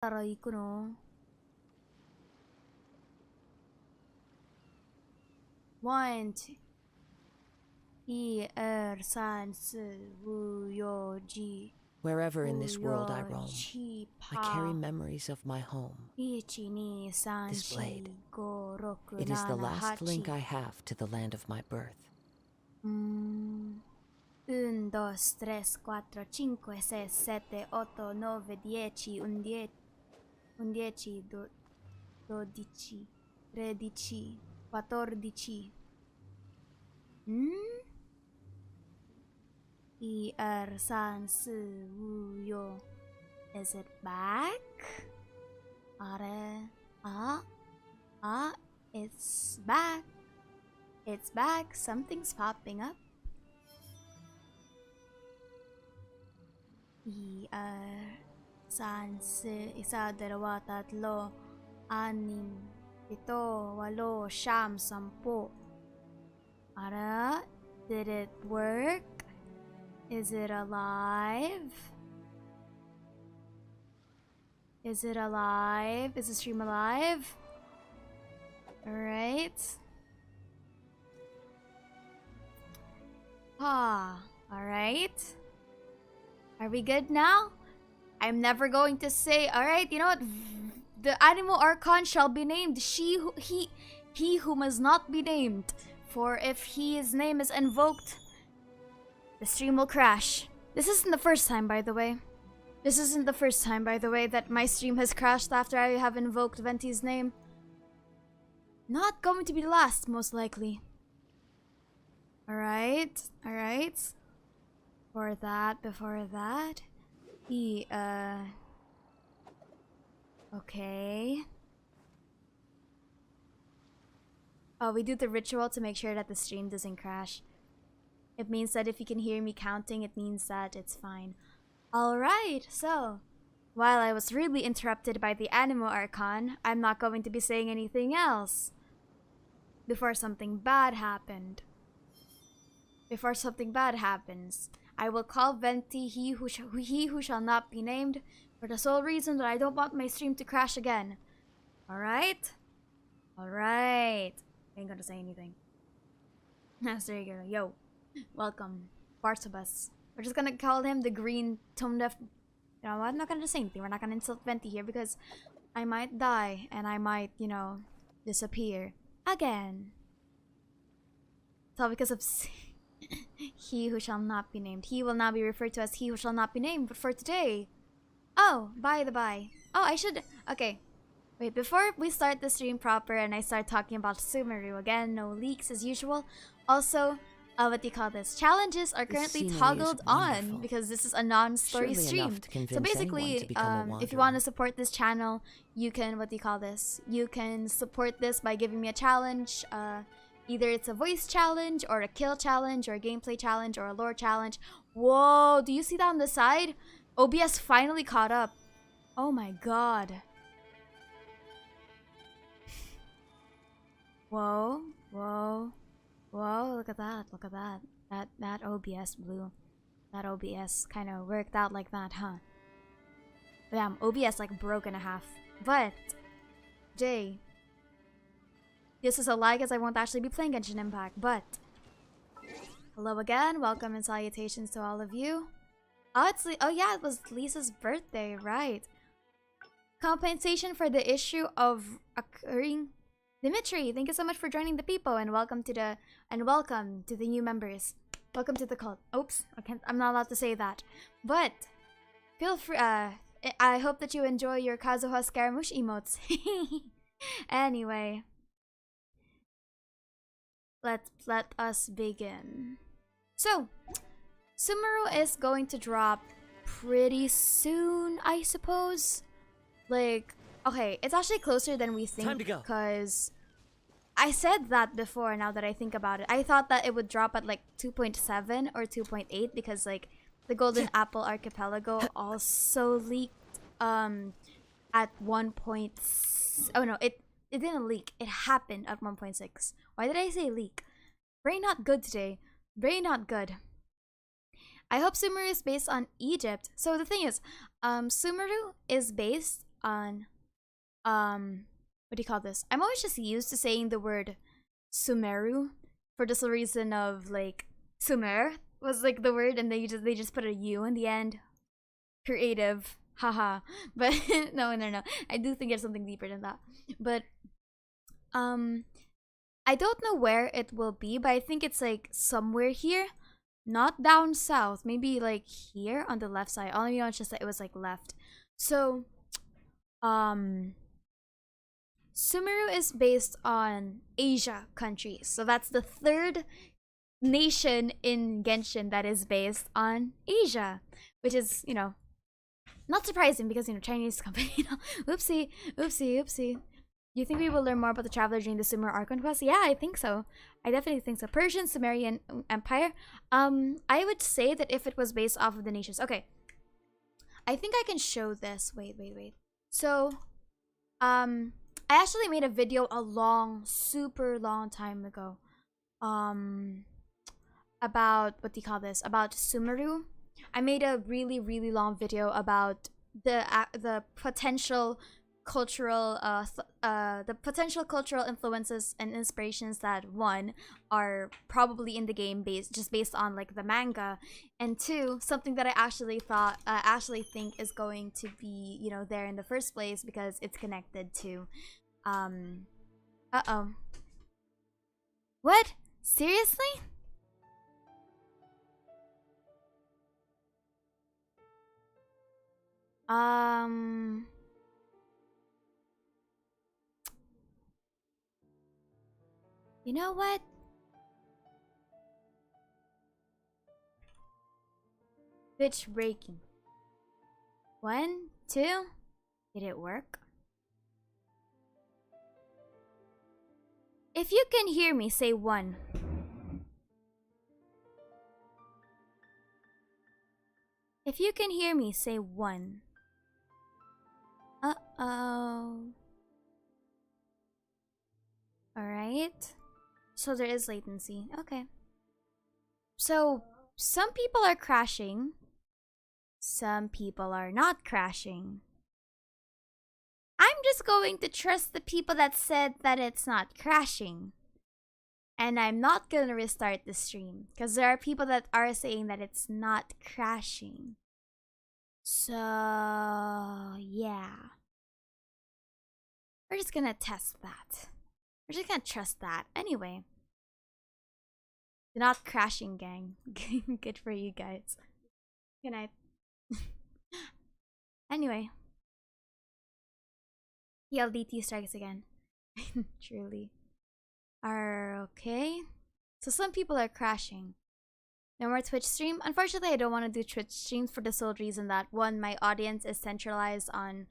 たら行くの？ 1、2、1、3、4、5、6、Wherever in this world I roam, 7、I carry memories of my home. 1、2、3、This blade. 4、5、6、It is the 7、last link 8 I have to the land of my birth. 1, 2, 3, 4, 5, 6, 7, 8, 9, 10, 11, 11, 12, 13, 14. ER345. Is it back? It's back. It's back. Something's popping up. Isa, dalawa, tatlo, anim, pito, walo, siyam, sampu. Ara, did it work? Is it alive? Is it alive? Is the stream alive? Alright. Alright. Are we good now? I'm never going to say, alright, you know what? The animal Archon shall be named he who must not be named. For if his name is invoked, the stream will crash. This isn't the first time, by the way. This isn't the first time, by the way, that my stream has crashed after I have invoked Venti's name. Not going to be the last, most likely. Alright, alright. Before that. Okay. Oh, we do the ritual to make sure that the stream doesn't crash. It means that if you can hear me counting, it means that it's fine. Alright, so while I was rudely interrupted by the Animal Archon, I'm not going to be saying anything else. Before something bad happens, I will call Venti he who shall not be named, for the sole reason that I don't want my stream to crash again. Alright? Alright. I ain't gonna say anything. There you go. Yo. Welcome. Bartabas. We're just gonna call him the green tone deaf. You know, I'm not gonna say anything. We're not gonna insult Venti here because I might die and I might, you know, disappear again. It's all because of he who shall not be named. He will now be referred to as he who shall not be named. But for today, oh, by the by. Oh, I should. Okay. Wait, before we start the stream proper and I start talking about Sumeru again, no leaks as usual. Also, what do you call this? Challenges are currently toggled on because this is a non-story stream. So basically, if you want to support this channel, you can, what do you call this? You can support this by giving me a challenge. Either it's a voice challenge or a kill challenge or a gameplay challenge or a lore challenge. Whoa, do you see that on the side? OBS finally caught up. Oh my god. Whoa, whoa, whoa, look at that, look at that. That OBS blue. That OBS kind of worked out like that, huh? Damn, OBS like broke in half. But, Jay, this is a lie because I won't actually be playing Genshin Impact, but hello again, welcome and salutations to all of you. Oh, oh yeah, it was Lisa's birthday, right? Compensation for the issue of occurring. Dimitri, thank you so much for joining the people and welcome to the new members. Welcome to the cult. Oops, I'm not allowed to say that. But feel free. I hope that you enjoy your Kazuha Scaramouche emotes. Anyway, let us begin. So, Sumeru is going to drop pretty soon, I suppose. Like, okay, it's actually closer than we think. Time to go. Because I said that before. Now that I think about it, I thought that it would drop at like 2.7 or 2.8 because like the Golden Apple Archipelago also leaked at 1. Oh no, it didn't leak. It happened at 1.6. Why did I say leak? Brain not good today. Brain not good. I hope Sumeru is based on Egypt. So the thing is, Sumeru is based on what do you call this? I'm always just used to saying the word Sumeru for this reason of like Sumer was like the word and they just put a U in the end. Creative. Haha. But no. I do think there's something deeper than that. But I don't know where it will be, but I think it's like somewhere here. Not down south. Maybe like here on the left side. All I know it's just that it was like left. So Sumeru is based on Asia countries. So that's the third nation in Genshin that is based on Asia. Which is, you know, not surprising because, you know, Chinese company, you know. Oopsie. Do you think we will learn more about the Traveler during the Sumeru Archon quest? Yeah, I think so. I definitely think so. Persian, Sumerian Empire. I would say that if it was based off of the nations. Okay. I think I can show this. Wait. So, I actually made a video a super long time ago. About, what do you call this? About Sumeru. I made a really long video about the potential cultural influences and inspirations that one are probably in the game based on like the manga, and two, something that I actually think is going to be, you know, there in the first place because it's connected to what? Seriously? You know what? Bitch breaking. 1, 2. Did it work? If you can hear me, say 1. If you can hear me, say 1. Uh-oh. Alright. So there is latency. Okay. So, some people are crashing. Some people are not crashing. I'm just going to trust the people that said that it's not crashing. And I'm not gonna restart the stream. Because there are people that are saying that it's not crashing. So, yeah. We're just gonna test that. We're just gonna trust that. Anyway. You're not crashing, gang. Good for you guys. Good night. Anyway. ELDT strikes again. Truly. Okay. So some people are crashing. No more Twitch stream. Unfortunately, I don't want to do Twitch streams for the sole reason that one, my audience is centralized on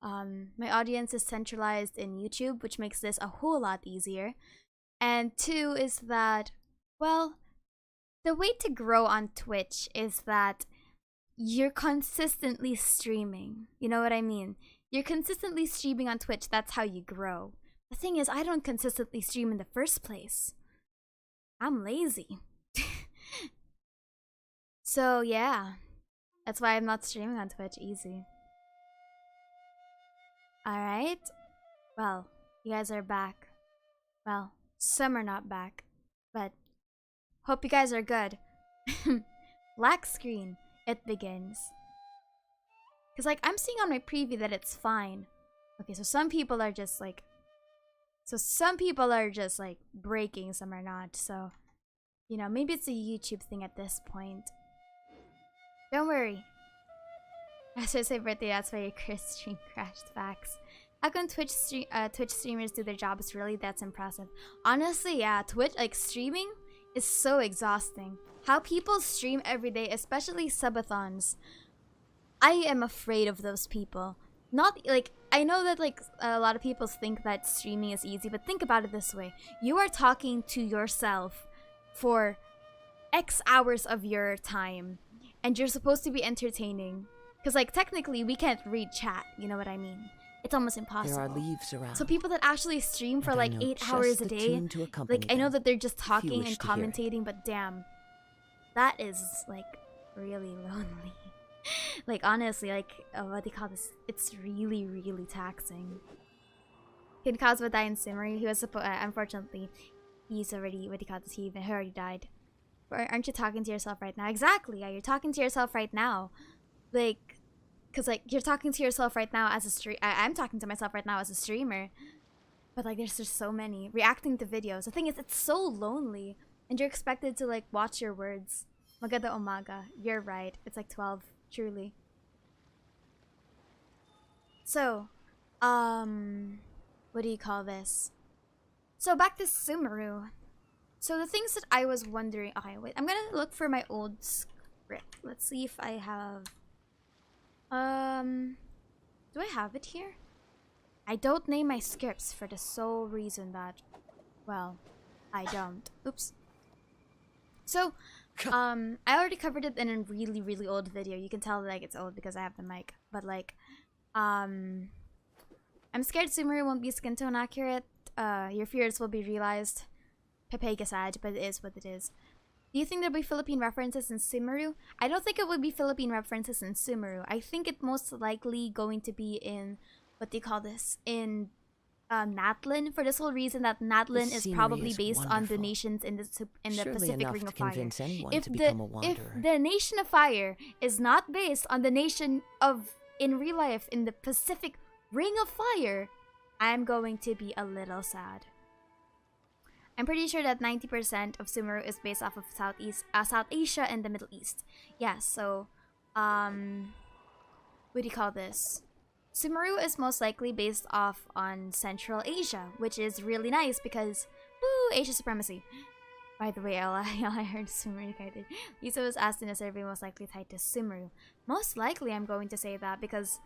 in YouTube, which makes this a whole lot easier. And two is that, well, the way to grow on Twitch is that you're consistently streaming. You know what I mean? You're consistently streaming on Twitch. That's how you grow. The thing is, I don't consistently stream in the first place. I'm lazy. So, yeah. That's why I'm not streaming on Twitch. Easy. Alright. Well, you guys are back. Well, some are not back. But, hope you guys are good. Black screen. It begins. Because, like, I'm seeing on my preview that it's fine. Okay, so some people are just, like... breaking, some are not. So, you know, maybe it's a YouTube thing at this point. Don't worry. As I say birthday, that's why your Chris stream crashed. Facts. How can Twitch streamers do their jobs? Really, that's impressive. Honestly, yeah, Twitch, like, streaming is so exhausting. How people stream every day, especially subathons. I am afraid of those people. Not, like, I know that, like, a lot of people think that streaming is easy, but think about it this way. You are talking to yourself for X hours of your time, and you're supposed to be entertaining. Because, like, technically, we can't read chat, you know what I mean? It's almost impossible. There are leaves around. So people that actually stream for, like, 8 hours a day, like, I know that they're just talking and commentating, but damn. That is, like, really lonely. Like, honestly, like, what do you call this? It's really, really taxing. Can Kazuha die in Sumeru? He was supposed, unfortunately, he's already, what do you call this? He already died. Aren't you talking to yourself right now? Exactly, yeah, you're talking to yourself right now. Like, because, like, you're talking to yourself right now as a I'm talking to myself right now as a streamer. But, like, there's just so many. Reacting to videos. The thing is, it's so lonely. And you're expected to, like, watch your words. Magada umaga. You're right. It's like 12. Truly. So, what do you call this? So, back to Sumeru. So, the things that I was wondering... Okay, wait. I'm gonna look for my old script. Let's see if I have... Do I have it here? I don't name my scripts for the sole reason that... Well, I don't. Oops. So, I already covered it in a really, really old video. You can tell like it's old because I have the mic. But like, I'm scared Sumeru won't be skin tone accurate. Your fears will be realized. Pepe sad, but it is what it is. Do you think there'll be Philippine references in Sumeru? I don't think it will be Philippine references in Sumeru. I think it most likely going to be in, what do you call this? In Natlin, for this whole reason that Natlin is probably based on the nations in the Pacific Ring of Fire. If the Nation of Fire is not based on the nation of in real life in the Pacific Ring of Fire, I'm going to be a little sad. I'm pretty sure that 90% of Sumeru is based off of South Asia and the Middle East. Yeah, so what do you call this? Sumeru is most likely based off on Central Asia, which is really nice because, woo, Asia supremacy. By the way, all I heard Sumeru guided. Lisa was asked in a survey most likely tied to Sumeru. Most likely, I'm going to say that because,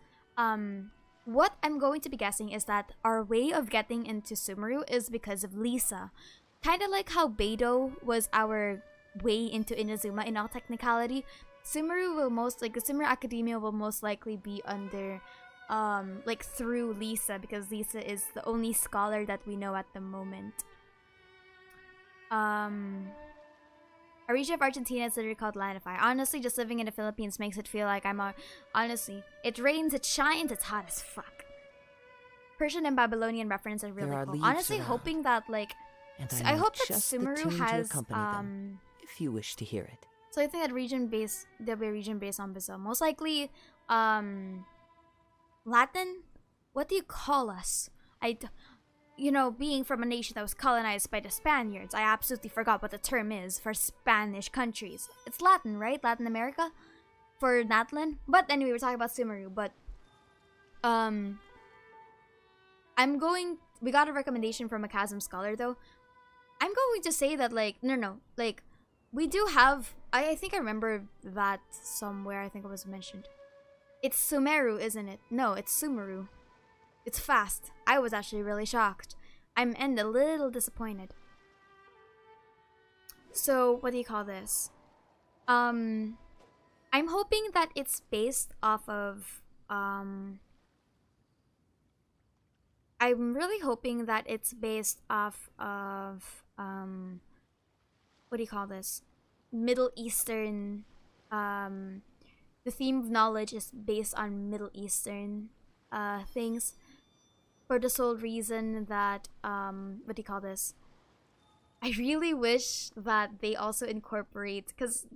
what I'm going to be guessing is that our way of getting into Sumeru is because of Lisa. Kind of like how Beidou was our way into Inazuma in all technicality. Sumeru will the Sumeru Academia will most likely be under... like through Lisa, because Lisa is the only scholar that we know at the moment. A region of Argentina is literally called Land of Fire. Honestly, just living in the Philippines makes it feel like honestly, it rains, it shines, it's hot as fuck. Persian and Babylonian reference are really cool. Honestly, hoping that like, I hope that Sumeru has if you wish to hear it. So I think that there'll be a region based on Brazil. Most likely, Latin? What do you call us? Being from a nation that was colonized by the Spaniards, I absolutely forgot what the term is for Spanish countries. It's Latin, right? Latin America? For Natlin? But anyway, we're talking about Sumeru, but... We got a recommendation from a Chasm scholar, though. I'm going to say that, like... No. Like, we do have... I think I remember that somewhere. I think it was mentioned. It's Sumeru, isn't it? No, it's Sumeru. It's fast. I was actually really shocked. I'm a little disappointed. So, what do you call this? I'm hoping that it's based off of, I'm really hoping that it's based off of, what do you call this? Middle Eastern, the theme of knowledge is based on Middle Eastern things, for the sole reason that what do you call this? I really wish that they also incorporate, because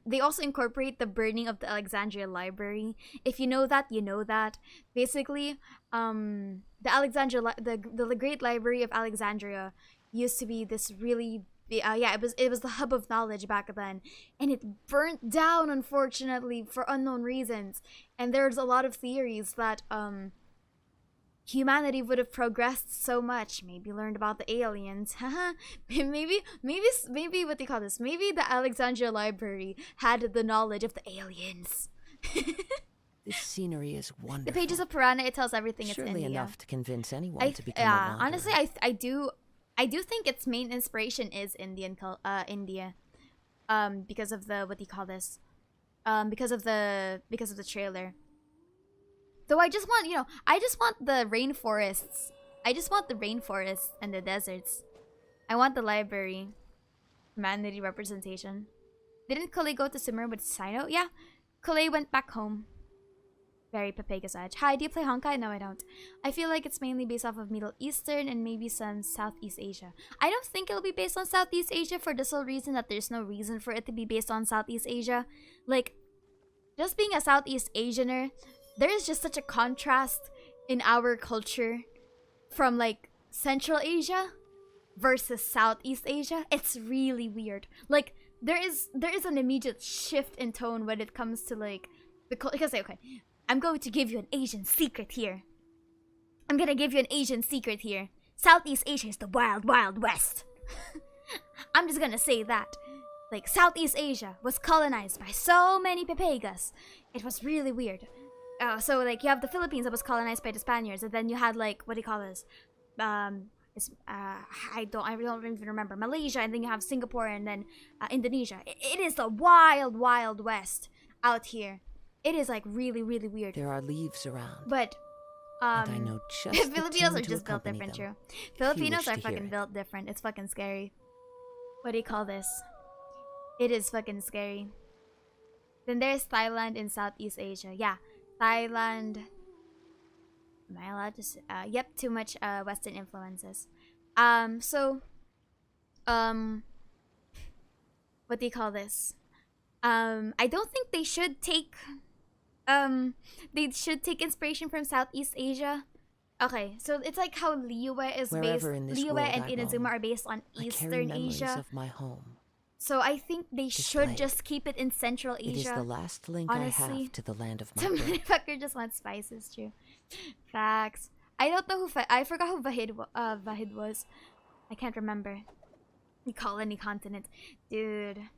they also incorporate the burning of the Alexandria Library. If you know that, you know that. Basically, the Great Library of Alexandria used to be this really it was the hub of knowledge back then, and it burnt down, unfortunately, for unknown reasons. And there's a lot of theories that humanity would have progressed so much, maybe learned about the aliens. maybe what do you call this? Maybe the Alexandria Library had the knowledge of the aliens. This scenery is wonderful. The pages of Purana, it tells everything. Surely it's India. Enough to convince anyone to become a wanderer. Honestly, I do think its main inspiration is India, because of the, what do you call this? Because of the trailer. Though I just want the rainforests. I just want the rainforests and the deserts. I want the library. Humanity representation. Didn't Kali go to Sumeru with Sino? Yeah. Kalei went back home. Very Papega's Edge. Hi, do you play Honkai? No, I don't. I feel like it's mainly based off of Middle Eastern and maybe some Southeast Asia. I don't think it'll be based on Southeast Asia for the sole reason that there's no reason for it to be based on Southeast Asia. Like, just being a Southeast Asianer, there is just such a contrast in our culture from like Central Asia versus Southeast Asia. It's really weird. Like, there is an immediate shift in tone when it comes to like because okay, I'm going to give you an Asian secret here. I'm gonna give you an Asian secret here. Southeast Asia is the wild, wild west. I'm just gonna say that. Like, Southeast Asia was colonized by so many Papegas. It was really weird. So like, you have the Philippines that was colonized by the Spaniards, and then you had like, what do you call this? I don't even remember. Malaysia, and then you have Singapore, and then Indonesia. It is the wild, wild west out here. It is like really, really weird. There are leaves around. But and I know just Filipinos are just built different, true. Filipinos are fucking built different. It's fucking scary. What do you call this? It is fucking scary. Then there's Thailand in Southeast Asia. Yeah, Thailand. Am I allowed to say? Yep, too much Western influences. What do you call this? I don't think they should take inspiration from Southeast Asia. Okay, so it's like how Liyue is Wherever based. Liyue and Inazuma are based on Eastern Asia. Of my home. So I think they should just keep it in Central Asia. It is the last link honestly. I have to the land of my Some birth. motherfucker just wants spices, true. Facts. I don't know who I forgot who Vahid was. I can't remember. You call any continent, dude.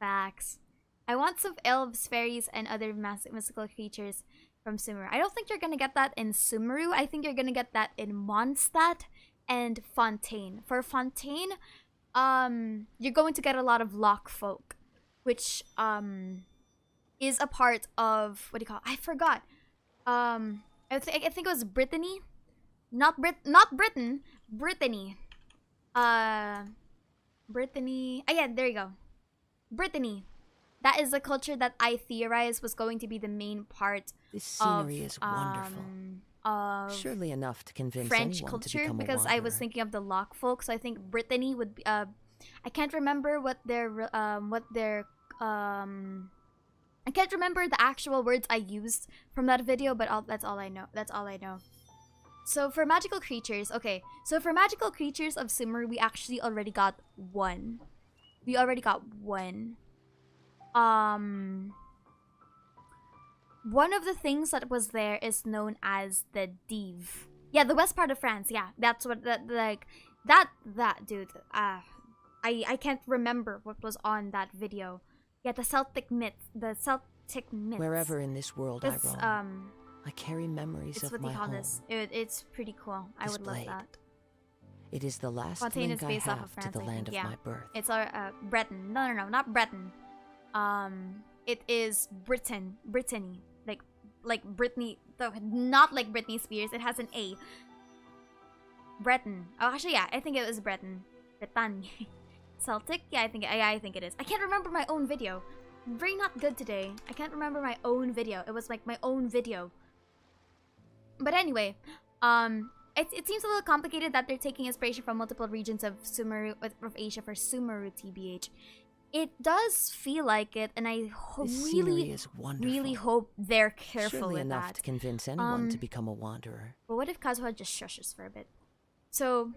Facts. I want some elves, fairies, and other mystical creatures from Sumeru. I don't think you're gonna get that in Sumeru. I think you're gonna get that in Mondstadt and Fontaine. For Fontaine, you're going to get a lot of Lock folk, which is a part of, what do you call it? I forgot. I think it was Brittany, not Britain, Brittany. Brittany. Yeah, there you go. Brittany. That is the culture that I theorized was going to be the main part. This scenery is wonderful. Of surely enough to convince French anyone culture, to become because a I was wanderer. thinking of the Lock folk, so I think Brittany would be. I can't remember I can't remember the actual words I used from that video, but that's all I know. That's all I know. So for magical creatures, okay. So for magical creatures of Sumeru, we actually already got one. We already got one. One of the things that was there is known as the Dive. Yeah, the west part of France. Yeah, that's what that dude. I can't remember what was on that video. Yeah, the Celtic myth. Wherever in this world I roam, I carry memories of my home. It's pretty cool. I would love that. It is the last Fontaine link is I based off have of France, to the I land think. of Yeah. my birth. It's our Breton. No, not Breton. It is Brittany. Like Britney, though not like Britney Spears. It has an A. Breton. Oh, actually, yeah, I think it was Breton. Bretagne. Celtic? Yeah, I think it is. I can't remember my own video. Very not good today. I can't remember my own video. It was like my own video. But anyway, it seems a little complicated that they're taking inspiration from multiple regions of Sumeru, of Asia for Sumeru TBH. It does feel like it, and I really hope they're careful surely with enough that. to convince anyone to become a wanderer. But what if Kazuha just shushes for a bit? So,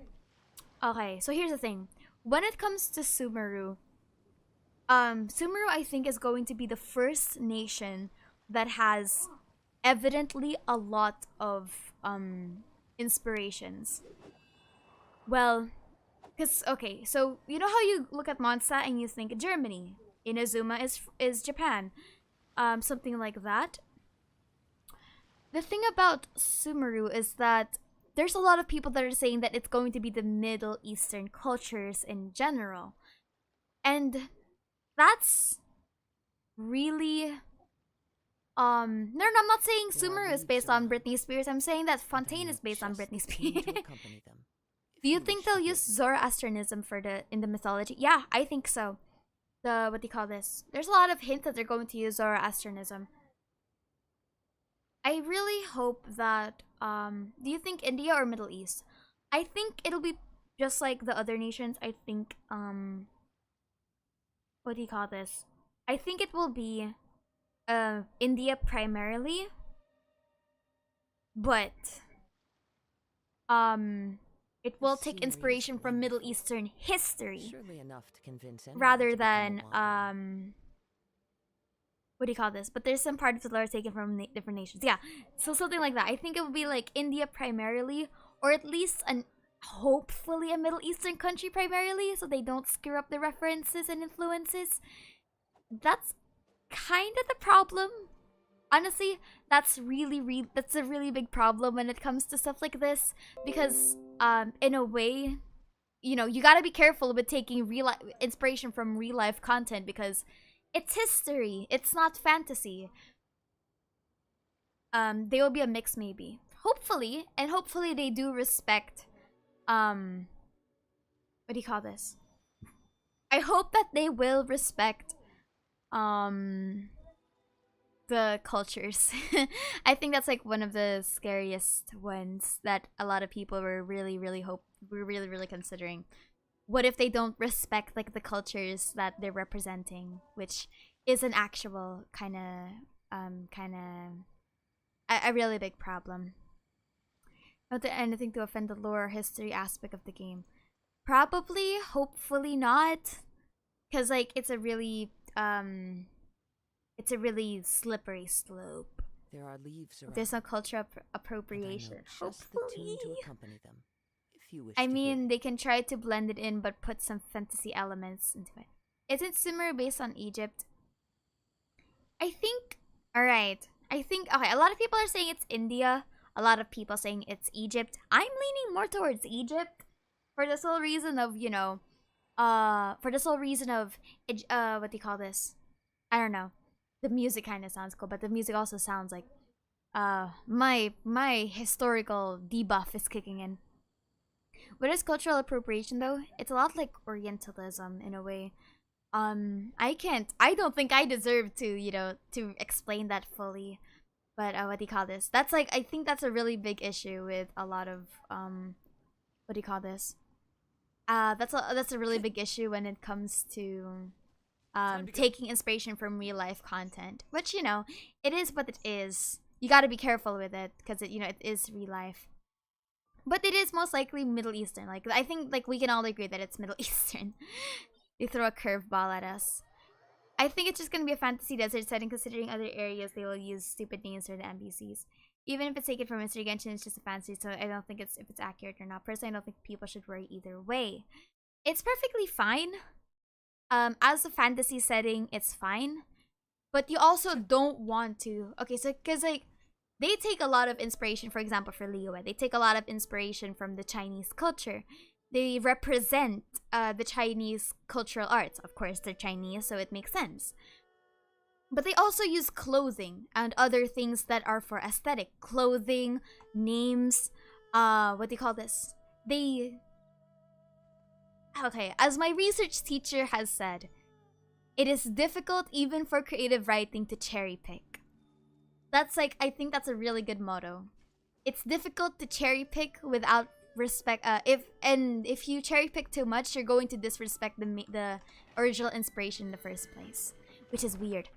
okay, so here's the thing. When it comes to Sumeru, Sumeru, I think, is going to be the first nation that has evidently a lot of inspirations. Well, because, okay, so you know how you look at Mondstadt and you think Germany, Inazuma is Japan, something like that. The thing about Sumeru is that there's a lot of people that are saying that it's going to be the Middle Eastern cultures in general. And that's really no, I'm not saying Sumeru is based on Britney Spears. I'm saying that Fontaine is based on Britney Spears. Do you think they'll use Zoroastrianism in the mythology? Yeah, I think so. what do you call this? There's a lot of hints that they're going to use Zoroastrianism. I really hope that, do you think India or Middle East? I think it'll be just like the other nations. I think, what do you call this? I think it will be, India primarily. But, it will take inspiration from Middle Eastern history. Surely enough to convince anyone rather to than, become a wanderer. what do you call this? But there's some parts of the lore taken from different nations. Yeah, so something like that. I think it would be like India primarily, or at least hopefully a Middle Eastern country primarily, so they don't screw up the references and influences. That's kind of the problem. Honestly, that's a really big problem when it comes to stuff like this, because in a way, you know, you gotta be careful with taking inspiration from real life content, because it's history, it's not fantasy. They will be a mix maybe. Hopefully, and hopefully they do respect, what do you call this? I hope that they will respect, the cultures. I think that's like one of the scariest ones that a lot of people were really considering. What if they don't respect like the cultures that they're representing, which is an actual kind of a really big problem. Not to anything to offend the lore or history aspect of the game. Probably, hopefully not, because like it's a really slippery slope. There are leaves around. There's no cultural appropriation. Hopefully. To accompany them, if you wish I to mean, hear. they can try to blend it in, but put some fantasy elements into it. Isn't Sumeru based on Egypt? I think. Alright. I think. Okay, a lot of people are saying it's India. A lot of people saying it's Egypt. I'm leaning more towards Egypt. For the sole reason of, you know. What do you call this? I don't know. The music kind of sounds cool, but the music also sounds like. My historical debuff is kicking in. What is cultural appropriation though? It's a lot like Orientalism in a way. I don't think I deserve to, you know, to explain that fully. But what do you call this? That's like, I think that's a really big issue with a lot of what do you call this? That's a really big issue when it comes to taking inspiration from real life content, which, you know, it is what it is. You got to be careful with it because it, you know, it is real life. But it is most likely Middle Eastern. Like, I think like we can all agree that it's Middle Eastern. They throw a curveball at us. I think it's just gonna be a fantasy desert setting, considering other areas they will use stupid names for the NPCs. Even if it's taken from Mystery Genshin, it's just a fantasy, so I don't think if it's accurate or not. Personally, I don't think people should worry either way. It's perfectly fine. As a fantasy setting, it's fine. But you also don't want to. Okay, so because like they take a lot of inspiration, for example, for Liyue, they take a lot of inspiration from the Chinese culture. They represent the Chinese cultural arts. Of course, they're Chinese, so it makes sense. But they also use clothing and other things that are for aesthetic. Clothing, names, what do you call this? Okay, as my research teacher has said, it is difficult even for creative writing to cherry pick. That's like, I think that's a really good motto. It's difficult to cherry pick without respect. If you cherry pick too much, you're going to disrespect the original inspiration in the first place, which is weird.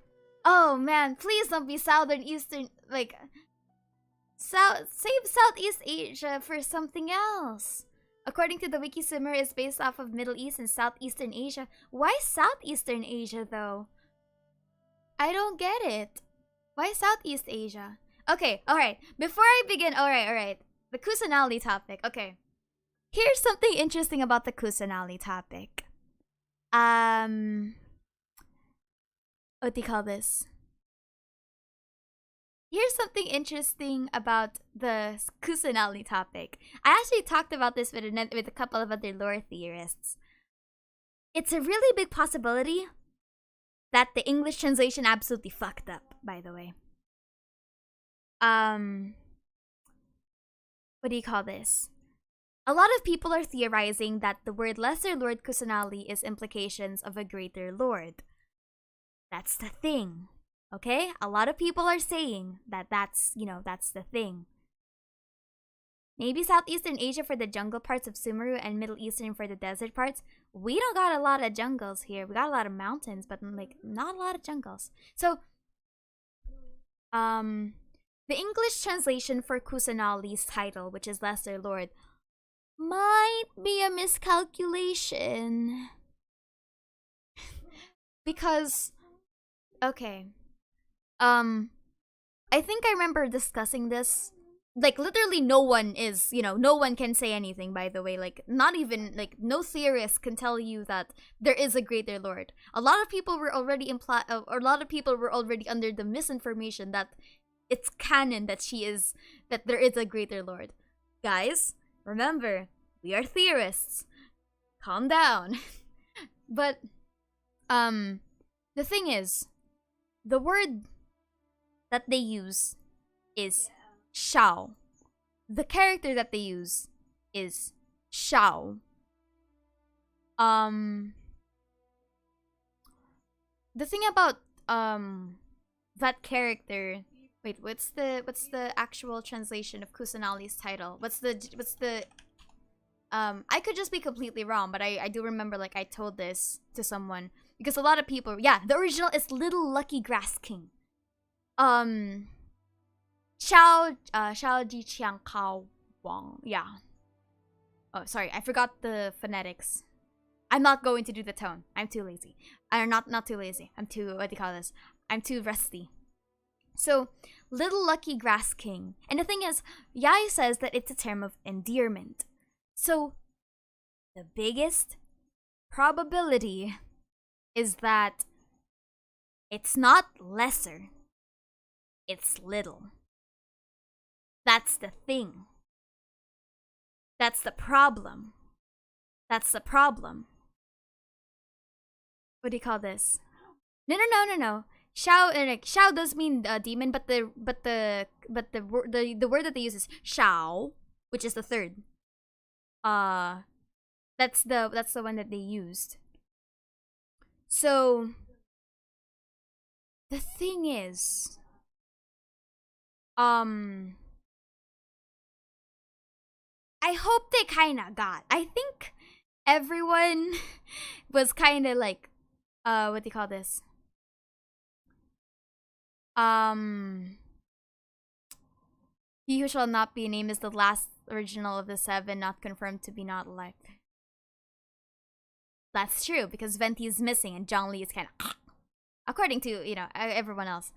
Oh man, please don't be Southern Eastern, like save Southeast Asia for something else. According to the wiki, Sumeru is based off of Middle East and Southeastern Asia. Why Southeastern Asia though? I don't get it. Why Southeast Asia? Okay, alright. Before I begin, alright. The Kusanali topic. Okay. Here's something interesting about the Kusanali topic. What do you call this? Here's something interesting about the Kusanali topic. I actually talked about this with a couple of other lore theorists. It's a really big possibility that the English translation absolutely fucked up, by the way. What do you call this? a lot of people are theorizing that the word Lesser Lord Kusanali is implications of a greater lord. That's the thing. Okay? A lot of people are saying that that's the thing. Maybe Southeastern Asia for the jungle parts of Sumeru and Middle Eastern for the desert parts. We don't got a lot of jungles here. We got a lot of mountains, but like not a lot of jungles. So, the English translation for Kusanali's title, which is Lesser Lord, might be a miscalculation. Because, okay, I think I remember discussing this. Like, literally no one is, no one can say anything, by the way. Like, not even, like, no theorist can tell you that there is a greater lord. A lot of people were already under the misinformation that it's canon that there is a greater lord. Guys, remember, we are theorists. Calm down. But, the thing is, the word that they use is Shao. The character that they use is Shao. The thing about that character. Wait, what's the actual translation of Kusanali's title? What's the I could just be completely wrong, but I do remember, like, I told this to someone because a lot of people, the original is Little Lucky Grass King. Xiao Ji Qiang Kao Wang. Yeah. Oh, sorry, I forgot the phonetics. I'm not going to do the tone. I'm too lazy. I'm not too lazy. I'm too, what do you call this? I'm too rusty. So, Little Lucky Grass King. And the thing is, Yai says that it's a term of endearment. So, the biggest probability is that it's not lesser. It's little. That's the thing. That's the problem. That's the problem. What do you call this? No. Shao does mean demon, but the word that they use is Shao, which is the third. That's the one that they used. So the thing is, I hope they kinda got. I think everyone was kinda like, what do you call this? He who shall not be named is the last original of the 7, not confirmed to be not alive. That's true, because Venti is missing and Zhongli is kinda according to, everyone else.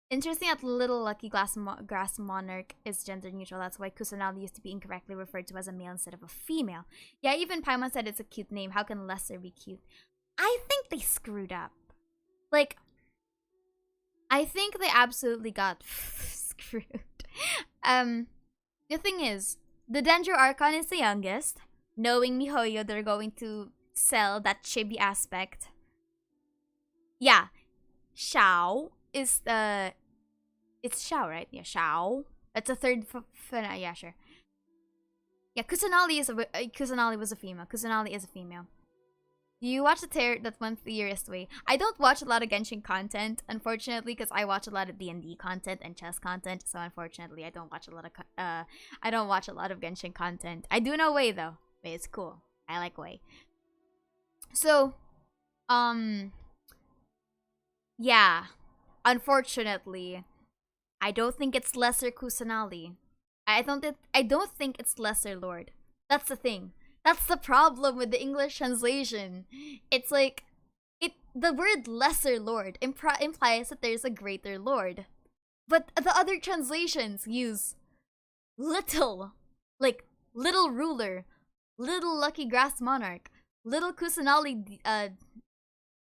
Interesting that Little Lucky Grass Monarch is gender neutral. That's why Kusanali used to be incorrectly referred to as a male instead of a female. Yeah, even Paimon said it's a cute name. How can Lesser be cute? I think they screwed up. Like, I think they absolutely got screwed. The thing is, the Dendro Archon is the youngest. Knowing MiHoYo, they're going to sell that chibi aspect. Yeah, Shao is the... It's Shao, right? Yeah, Shao. That's a third... Yeah, sure. Yeah, Kusanali was a female. Kusanali is a female. Do you watch that one theorist way? I don't watch a lot of Genshin content, unfortunately, because I watch a lot of D&D content and chess content. So unfortunately, I don't watch a lot of Genshin content. I do know Wei though. Wei is cool. I like Wei. So, yeah. Unfortunately, I don't think it's Lesser Kusanali. I don't think it's Lesser Lord. That's the thing. That's the problem with the English translation. It's like, the word Lesser Lord implies that there's a greater Lord. But the other translations use little. Like, little ruler, little lucky grass monarch, little Kusanali,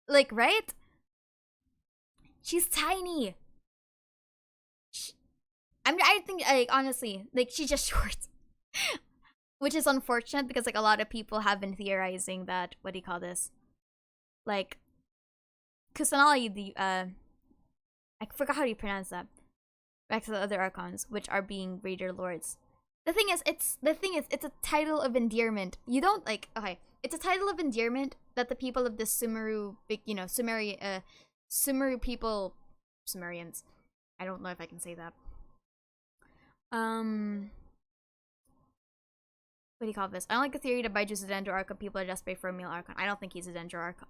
like, right? She's tiny. I think, like, honestly, like, she's just short. Which is unfortunate because, like, a lot of people have been theorizing that, what do you call this? Like, Kusanali, I forgot how you pronounce that. Back to the other Archons, which are being Raider Lords. it's a title of endearment. You don't like, okay, it's a title of endearment that the people of the Sumeru, you know, Sumeru people, Sumerians. I don't know if I can say that. What do you call this? I don't like the theory that Baiju's a Dendro Archon. People are desperate for a male Archon. I don't think he's a Dendro Archon.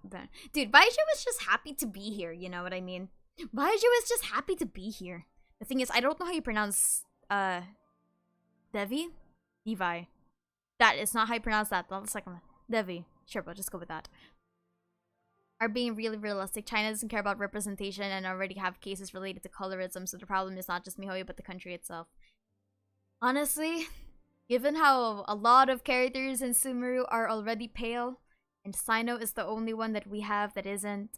Dude, Baiju was just happy to be here, you know what I mean? Baiju is just happy to be here. The thing is, I don't know how you pronounce, Devi? Levi. That is not how you pronounce that. Not the second one. Devi. Sure, but just go with that. Are being really realistic. China doesn't care about representation and already have cases related to colorism, so the problem is not just MiHoYo, but the country itself. Honestly, given how a lot of characters in Sumeru are already pale, and Sino is the only one that we have that isn't,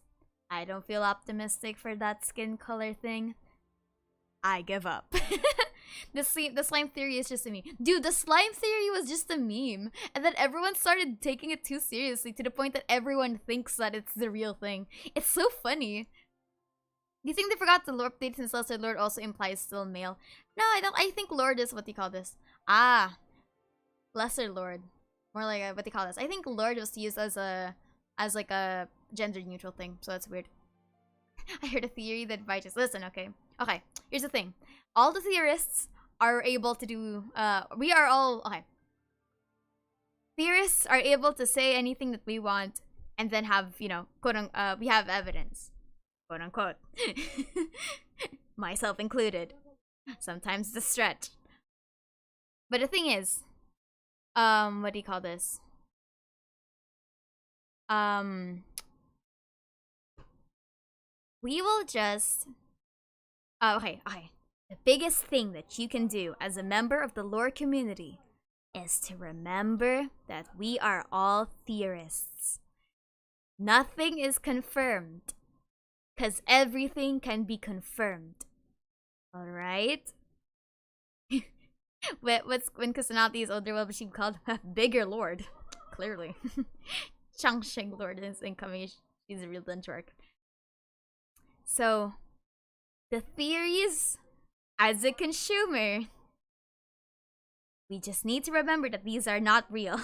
I don't feel optimistic for that skin color thing. I give up. The slime theory is just a meme. Dude, the slime theory was just a meme. And then everyone started taking it too seriously to the point that everyone thinks that it's the real thing. It's so funny. Do you think they forgot the lore update since Lesser Lord also implies still male? No, I don't. I think Lord is what do you call this? Ah. Lesser Lord. More like a, what do you call this? I think Lord was used as like a gender neutral thing, so that's weird. I heard a theory that by just listen, okay. Okay, here's the thing. All the theorists are able to do we are all okay. Theorists are able to say anything that we want and then have, you know, we have evidence. Quote unquote. Myself included. Sometimes it's a stretch. But the thing is, what do you call this? We will just okay. The biggest thing that you can do as a member of the lore community is to remember that we are all theorists. Nothing is confirmed, because everything can be confirmed. Alright? When Kusanagi is older, what was she called? Bigger Lord. Clearly. Changsheng Lord is incoming. She's a real benchmark. So, the theories, as a consumer, we just need to remember that these are not real.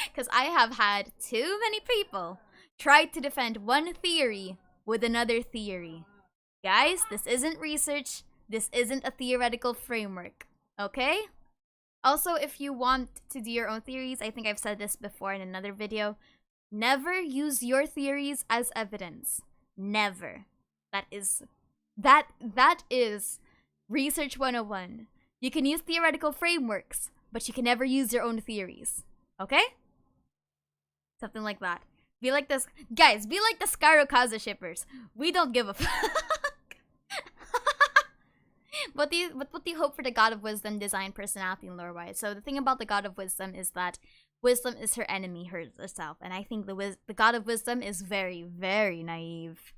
Because I have had too many people try to defend one theory with another theory. Guys, this isn't research. This isn't a theoretical framework. Okay? Also, if you want to do your own theories, I think I've said this before in another video, never use your theories as evidence. Never. That is research 101. You can use theoretical frameworks, but you can never use your own theories. Okay? Something like that. Be like this, guys. Be like the Skarukaza shippers. We don't give a fuck. What do you hope for the God of Wisdom design, personality, and lore-wise? So the thing about the God of Wisdom is that Wisdom is her enemy herself, and I think the God of Wisdom is very, very naive.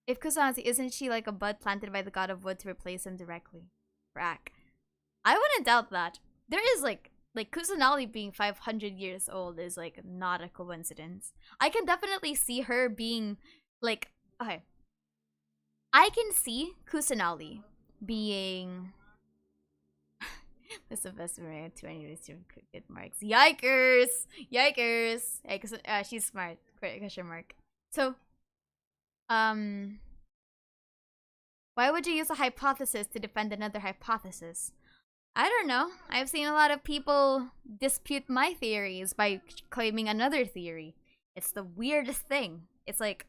If Kusanagi, isn't she like a bud planted by the God of Wood to replace him directly? Frack. I wouldn't doubt that. There is like Kusanagi being 500 years old is like not a coincidence. I can definitely see her being like, okay. I can see Kusanagi being that's the best way to anyways to get marks. Yikers! Yikers! Yeah, she's smart. Question mark. So why would you use a hypothesis to defend another hypothesis? I don't know. I've seen a lot of people dispute my theories by claiming another theory. It's the weirdest thing. It's like,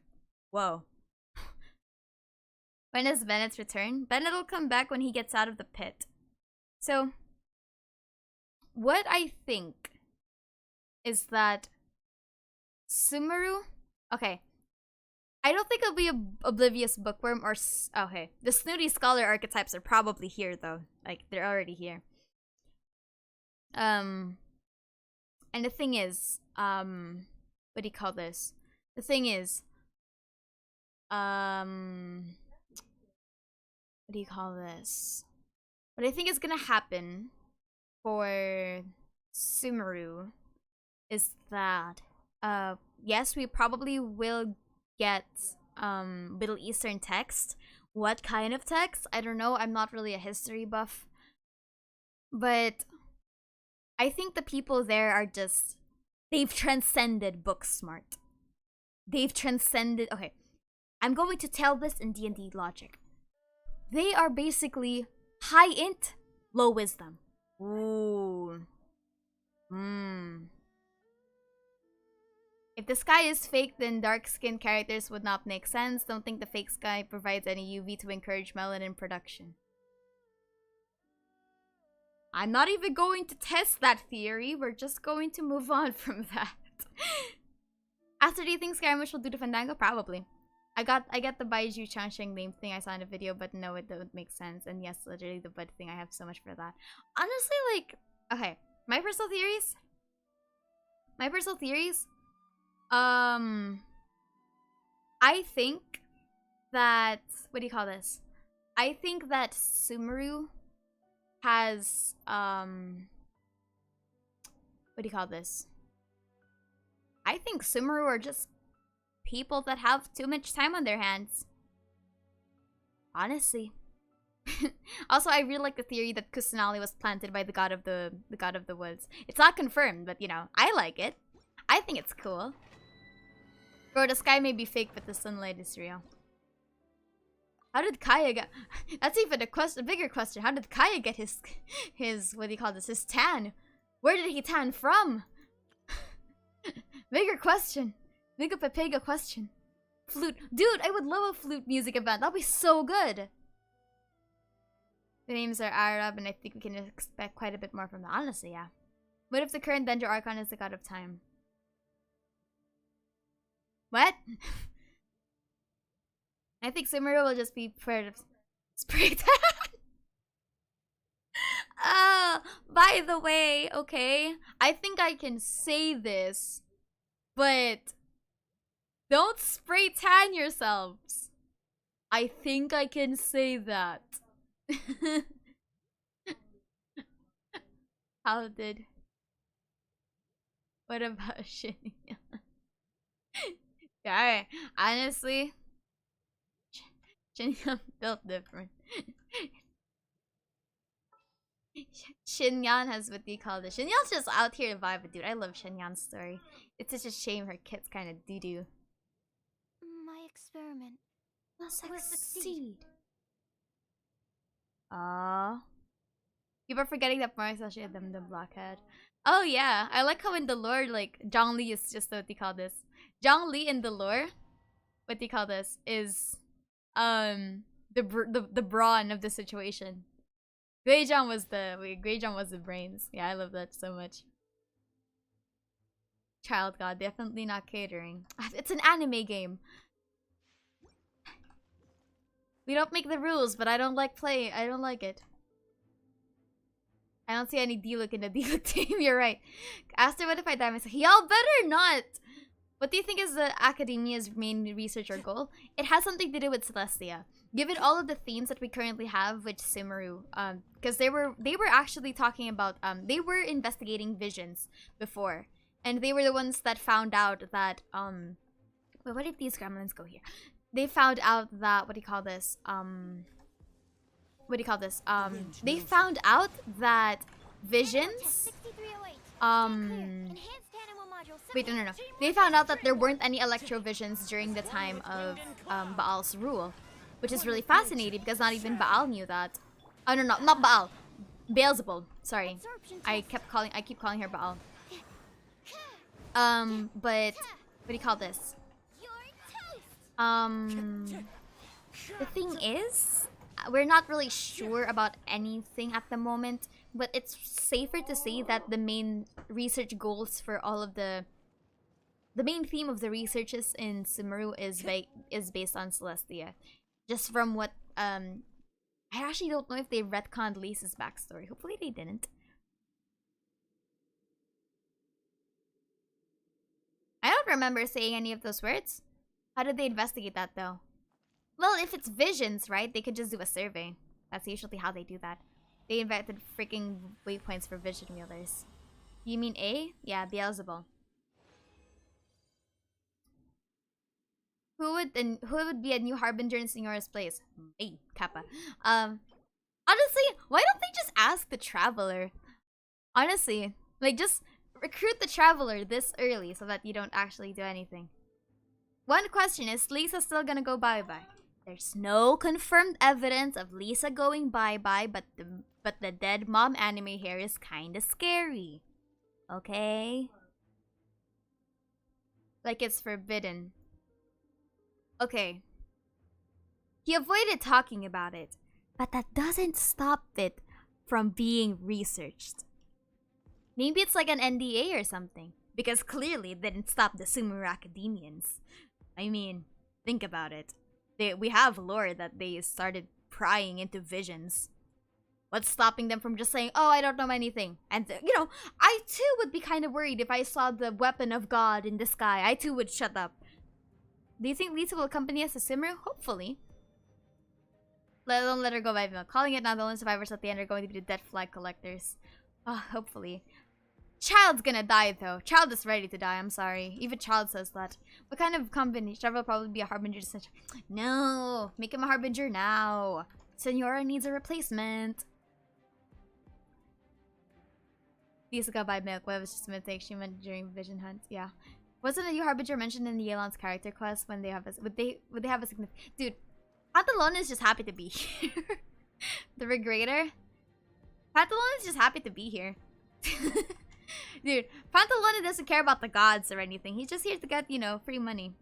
whoa. When is Bennett's return? Bennett will come back when he gets out of the pit. So, what I think is that Sumeru... Okay. I don't think it'll be a Oblivious Bookworm or... Okay. The Snooty Scholar archetypes are probably here, though. Like, they're already here. And the thing is... what do you call this? The thing is... What do you call this? What I think is gonna happen for Sumeru is that... yes, we probably will get Middle Eastern text. What kind of text? I don't know. I'm not really a history buff. But I think the people there are just... They've transcended book smart. They've transcended... Okay, I'm going to tell this in D&D logic. They are basically high int, low wisdom. Ooh. If the sky is fake, then dark-skinned characters would not make sense. Don't think the fake sky provides any UV to encourage melanin production. I'm not even going to test that theory. We're just going to move on from that. After, do you think Skyrim will do the Fandango? Probably. I get the Baiju Changsheng name thing I saw in a video, but no, it doesn't make sense. And yes, literally the bud thing, I have so much for that. Honestly, like, okay, my personal theories. I think that, what do you call this? I think that Sumeru has, what do you call this? I think Sumeru are just people that have too much time on their hands. Honestly. Also, I really like the theory that Kusanali was planted by the god of the woods. It's not confirmed, but you know, I like it. I think it's cool. Bro, the sky may be fake, but the sunlight is real. How did Kaya get... That's even a bigger question. How did Kaya get his what do you call this? His tan? Where did he tan from? Bigger question. Big up a pega question. Flute. Dude, I would love a flute music event. That'd be so good. The names are Arab, and I think we can expect quite a bit more from them. Honestly, yeah. What if the current Danger Archon is the god of time? What? I think Sumeru will just be part of spray tan. By the way, okay, I think I can say this, but don't spray tan yourselves. I think I can say that. How did... What about Shinya? Yeah, honestly, Shinyan built different. Shinyan has what do you call this? Shinyan's just out here to vibe, dude. I love Shinyan's story. It's such a shame her kit's kind of doo-doo. My experiment will succeed. Aww. People are forgetting that Mario actually had the blockhead. Oh yeah, I like how in the lore, like, Zhongli is just what do you call this? Zhongli in the lore, what do you call this? Is the brawn of the situation. Greizhong was the brains. Yeah, I love that so much. Child God, definitely not catering. It's an anime game. We don't make the rules, but I don't like it. I don't see any D-Look in the D-Look team, you're right. Asked her what if I die myself. Y'all better not! What do you think is the academia's main research or goal? It has something to do with Celestia. Given all of the themes that we currently have with Sumeru, because they were actually talking about, they were investigating visions before. And they were the ones that found out that, wait, what if these gremlins go here? They found out that, what do you call this? They found out that visions, wait, no. They found out that there weren't any electrovisions during the time of Baal's rule, which is really fascinating because not even Baal knew that. Oh no, not Baal, Beelzebub. Sorry, I keep calling her Baal. But what do you call this? The thing is, we're not really sure about anything at the moment, but it's safer to say that the main research goals for all of the main theme of the researches in Sumeru is based on Celestia. Just from what I actually don't know if they retconned Lisa's backstory. Hopefully they didn't. I don't remember saying any of those words. How did they investigate that though? Well, if it's visions, right, they could just do a survey. That's usually how they do that. They invented freaking waypoints for vision wheelers. You mean A? Yeah, Beelzebub. Who would be a new harbinger in Signora's place? A, Kappa. Honestly, why don't they just ask the traveler? Honestly, Like, just recruit the Traveler this early so that you don't actually do anything. One question, is Lisa still gonna go bye-bye? There's no confirmed evidence of Lisa going bye-bye, but the dead mom anime hair is kinda scary. Okay? Like it's forbidden. Okay. He avoided talking about it, but that doesn't stop it from being researched. Maybe it's like an NDA or something, because clearly it didn't stop the Sumeru Academians. I mean, think about it. We have lore that they started prying into visions. What's stopping them from just saying, oh, I don't know anything? And, you know, I too would be kind of worried if I saw the weapon of God in the sky. I too would shut up. Do you think Lisa will accompany us to Sumeru? Hopefully. Don't let her go by milk. Calling it now, the only survivors at the end are going to be the dead flag collectors. Oh, hopefully. Child's gonna die though. Child is ready to die, I'm sorry. Even Child says that. What kind of company? Trevor will probably be a harbinger. No! Make him a harbinger now. Senora needs a replacement. Lisa got by milk. What was just a mistake she meant during Vision Hunt? Yeah. Wasn't a new harbinger mentioned in the Yelan's character quest when they have a would they have a significant dude? Pantalon is just happy to be here. The Regrator? Pantalon is just happy to be here. Dude, Pantalone doesn't care about the gods or anything. He's just here to get, you know, free money.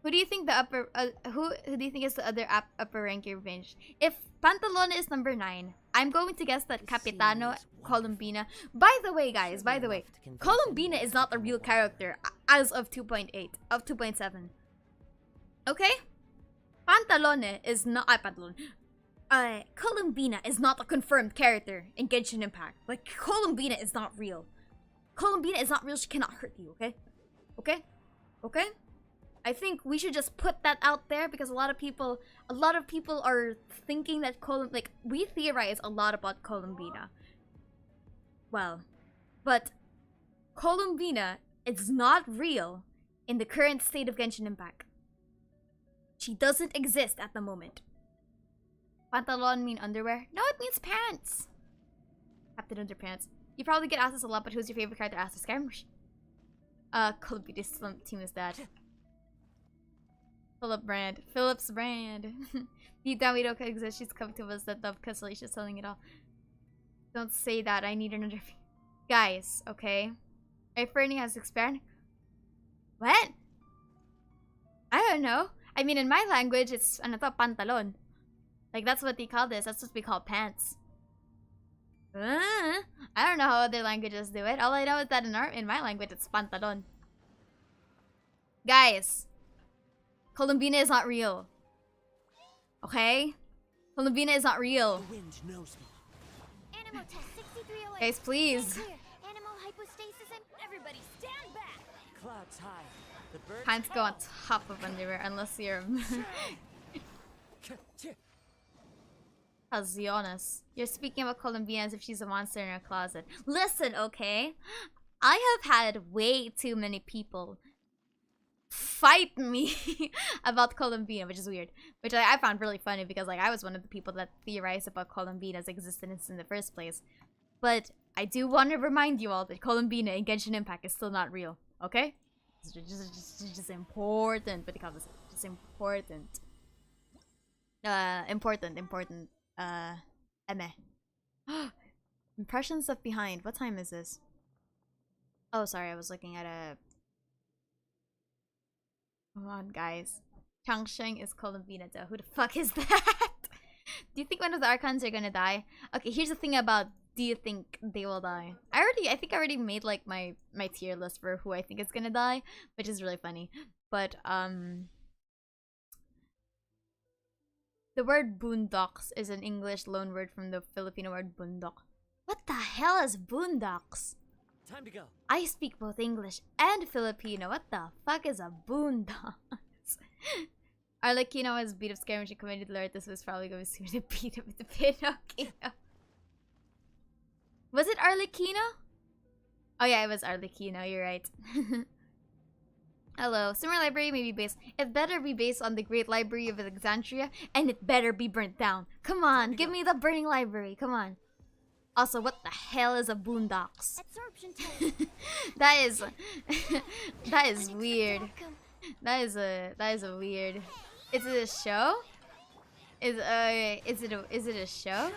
Who do you think the upper who do you think is the other upper ranking range? If Pantalone is number 9, I'm going to guess that Capitano Columbina. By the way, guys, Columbina is not a real character as of 2.8 of 2.7. Okay? Pantalone is not Pantalone. Columbina is not a confirmed character in Genshin Impact. Like, Columbina is not real. Columbina is not real. She cannot hurt you, okay? Okay? Okay? I think we should just put that out there because a lot of people are thinking that we theorize a lot about Columbina. Well, but Columbina is not real in the current state of Genshin Impact. She doesn't exist at the moment. Pantalon mean underwear? No, it means pants. Captain Underpants. You probably get asked this a lot, but who's your favorite character asked this Scaramouche? Columbia's team is that. Philip's brand. Deep down we don't exist. She's coming to us that love because she's selling it all. Don't say that. I need another guys, okay? Fernie has expand. What? I don't know. I mean, in my language, it's pantalon. Like, that's what they call this. That's what we call pants. I don't know how other languages do it. All I know is that in my language, it's pantalon. Guys, Columbina is not real. Okay? Columbina is not real. Guys, please. Pants go on top of underwear unless you're... Hazionas. You're speaking about Columbina as if she's a monster in her closet. Listen, okay? I have had way too many people fight me about Columbina, which is weird. Which I found really funny because like I was one of the people that theorized about Columbina's existence in the first place. But I do want to remind you all that Columbina in Genshin Impact is still not real. Okay? It's just important. What do you call this? Just important. Important. Impressions left behind. What time is this? Oh, sorry. I was looking at a... Come on, guys. Changsheng is Columbina though. Who the fuck is that? Do you think one of the Archons are gonna die? Okay, here's the thing about do you think they will die? I think I already made like my tier list for who I think is gonna die, which is really funny. But the word boondocks is an English loan word from the Filipino word bundok. What the hell is boondocks? Time to go. I speak both English and Filipino. What the fuck is a boondocks? Arlecchino was beat up scary when she committed Lord. This was probably going to be the beat up with the Pinocchio. Was it Arlecchino? Oh yeah, it was Arlecchino. You're right. Hello. Sumeru Library may be based. It better be based on the Great Library of Alexandria, and it better be burnt down. Come on, give me the burning library. Come on. Also, what the hell is a boondocks? Absorption type. that is that is weird. That is a weird. Is it a show? Is it a show?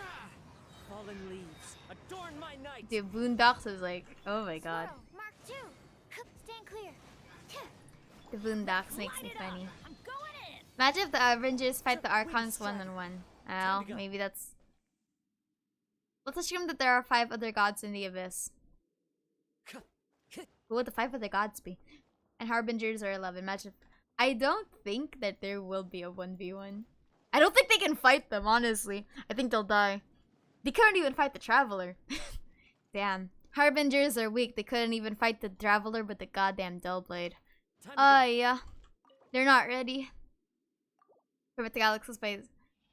Fallen leaves adorn my night. Dude, boondocks is like, oh my god. Sumeru, Mark 2. Stand clear. The boondocks makes me funny. I'm going in. Imagine if the Avengers fight the Archons one-on-one. Well, maybe that's... Let's assume that there are 5 other gods in the Abyss. Who would the 5 other gods be? And Harbingers are 11. Imagine if... I don't think that there will be a 1v1. I don't think they can fight them, honestly. I think they'll die. They couldn't even fight the Traveler. Damn. Harbingers are weak. They couldn't even fight the Traveler with the goddamn Dullblade. Yeah. They're not ready. Prevent the Galaxy Spice.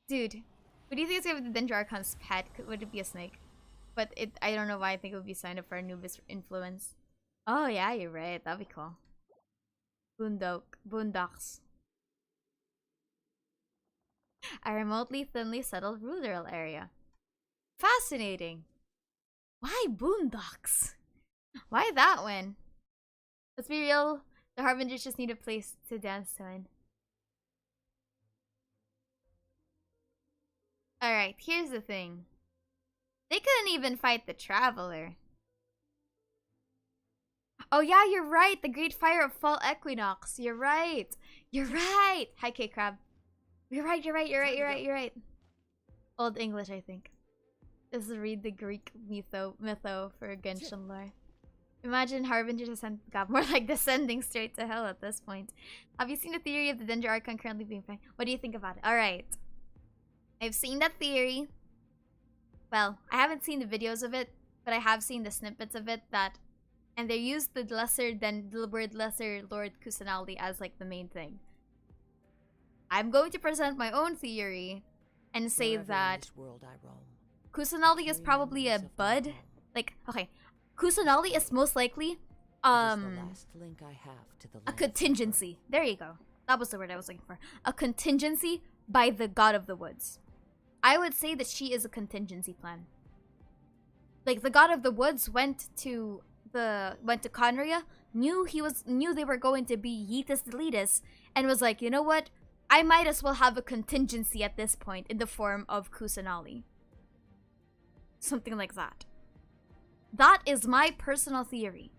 Dude, what do you think is gonna be the Dendro Archon's pet? Would it be a snake? But I don't know why I think it would be signed up for Anubis influence. Oh yeah, you're right. That'd be cool. Boondocks. A remotely thinly settled rural area. Fascinating. Why boondocks? Why that one? Let's be real. The Harbingers just need a place to dance to in. Alright, here's the thing. They couldn't even fight the Traveler. Oh yeah, you're right. The Great Fire of Fall Equinox. You're right. You're right. Hi, K-Crab. You're right. Old English, I think. Just read the Greek mytho for Genshin lore. Imagine Harbingers ascent God, more like descending straight to hell at this point. Have you seen the theory of the Dendro Archon currently being found? What do you think about it? Alright. I've seen that theory. Well, I haven't seen the videos of it, but I have seen the snippets of it that... And they used the word Lesser Lord Kusanali as like the main thing. I'm going to present my own theory and say that Kusanali is probably a bud. Like, okay, Kusanali is most likely a contingency. There you go. That was the word I was looking for. A contingency by the God of the Woods. I would say that she is a contingency plan. Like the God of the Woods went to Conria, knew they were going to be Yeetus Deletus, and was like, you know what? I might as well have a contingency at this point in the form of Kusanali. Something like that. That is my personal theory.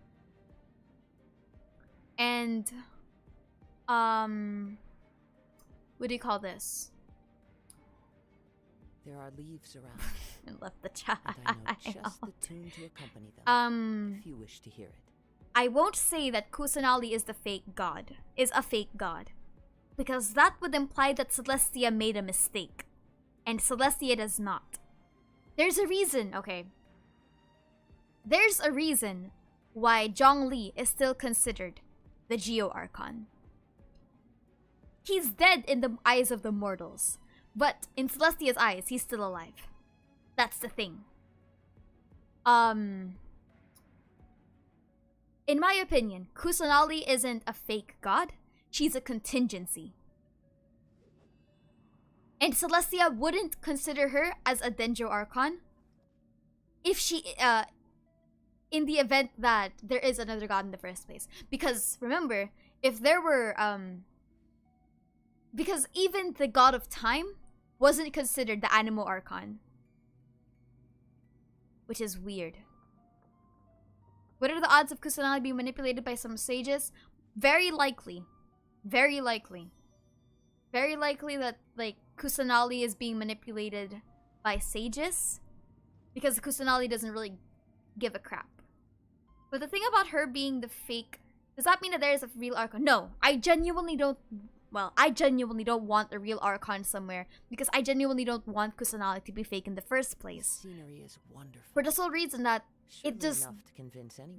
And what do you call this? There are leaves around. And left the chat. And I know just the tune to accompany them. If you wish to hear it. I won't say that Kusanali is a fake god. Because that would imply that Celestia made a mistake. And Celestia does not. There's a reason, okay. There's a reason why Zhongli is still considered the Geo Archon. He's dead in the eyes of the mortals. But in Celestia's eyes, he's still alive. That's the thing. In my opinion, Kusanali isn't a fake god. She's a contingency. And Celestia wouldn't consider her as a Dendro Archon if she, in the event that there is another god in the first place. Because, remember, if there were, because even the god of time wasn't considered the Animo Archon. Which is weird. What are the odds of Kusanali being manipulated by some sages? Very likely. Very likely. Very likely that, like, Kusanali is being manipulated by sages. Because Kusanali doesn't really give a crap. But the thing about her being the fake... Does that mean that there is a real Archon? No. I genuinely don't... Well, I genuinely don't want a real Archon somewhere. Because I genuinely don't want Kusanali to be fake in the first place. Scenery is wonderful. For the sole reason that it just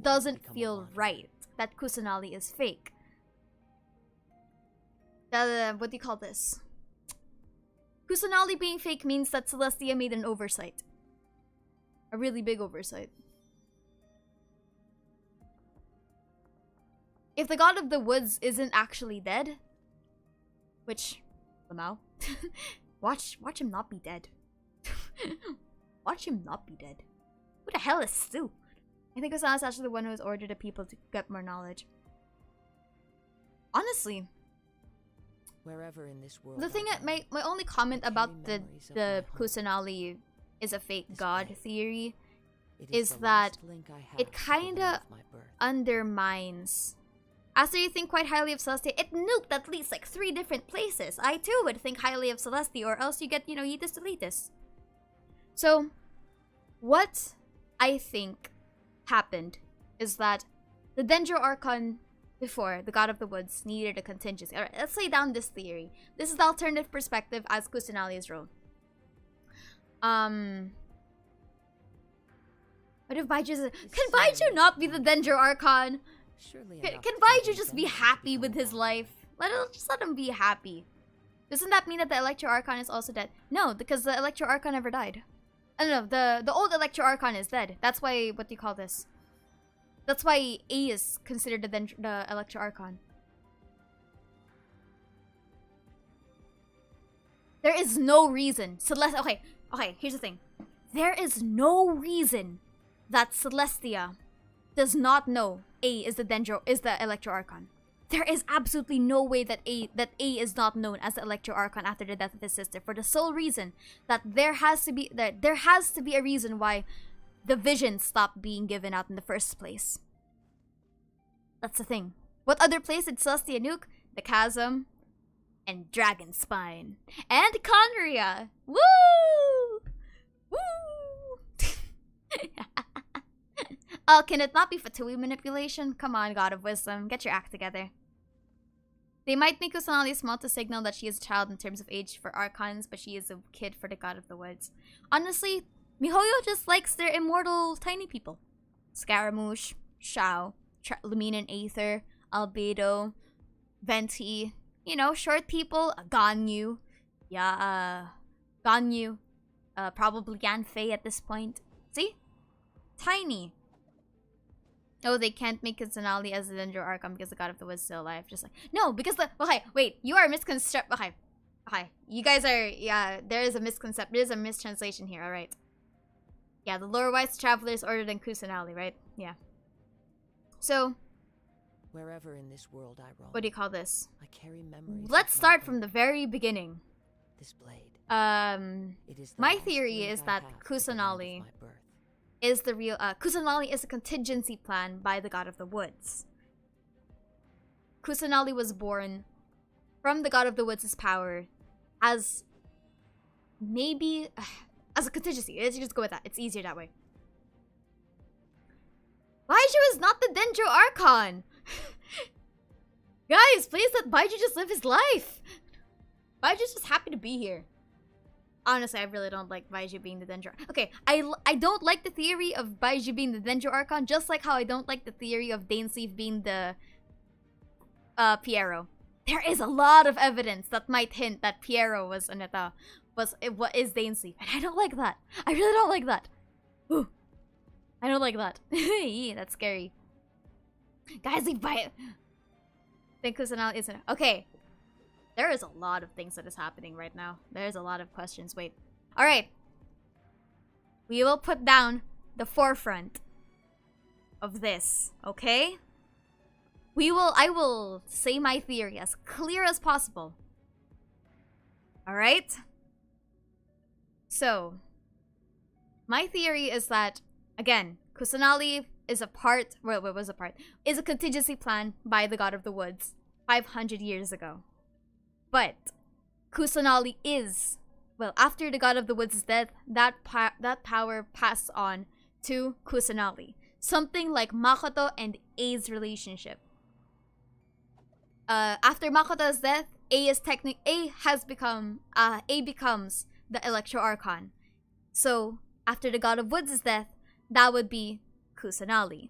doesn't feel right that Kusanali is fake. What do you call this? Kusanali being fake means that Celestia made an oversight. A really big oversight. If the God of the Woods isn't actually dead, which, somehow, watch him not be dead. Watch him not be dead. Who the hell is Stu? I think Kusanali's actually the one who has ordered the people to get more knowledge. Honestly, Wherever in this world the thing that my only comment about the Kusanali is a fake god theory is that it kinda undermines. After you think quite highly of Celestia, it nuked at least like 3 different places. I too would think highly of Celestia, or else you get, you know, Yeetus Deletus. So, what I think happened is that the Dendro Archon before, the God of the Woods, needed a contingency. Alright, let's lay down this theory. This is the alternative perspective as Kusanali's role. What if Baiju... Can Baiju not be the Dendro Archon? Can Baiju just be happy with his life? Just let him be happy. Doesn't that mean that the Electro Archon is also dead? No, because the Electro Archon never died. I don't know, the old Electro Archon is dead. That's why, what do you call this? That's why A is considered the Electro Archon. There is no reason. Okay, here's the thing. There is no reason that Celestia does not know A is the Electro Archon. There is absolutely no way that A is not known as the Electro Archon after the death of his sister, for the sole reason that there has to be a reason why the vision stopped being given out in the first place. That's the thing. What other place did Celestia nuke? The Chasm and Dragon Spine and Conria. Woo! Woo! Oh, can it not be Fatui manipulation? Come on, God of Wisdom, get your act together. They might make Kusanali small to signal that she is a child in terms of age for Archons, but she is a kid for the God of the Woods. Honestly, MiHoYo just likes their immortal tiny people. Scaramouche, Shao, Lumine and Aether, Albedo, Venti, you know, short people, Ganyu, Ganyu, probably Yanfei at this point. See? Tiny. Oh, they can't make Kusanali as the Dendro Archon because the God of the Woods is still alive. Just like, no, because okay, wait, you are okay, you guys are, there is a mistranslation here, alright. Yeah, the lore wise traveler is ordered in Kusanali, right? Yeah. So, wherever in this world I roam, what do you call this? I carry memories. Let's start from the very beginning. This blade. It is my theory is that Kusanali is the real Kusanali is a contingency plan by the God of the Woods. Kusanali was born from the God of the Woods' power as maybe as a contingency. Let's just go with that. It's easier that way. Baiju is not the Dendro Archon. Guys, please let Baiju just live his life. Baiju's just happy to be here. Honestly, I really don't like Baiju being the Dendro. Okay, I don't like the theory of Baiju being the Dendro Archon, just like how I don't like the theory of Dainsleif being the Piero. There is a lot of evidence that might hint that Piero was what is Dainsleif, and I don't like that. I really don't like that. Ooh, I don't like that. That's scary. Guys, leave by it. Think Kusanali isn't okay. There is a lot of things that is happening right now. There's a lot of questions. Wait. Alright. We will put down the forefront of this, okay? I will say my theory as clear as possible. Alright? So, my theory is that, again, Kusanali is is a contingency plan by the God of the Woods 500 years ago. But Kusanali is, well, after the God of the Woods' death, that power passed on to Kusanali. Something like Makoto and A's relationship. After Makoto's death, A becomes the Electro Archon. So, after the God of Woods' death, that would be Kusanali.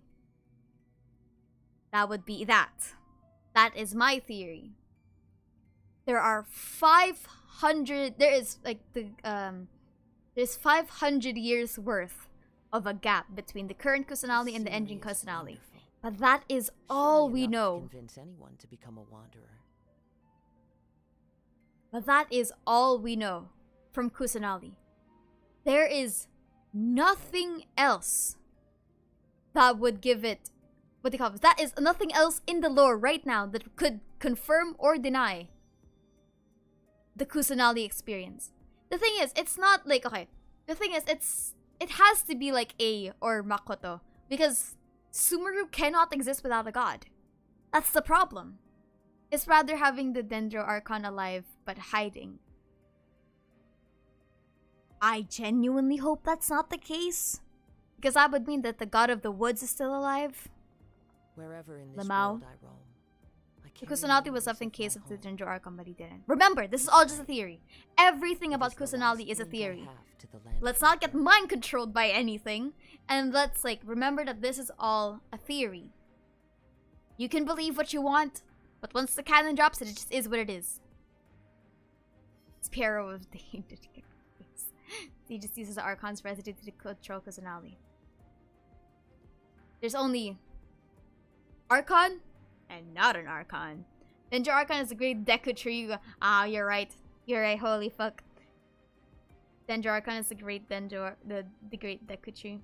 That would be that. That is my theory. There are 500. There's 500 years worth of a gap between the current Kusanali and the ending Kusanali. But that is all we know. Convince anyone to become a wanderer. But that is all we know from Kusanali. There is nothing else that would give it what they call it. That is nothing else in the lore right now that could confirm or deny the Kusanali experience. The thing is, it's not like, okay, the thing is, it has to be like A or Makoto, because Sumeru cannot exist without a god. That's the problem. It's rather having the Dendro Archon alive but hiding. I genuinely hope that's not the case, because that would mean that the god of the woods is still alive. Wherever in this Lamau. world I roam, I carry Kusanali was memories left in of case my of the home. Dendro Archon, but he didn't. Remember, this is all just a theory. Everything It about is the Kusanali last is a link I theory. have to the land Let's of not the get dead. mind controlled by anything, and let's remember that this is all a theory. You can believe what you want, but once the canon drops it, it just is what it is. Sparrow of the he just uses Archon's residue to control Kusanali. There's only Archon and not an Archon. Dendro Archon is a great Deku tree. You go, ah, you're right. You're right, holy fuck. Dendro Archon is the great the great Deku tree.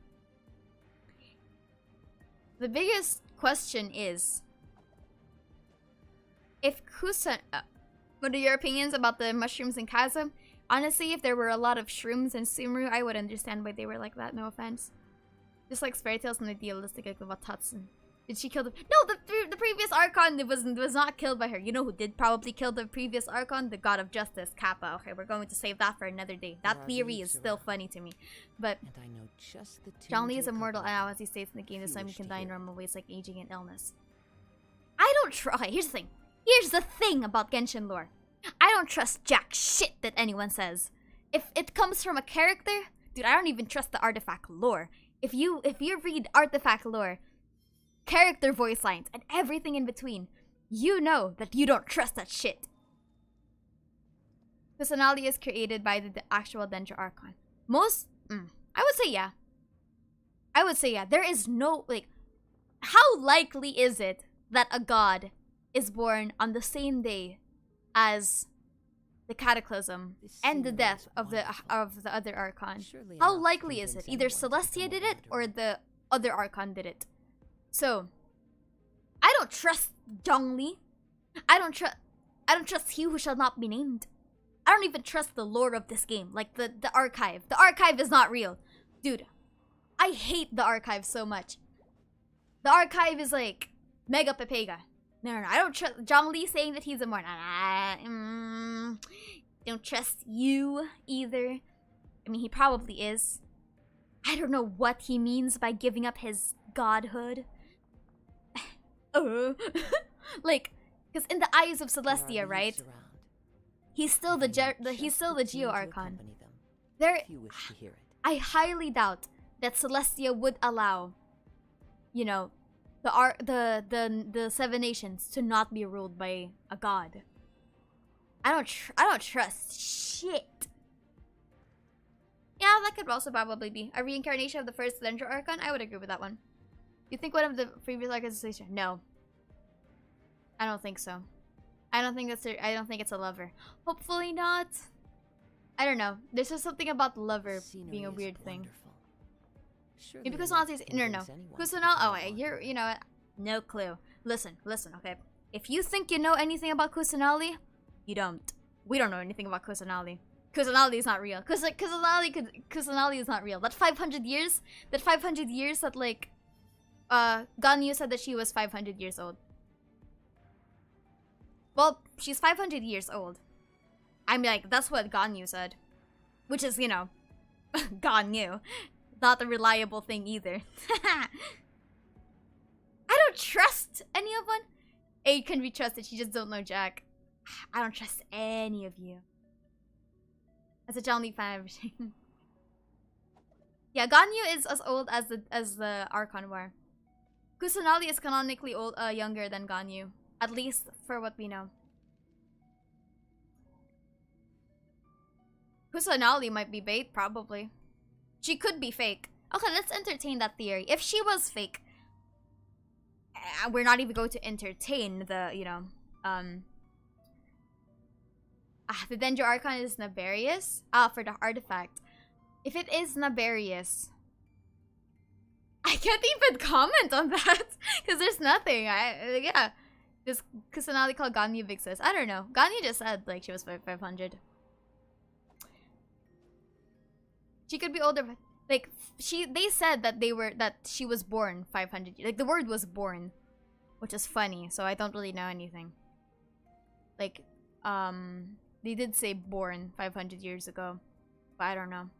The biggest question is, if what are your opinions about the mushrooms in Chasm? Honestly, if there were a lot of shrooms in Sumeru, I would understand why they were like that, no offense. Just like fairy tales and idealistic like about Tatsun. Did she kill the— No, the previous Archon was not killed by her. You know who did probably kill the previous Archon? The God of Justice, Kappa. Okay, we're going to save that for another day. That There are theory is leaves still around. funny to me. But And I know just the tune Zhongli to is immortal accompany now, them. as he states in the game. This You time he wish can to die in hear it. normal ways like aging and illness. I don't trust— Okay, here's the thing. Here's the thing about Genshin lore. I don't trust jack shit that anyone says. If it comes from a character, dude, I don't even trust the artifact lore. If you read artifact lore, character voice lines, and everything in between, you know that you don't trust that shit. Personality is created by the actual Dendro Archon. I would say yeah. I would say yeah. There is no, how likely is it that a god is born on the same day as the cataclysm This and the scenery death is of the wonderful. other Archon? Surely How enough to likely is it? convince Either anyone to Celestia become did a it or wanderer. the other Archon did it. So, I don't trust Zhongli. I don't trust he who shall not be named. I don't even trust the lore of this game, like the archive. The archive is not real. Dude, I hate the archive so much. The archive is like Mega Pepega. No, I don't trust Zhongli saying that he's immortal. Don't trust you either. I mean, he probably is. I don't know what he means by giving up his godhood. Because in the eyes of There are Celestia, right? leaves around. He's still And the I know he's just still the the tune Geo to Archon. accompany them, There, if you wish to hear it. I highly doubt that Celestia would allow, you know, the Seven Nations to not be ruled by a god. I don't trust shit. Yeah, that could also probably be a reincarnation of the first Dendro Archon. I would agree with that one. You think one of the previous Archons is Celestia? No, I don't think so. I don't think it's a lover. Hopefully not. I don't know. There's just something about lover Scenery being a is weird thing. wonderful. Surely Maybe enough Kusanali to is no. convince anyone to Kusanali. become Oh, a wait, wanderer. you know what? No clue. Listen. Okay. If you think you know anything about Kusanali, you don't. We don't know anything about Kusanali. Kusanali is not real. Kusanali is not real. That 500 years. That Ganyu said that she was 500 years old. Well, she's 500 years old. I mean, that's what Ganyu said. Which is, Ganyu. Not a reliable thing either. I don't trust any of them. A can be trusted, you just don't know Jack. I don't trust any of you. As a John Lee fan of everything. Yeah, Ganyu is as old as the Archon were. Kusanali is canonically younger than Ganyu. At least for what we know. Kusanali might be bait, probably. She could be fake. Okay, let's entertain that theory. If she was fake, we're not even going to entertain the, the Dendro Archon is nefarious. For the artifact. If it is Naberius, I can't even comment on that because there's nothing. Yeah, this personality called Ganyu exists. I don't know. Ganyu just said like she was 500. She could be older, but like they said that she was born 500. Like the word was born, which is funny. So I don't really know anything. Like they did say born 500 years ago, but I don't know.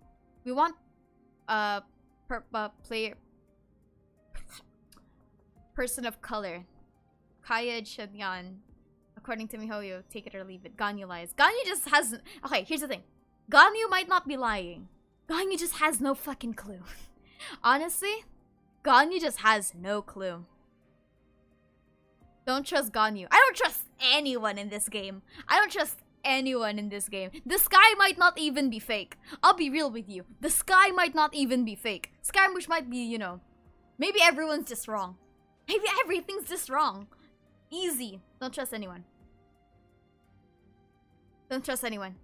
We want player person of color. Kaya Shadyan. According to Mihoyo, take it or leave it. Ganyu lies. Ganyu just hasn't. Okay, here's the thing. Ganyu might not be lying. Ganyu just has no fucking clue. Honestly, Ganyu just has no clue. Don't trust Ganyu. I don't trust anyone in this game. I don't trust anyone in this game. The sky might not even be fake. I'll be real with you. The sky might not even be fake. Scaramouche might be, you know, maybe everyone's just wrong. Maybe everything's just wrong. Easy. Don't trust anyone. Don't trust anyone.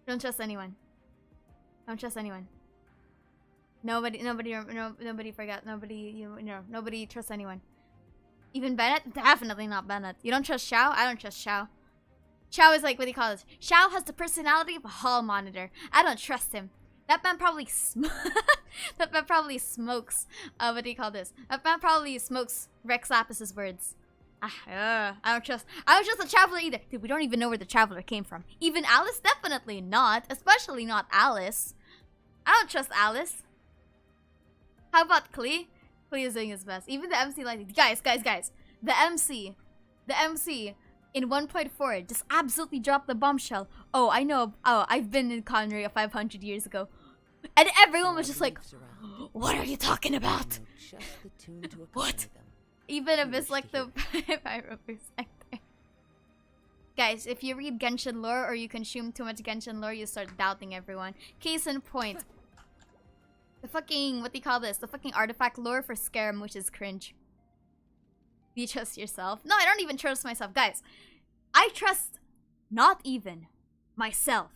Don't trust anyone. Don't trust anyone. Nobody forgot. Nobody trusts anyone. Even Bennett? Definitely not Bennett. You don't trust Xiao? I don't trust Xiao. Xiao is like, what do you call this? Xiao has the personality of a hall monitor. I don't trust him. That man probably smokes. What do you call this? That man probably smokes Rex Lapis's words. I don't trust the Traveler either. Dude, we don't even know where the Traveler came from. Even Alice? Definitely not. Especially not Alice. I don't trust Alice. How about Klee? Klee is doing his best. Even the MC like guys. The MC in 1.4 just absolutely dropped the bombshell. Oh, I know. Oh, I've been in Conria 500 years ago. And everyone was just like, what are you talking about? What? Even if it's like the 5%. Guys, if you read Genshin lore or you consume too much Genshin lore, you start doubting everyone. Case in point. The fucking, what do you call this? The fucking artifact lore for Scarum, which is cringe. Do you trust yourself? No, I don't even trust myself. Guys, I trust not even myself.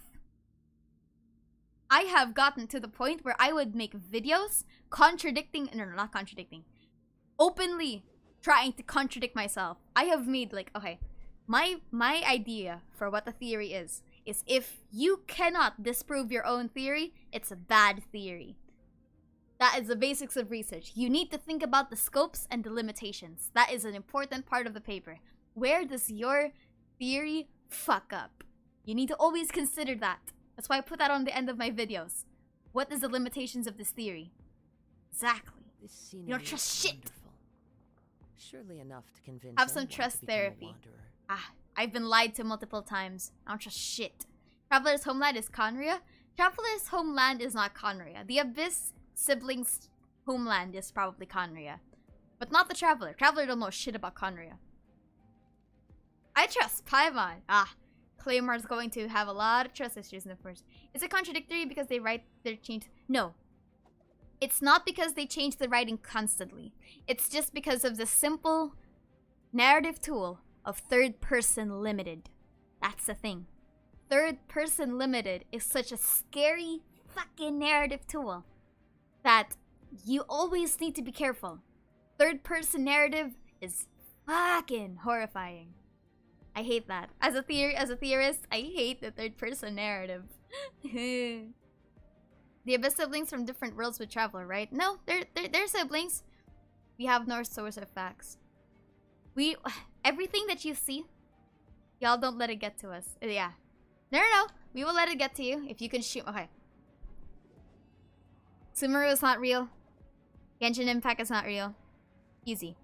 I have gotten to the point where I would make videos contradicting, no, not contradicting, openly trying to contradict myself. I have made like, okay, my idea for what the theory is if you cannot disprove your own theory, it's a bad theory. That is the basics of research. You need to think about the scopes and the limitations. That is an important part of the paper. Where does your theory fuck up? You need to always consider that. That's why I put that on the end of my videos. What is the limitations of this theory? Exactly. You don't trust shit. Surely enough to convince Have some trust therapy. I've been lied to multiple times. I don't trust shit. Traveler's homeland is Conria? Traveler's homeland is not Conria. The Abyss siblings' homeland is probably Conria. But not the Traveler. Traveler don't know shit about Conria. I trust Paimon. Claymore's going to have a lot of trust issues in the first. Is it contradictory because they write their change? No. It's not because they change the writing constantly. It's just because of the simple narrative tool of third-person limited. That's the thing. Third-person limited is such a scary fucking narrative tool that you always need to be careful. Third-person narrative is fucking horrifying. I hate that. As a theorist, I hate the third-person narrative. The Abyss siblings from different worlds would travel, right? No, they're siblings. We have no source of facts. Everything that you see, y'all don't let it get to us. Yeah. No. We will let it get to you if you can shoot. Okay. Sumeru is not real. Genshin Impact is not real. Easy.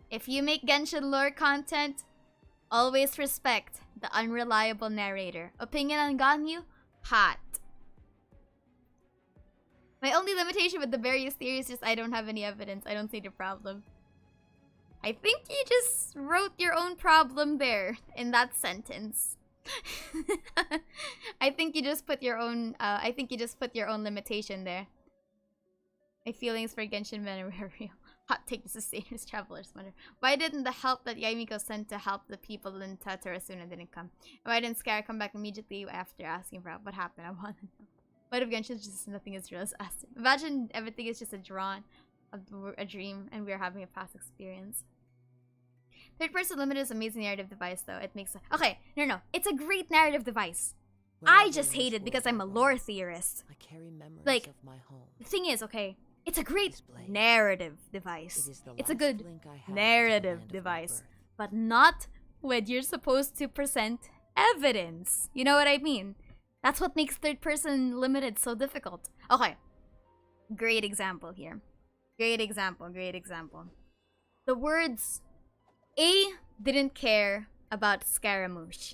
If you make Genshin lore content, always respect the unreliable narrator. Opinion on Ganyu? Hot. My only limitation with the various theories is just I don't have any evidence. I don't see the problem. I think you just wrote your own problem there in that sentence. I think you just put your own limitation there. My feelings for Genshin Men are real. Hot take, the Sustainers Travelers Wonder. Why didn't the help that Yaimiko sent to help the people in Tatarasuna didn't come? Why didn't Scar come back immediately after asking for help? What happened? I want to know. What if Genshin's just nothing is real as asked? Imagine everything is just a dream, and we're having a past experience. Third person limited is an amazing narrative device, though. It makes okay. No. It's a great narrative device. I just hate it because I'm a lore theorist. I carry memories like, of my home. The thing is, okay, it's a great narrative device. It's a good narrative device, but not when you're supposed to present evidence. You know what I mean? That's what makes third person limited so difficult. Okay, great example here. Great example. The words A didn't care about Scaramouche.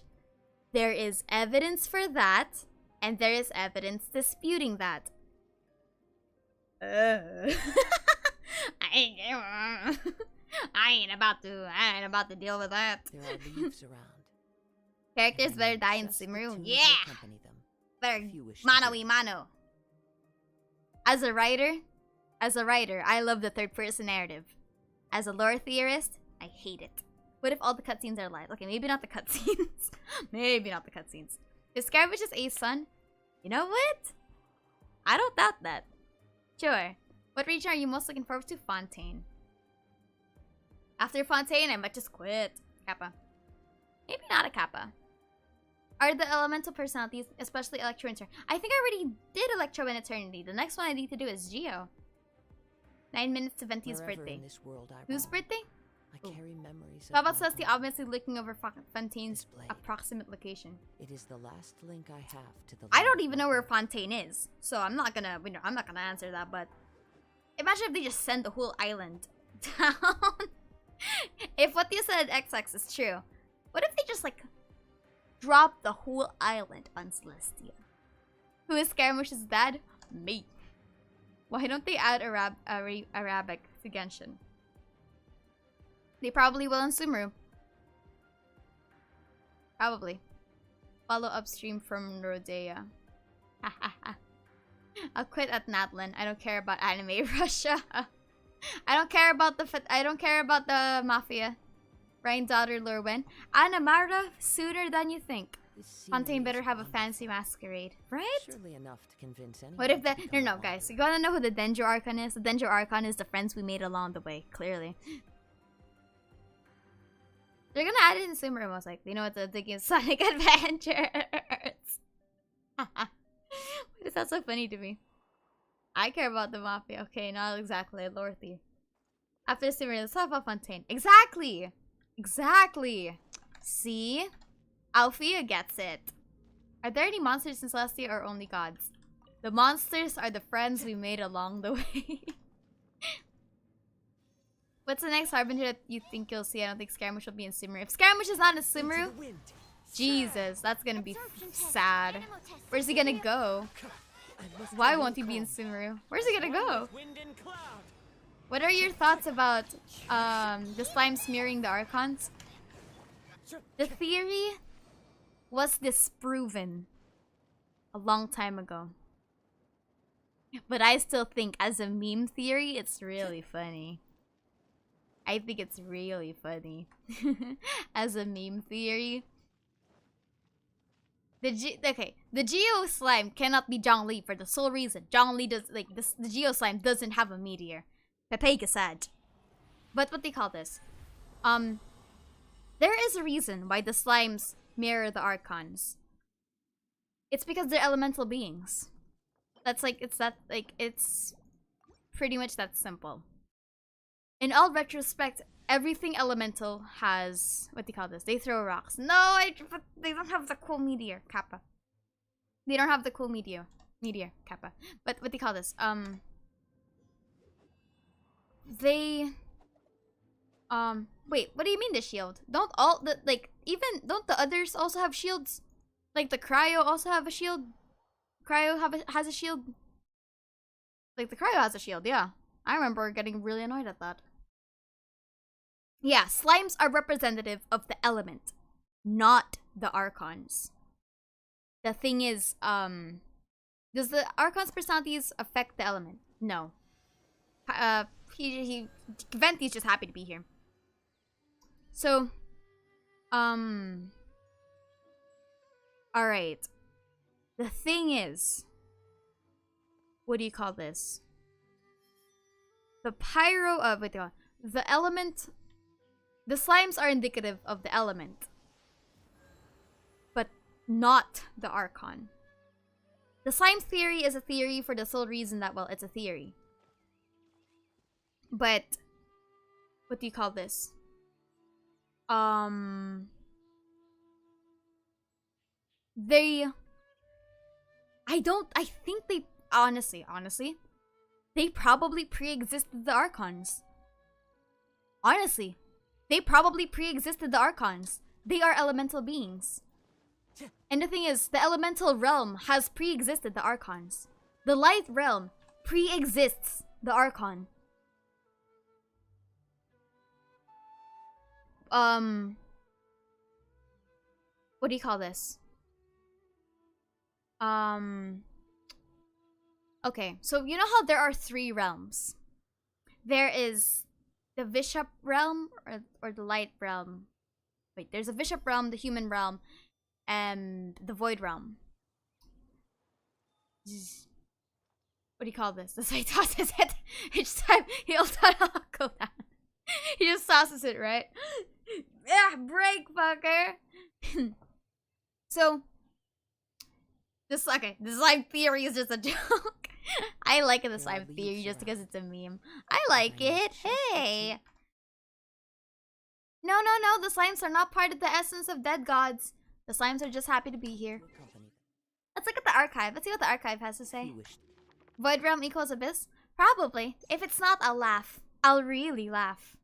There is evidence for that, and there is evidence disputing that. I ain't about to deal with that. There are leaves around. Characters better die in Sumeru. Yeah! Better mano. As a writer, I love the third person narrative. As a lore theorist, I hate it. What if all the cutscenes are live? Okay, maybe not the cutscenes. Maybe not the cutscenes. If Scaramouche is A's son, you know what? I don't doubt that. Sure. What region are you most looking forward to? Fontaine. After Fontaine, I might just quit. Kappa. Maybe not a Kappa. Are the elemental personalities, especially Electro and Eternity? I think I already did Electro and Eternity. The next one I need to do is Geo. 9 minutes to Venti's birthday. Whose birthday? I carry memories. How about Celeste obviously looking over Fontaine's approximate location? It is the last link I have to the. I don't even know where Fontaine is, so I'm not gonna answer that. But imagine if they just send the whole island down. If what you said XX is true, what if they just like drop the whole island on Celestia? Who is Scaramouche's dad? Me. Why don't they add Arabic to Genshin? They probably will in Sumeru. Probably. Follow upstream from Rodea. I'll quit at Natlin. I don't care about anime Russia. I don't care about the mafia. Ryan daughter Lurwen. Anamara sooner than you think. Fontaine better have a fancy masquerade, right? Surely enough to convince anyone. What if the no guys, you wanna know who the Dendro Archon is? The Dendro Archon is the friends we made along the way, clearly. They're gonna add it in Sumeru most likely. You know what the thinking of Sonic Adventures. That's so funny to me. I care about the mafia. Okay, not exactly a lore thief. After Sumeru, let's talk about Fontaine. Exactly! Exactly! See? Althea gets it. Are there any monsters in Celestia or only gods? The monsters are the friends we made along the way. What's the next harbinger that you think you'll see? I don't think Scaramouche will be in Sumeru. If Scaramouche is not in Sumeru, Jesus, that's gonna be sad. Where's he gonna go? Why won't he be in Sumeru? Where's he gonna go? What are your thoughts about the slime smearing the Archons? The theory was disproven a long time ago. But I still think as a meme theory, it's really funny. I think it's really funny. As a meme theory. The Geo slime cannot be Zhongli for the sole reason Zhongli does the Geo slime doesn't have a meteor. Pepegasad. But what they call this? There is a reason why the slimes mirror the Archons. It's because they're elemental beings. It's pretty much that simple. In all retrospect, everything elemental has what do you call this? They throw rocks. No, but they don't have the cool meteor kappa. They don't have the cool meteor kappa. But what do you call this? They wait, what do you mean the shield? Don't all the don't the others also have shields? Like the Cryo also have a shield? Cryo has a shield? Like the Cryo has a shield, yeah. I remember getting really annoyed at that. Yeah, slimes are representative of the element, not the Archons. The thing is, does the Archon's personalities affect the element? No. Venti's just happy to be here. So, alright. The thing is, what do you call this? The pyro of the element. The slimes are indicative of the element, but not the Archon. The slime theory is a theory for the sole reason that, well, it's a theory. But what do you call this? I think they honestly, they probably pre-existed the Archons. Honestly, they probably pre-existed the Archons. They are elemental beings. And the thing is, the elemental realm has pre-existed the Archons. The light realm pre-exists the Archon. What do you call this? Okay, so you know how there are 3 realms? There is the Bishop realm or the light realm. Wait, there's a Bishop realm, the human realm, and the void realm. What do you call this? That's why he tosses it each time he'll go down. He just tosses it, right? Yeah, break, fucker. So, the slime theory is just a joke. I like the slime theory just because it's a meme. I like it. Hey. No, the slimes are not part of the essence of dead gods. The slimes are just happy to be here. Let's look at the archive. Let's see what the archive has to say. Void realm equals abyss? Probably. If it's not, I'll laugh. I'll really laugh.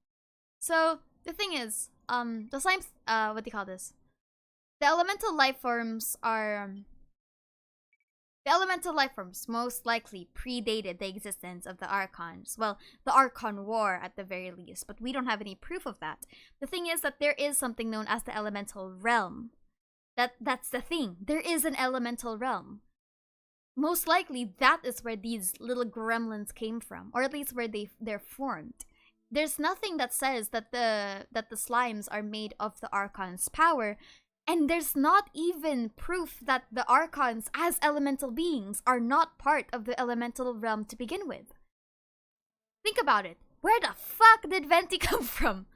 So, the thing is, the slimes, what do you call this? The elemental life forms are... The elemental life forms most likely predated the existence of the Archons. Well, the Archon War at the very least, but we don't have any proof of that. The thing is that there is something known as the elemental realm. That's the thing. There is an elemental realm. Most likely, that is where these little gremlins came from, or at least where they're formed. There's nothing that says that the slimes are made of the Archon's power, and there's not even proof that the Archons as elemental beings are not part of the elemental realm to begin with. Think about it. Where the fuck did Venti come from?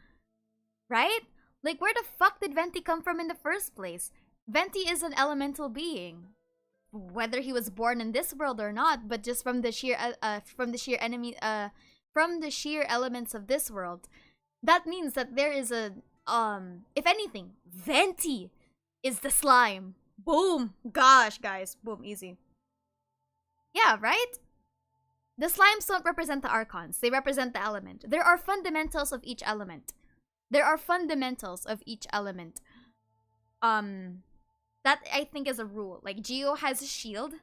Right? Like, where the fuck did Venti come from in the first place? Venti is an elemental being. Whether he was born in this world or not, but just from the sheer elements of this world, that means that there is a if anything, Venti is the slime. Boom. Gosh, guys. Boom, easy. Yeah, right? The slimes don't represent the Archons. They represent the element. There are fundamentals of each element. That I think is a rule. Like, Geo has a shield.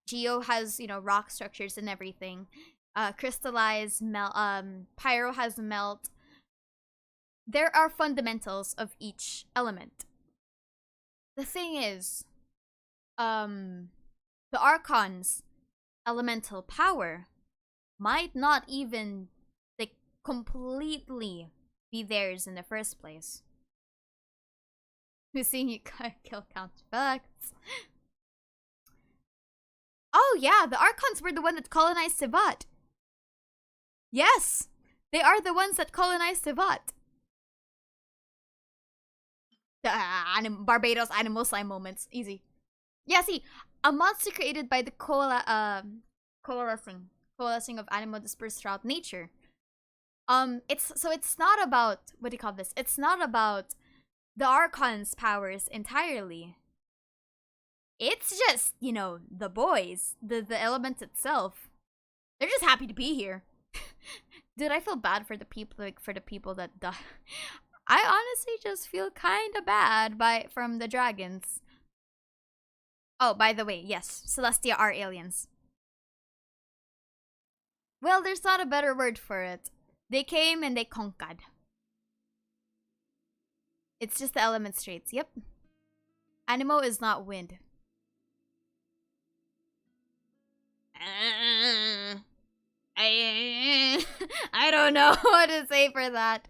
Geo has, rock structures and everything. Crystallize, Pyro has melt. There are fundamentals of each element. The thing is, the Archon's elemental power might not even, completely be theirs in the first place. Who's seeing you kill count facts? Oh yeah, the Archons were the one that colonized Tivat. Yes, they are the ones that colonized Tivat. The Barbados animal slime moments, easy. Yeah, see, a monster created by the coalescing of animal dispersed throughout nature. It's not about, what do you call this? It's not about the Archon's powers entirely. It's just, the boys, the element itself. They're just happy to be here. Dude, I feel bad for the people that die. I honestly just feel kind of bad from the dragons. Oh, by the way, yes, Celestia are aliens. Well, there's not a better word for it. They came and they conquered. It's just the element traits. Yep. Animo is not wind. I don't know what to say for that.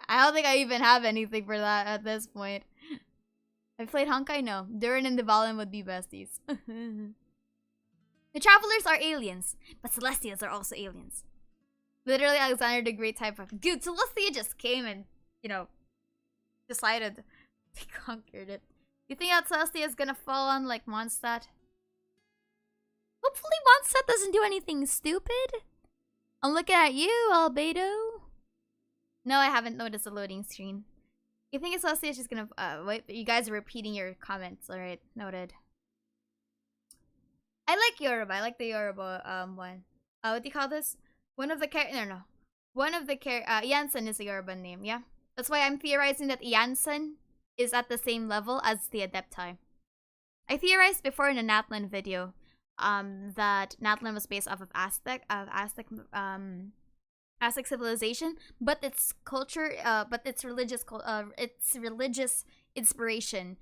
I don't think I even have anything for that at this point. I played Honkai? No. Durin and Devalin would be besties. The Travelers are aliens, but Celestials are also aliens. Literally, Alexander the Great type of... Dude, Celestia just came and, you know, decided they conquered it. You think that Celestia is gonna fall on, like, Mondstadt? Hopefully Mondstadt doesn't do anything stupid. I'm looking at you, Albedo. No, I haven't noticed a loading screen. You think it's Celestia? She's gonna... wait, you guys are repeating your comments. Alright, noted. I like Yoruba. I like the Yoruba one. What do you call this? One of the no. One of the Janssen is a Yoruba name, yeah? That's why I'm theorizing that Janssen is at the same level as the Adepti. I theorized before in a Natlan video that Natlan was based off of Aztec civilization, but its culture, but its religious inspiration,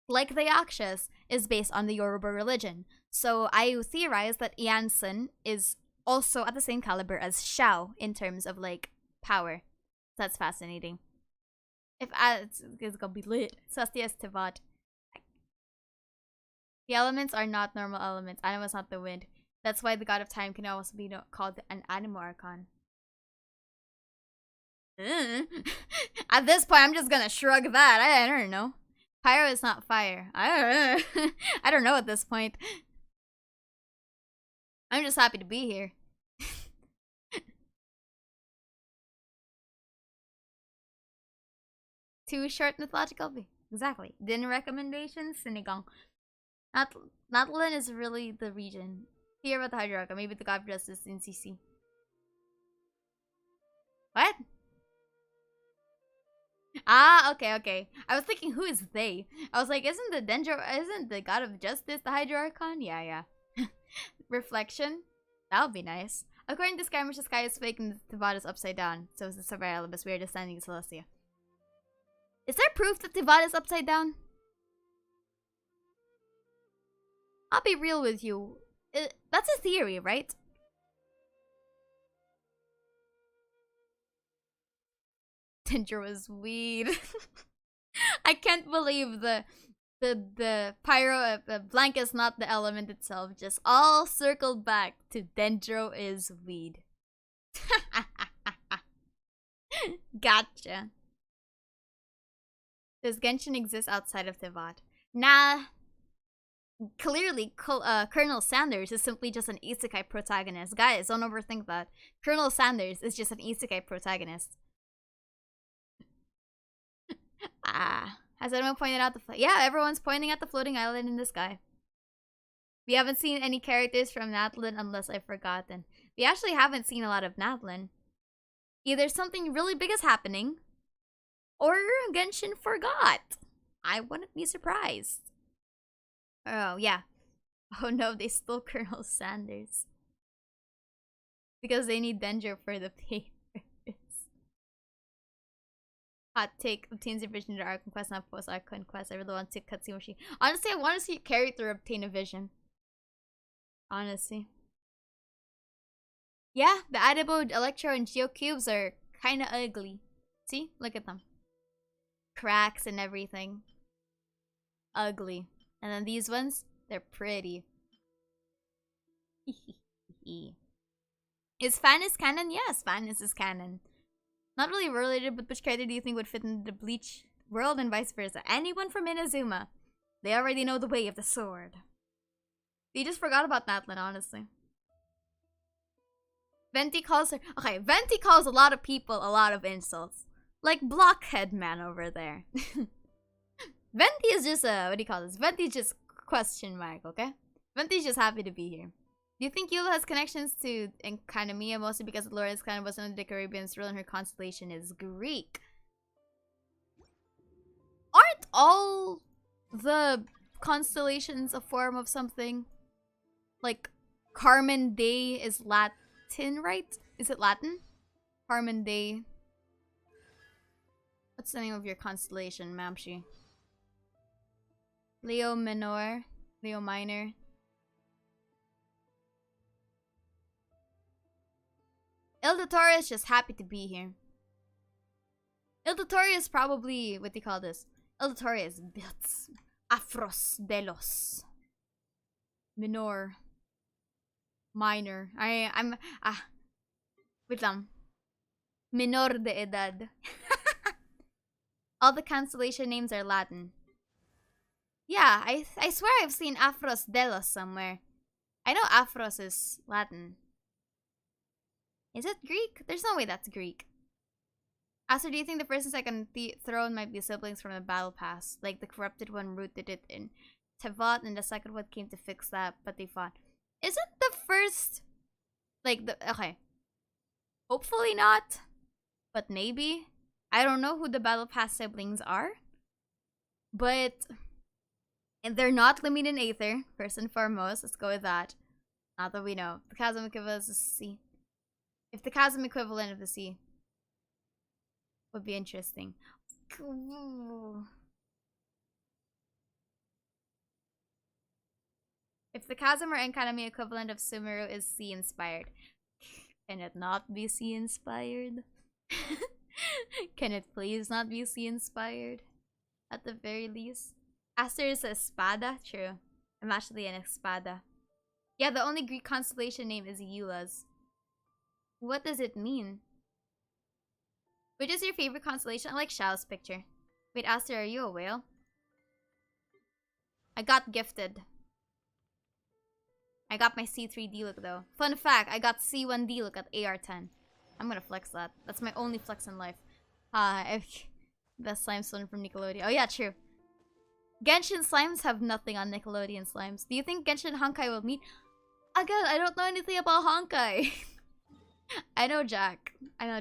like the Yakshas, is based on the Yoruba religion. So I theorize that Janssen is also at the same caliber as Xiao in terms of like power. So that's fascinating. If it's gonna be lit. Celestia is Tivat. The elements are not normal elements. Anima is not the wind. That's why the god of time can also be called an Anima Archon. At this point, I'm just gonna shrug that. I don't know. Pyro is not fire. I don't know at this point. I'm just happy to be here. Too short mythological? Exactly. Din recommendations? Sinigang. Natlan is really the region. Hear about the Hydra, maybe the god of justice in CC. What? Ah, okay. I was thinking, who is they? I was like, isn't the god of justice the Hydra Archon? Yeah. Reflection? That would be nice. According to Skymish, the sky is fake and the Tivat is upside down. So is the Savaralibus. We are descending Celestia. Is there proof that Tivat is upside down? I'll be real with you. That's a theory, right? Tinder was weed. I can't believe the pyro blank is not the element itself. Just all circled back to Dendro is weed. Gotcha. Does Genshin exist outside of Tivat? Nah. Clearly, Colonel Sanders is simply just an isekai protagonist. Guys, don't overthink that. Colonel Sanders is just an isekai protagonist. Has anyone pointed out yeah, everyone's pointing at the floating island in the sky. We haven't seen any characters from Natlan unless I've forgotten. We actually haven't seen a lot of Natlan. Either something really big is happening, or Genshin forgot. I wouldn't be surprised. Oh, yeah. Oh no, they stole Colonel Sanders. Because they need Dendro for the papers. Hot take, obtains a vision to Arkham quest, not post Archon quest. I really want to cut Sumeru. Honestly, I want to see a character obtain a vision. Honestly. Yeah, the Adabo, Electro, and Geo cubes are kind of ugly. See? Look at them. Cracks and everything. Ugly. And then these ones, they're pretty. Is Fannis canon? Yes, Fannis is canon. Not really related, but which character do you think would fit into the Bleach world and vice versa? Anyone from Inazuma. They already know the way of the sword. They just forgot about Natlan, honestly. Venti calls her... Okay, Venti calls a lot of people a lot of insults. Like Blockhead Man over there. Venti is just a... What do you call this? Venti's just question mark, okay? Venti's just happy to be here. Do you think Yula has connections to Enkanomiya mostly because Laura's kind of wasn't the Caribbean's rule and her constellation is Greek? Aren't all the constellations a form of something? Like, Carmen Day is Latin, right? Is it Latin? Carmen Day. What's the name of your constellation, Mamshi? Leo Minor. Leo Minor. Ildatora is just happy to be here. Ildatora is probably, what do you call this? Ildatora is Bits. Afros Delos. Minor. Minor. I'm wait lang. Menor de edad. All the constellation names are Latin. Yeah, I swear I've seen Afros Delos somewhere. I know Afros is Latin. Is it Greek? There's no way that's Greek. Aster, do you think the first and second throne might be siblings from the battle pass? Like the corrupted one rooted it in Tevat and the second one came to fix that, but they fought. Isn't the first... Like, okay. Hopefully not. But maybe. I don't know who the battle pass siblings are. But... And they're not Lemine and Aether, first and foremost. Let's go with that. Not that we know. The chasm equivalent is the sea. If the chasm equivalent of the sea would be interesting. If the chasm or enemy equivalent of Sumeru is sea inspired, can it not be sea inspired? Can it please not be sea inspired? At the very least. Aster is a espada? True. I'm actually an espada. Yeah, the only Greek constellation name is Eula's. What does it mean? Which is your favorite constellation? I like Shao's picture. Wait, Aster, are you a whale? I got gifted. I got my C3D look though. Fun fact, I got C1D look at AR10. I'm gonna flex that. That's my only flex in life. Best slime stolen from Nickelodeon. Oh yeah, true. Genshin slimes have nothing on Nickelodeon slimes. Do you think Genshin and Honkai will meet? Again, I don't know anything about Honkai. I know Jack. I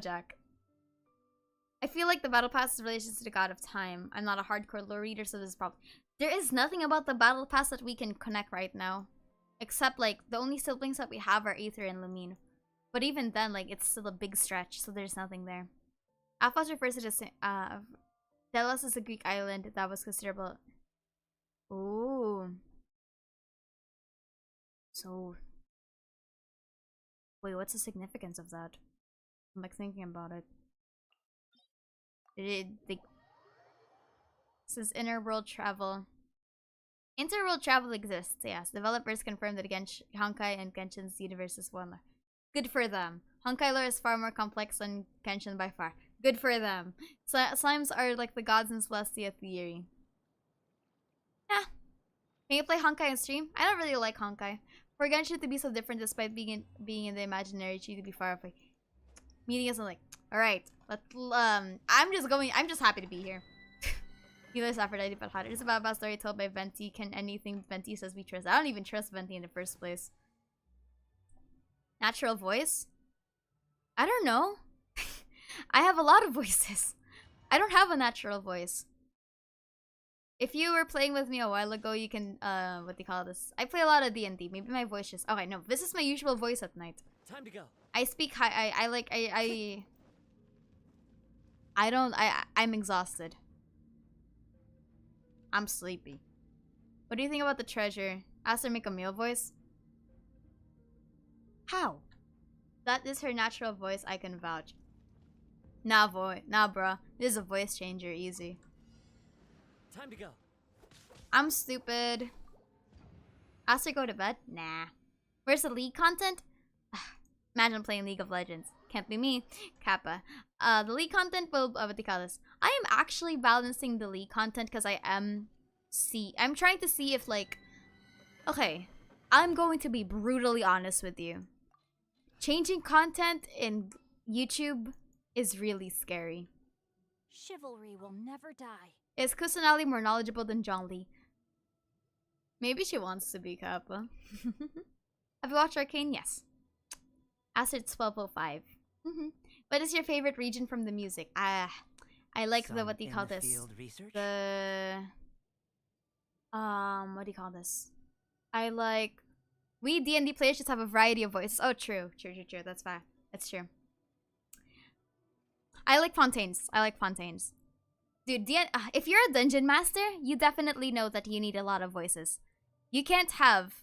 feel like the battle pass is related to the god of time. I'm not a hardcore lore reader, so this is probably... There is nothing about the battle pass that we can connect right now. Except, like, the only siblings that we have are Aether and Lemine. But even then, like, it's still a big stretch, so there's nothing there. Aphos refers to the... Delos is a Greek island that was considerable... Ooh. So... Wait, what's the significance of that? I'm, like, thinking about it. This is interworld travel. Interworld travel exists, yes. Developers confirmed that Honkai and Genshin's universe is one. Good for them. Honkai lore is far more complex than Genshin by far. Good for them. Slimes are like the gods in Celestia theory. Yeah. Can you play Honkai on stream? I don't really like Honkai. For Genshin to be so different despite being in the imaginary tree to be far away. Meeting isn't like, alright. I'm just happy to be here. Neither Aphrodite but hotter. It's about a story told by Venti. Can anything Venti says we trust? I don't even trust Venti in the first place. Natural voice? I don't know. I have a lot of voices. I don't have a natural voice. If you were playing with me a while ago, you can, what do you call this? I play a lot of D&D. Maybe my voice just... Okay, no. This is my usual voice at night. Time to go. I speak high. I'm exhausted. I'm sleepy. What do you think about the treasure? Ask her make a male voice. How? That is her natural voice, I can vouch. Nah, bruh. This is a voice changer, easy. Time to go. I'm stupid. Ask her go to bed? Nah. Where's the League content? Imagine playing League of Legends. Can't be me. Kappa. The League content will... what do you call this? I am actually balancing the League content because I'm trying to see if, like... Okay. I'm going to be brutally honest with you. Changing content in YouTube is really scary. Chivalry will never die. Is Kusanali more knowledgeable than Zhongli? Maybe she wants to be, Kappa. Have you watched Arcane? Yes. Acid 1205. What is your favorite region from the music? I like the, what do you call this? The what do you call this? I like... We D&D players just have a variety of voices. Oh, true. That's fact. That's true. I like Fontaines. Dude, if you're a dungeon master, you definitely know that you need a lot of voices. You can't have...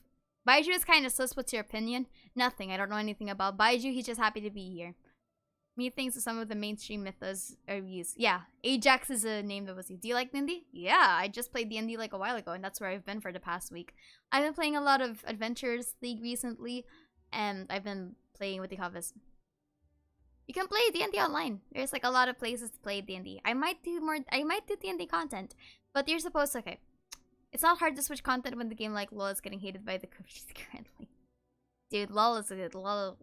Baiju is kind of sus. What's your opinion? Nothing. I don't know anything about Baiju. He's just happy to be here. Methinks some of the mainstream mythos are used. Yeah, Ajax is a name that was used. Do you like D&D? Yeah, I just played D&D like a while ago, and that's where I've been for the past week. I've been playing a lot of Adventures League recently, and I've been playing, what do you call this? You can play D&D online. There's like a lot of places to play D&D. I might do D&D content, but you're supposed to, okay. It's not hard to switch content when the game like LoL is getting hated by the community currently. Dude, LoL is good. LoL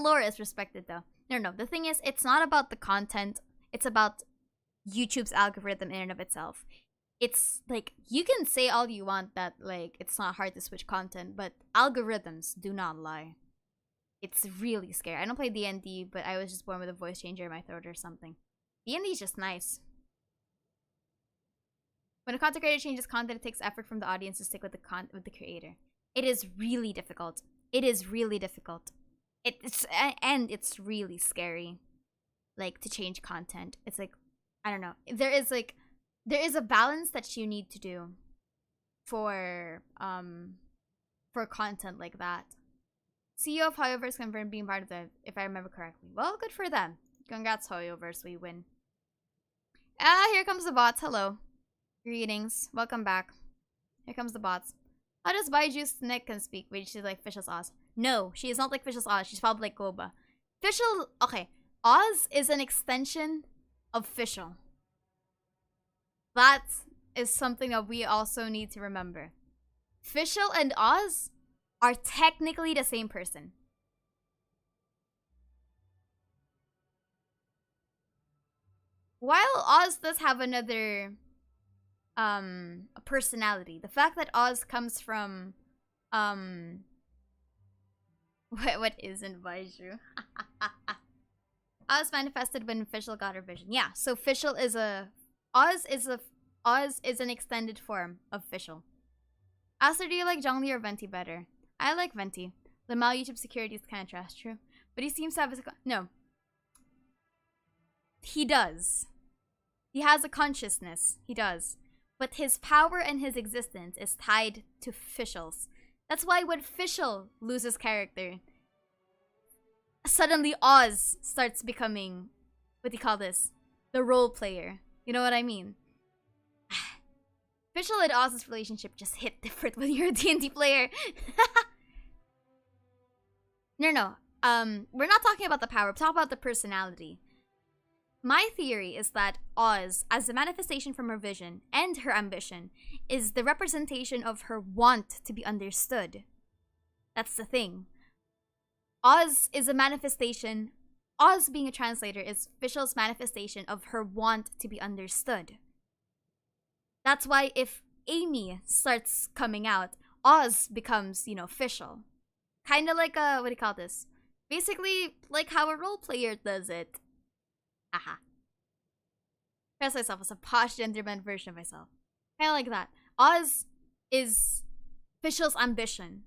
lore is respected though. No. The thing is, it's not about the content. It's about YouTube's algorithm in and of itself. It's like, you can say all you want that like it's not hard to switch content, but algorithms do not lie. It's really scary. I don't play D&D, but I was just born with a voice changer in my throat or something. D&D is just nice. When a content creator changes content, it takes effort from the audience to stick with the creator. It is really difficult. It is really difficult. And it's really scary, like, to change content. It's like, I don't know. There is a balance that you need to do for content like that. CEO of Hoyoverse confirmed being part of the, if I remember correctly. Well, good for them. Congrats, Hoyoverse. We win. Here comes the bots. Hello. Greetings. Welcome back. Here comes the bots. How does Baiju's neck can speak? Wait, she's like Fischl's Oz. No, she is not like Fischl's Oz. She's probably like Koba. Fischl, okay. Oz is an extension of Fischl. That is something that we also need to remember. Fischl and Oz are technically the same person. While Oz does have another a personality, the fact that Oz comes from what isn't Baiju? Oz manifested when Fischl got her vision. Yeah, so Fischl is Oz is an extended form of Fischl. Aster, do you like Zhongli or Venti better? I like Venti. The Mao YouTube security is kind of trash, true. But he seems to have no. He does. He has a consciousness. He does. But his power and his existence is tied to Fischl's. That's why when Fischl loses character, suddenly Oz starts becoming, what do you call this? The role player. You know what I mean? Fischl and Oz's relationship just hit different when you're a D&D player. No. We're not talking about the power. We're talking about the personality. My theory is that Oz, as a manifestation from her vision and her ambition, is the representation of her want to be understood. That's the thing. Oz is a manifestation. Oz being a translator is Fischl's manifestation of her want to be understood. That's why if Amy starts coming out, Oz becomes, Fischl. Kind of like a, what do you call this? Basically, like how a role player does it. Aha. Express myself as a posh genderman version of myself. Kind of like that. Oz is Fischl's ambition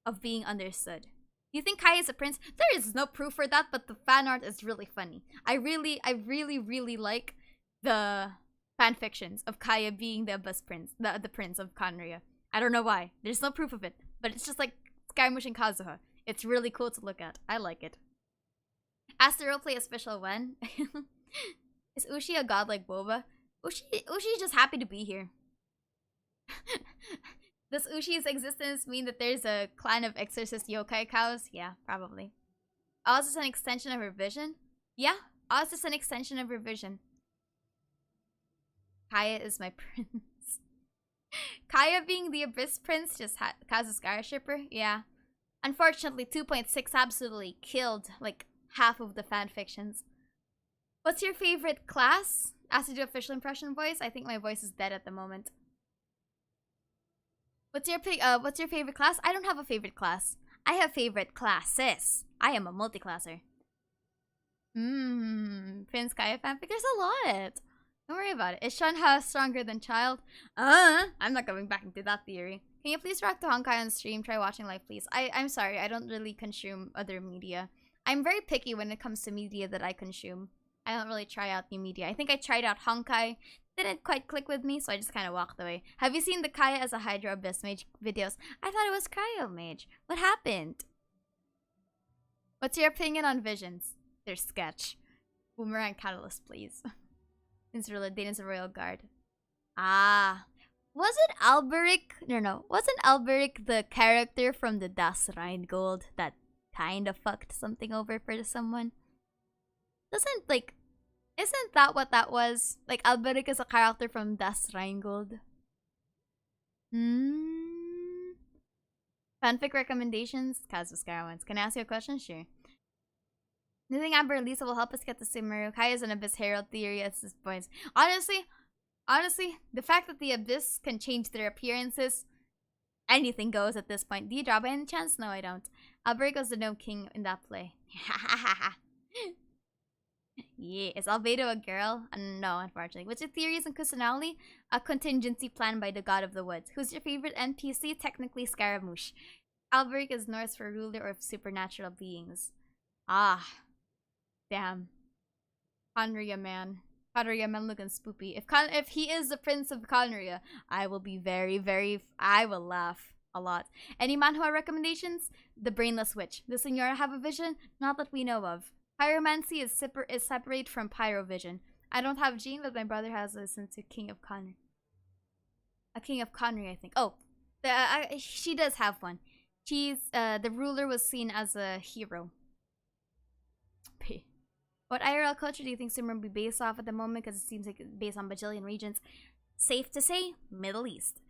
of being understood. Do you think Kai is a prince? There is no proof for that, but the fan art is really funny. I really like the fan fictions of Kaya being the best prince, the prince of Conria. I don't know why. There's no proof of it, but it's just like Skymush and Kazuha. It's really cool to look at. I like it. Ask the roleplay as Fischl when? Is Ushi a god like Boba? Ushi is just happy to be here. Does Ushi's existence mean that there's a clan of exorcist yokai cows? Yeah, probably. Oz is an extension of her vision? Yeah, Oz is an extension of her vision. Kaya is my prince. Kaya being the Abyss Prince just causes Scar shipper? Yeah. Unfortunately, 2.6 absolutely killed like half of the fanfictions. What's your favorite class? Asked to do official impression voice. I think my voice is dead at the moment. What's your favorite class? I don't have a favorite class. I have favorite classes. I am a multiclasser. Prince Kaya fanfic. There's a lot. Don't worry about it. Is Shunha stronger than Child? I'm not going back into that theory. Can you please rock to Honkai on stream? Try watching live, please. I'm sorry. I don't really consume other media. I'm very picky when it comes to media that I consume. I don't really try out new media. I think I tried out Honkai. Didn't quite click with me, so I just kind of walked away. Have you seen the Kaya as a Hydra Abyss Mage videos? I thought it was Cryo Mage. What happened? What's your opinion on visions? They're sketch. Boomerang Catalyst, please. Dana's a Royal Guard. Ah. Wasn't Alberic... No. Wasn't Alberic the character from the Das Rheingold that kind of fucked something over for someone? Isn't that what that was? Like, Alberic is a character from Das Rheingold. Fanfic recommendations? Kazu's Scarowinds. Can I ask you a question? Sure. Do you think Amber and Lisa will help us get to Sumeru? Kai is an Abyss Herald theory at this point. Honestly, the fact that the Abyss can change their appearances, anything goes at this point. Do you draw by any chance? No, I don't. Alberic was the Gnome King in that play. Yeah, is Albedo a girl? No, unfortunately. What's your theories on Kusanali? A contingency planned by the God of the Woods. Who's your favorite NPC? Technically Scaramouche. Alberic is Norse for ruler or supernatural beings. Ah. Damn. Conria, man. Conria man looking spoopy. If he is the Prince of Conria, I will be I will laugh a lot. Any manhwa recommendations? The Brainless Witch. Does Senora have a vision? Not that we know of. Pyromancy is separate from Pyrovision. I don't have Gene, but my brother has listened to King of Conry. A King of Conry, I think. Oh, she does have one. She's the ruler was seen as a hero. What IRL culture do you think Sumeru will be based off at the moment? Because it seems like it's based on bajillion regions. Safe to say, Middle East.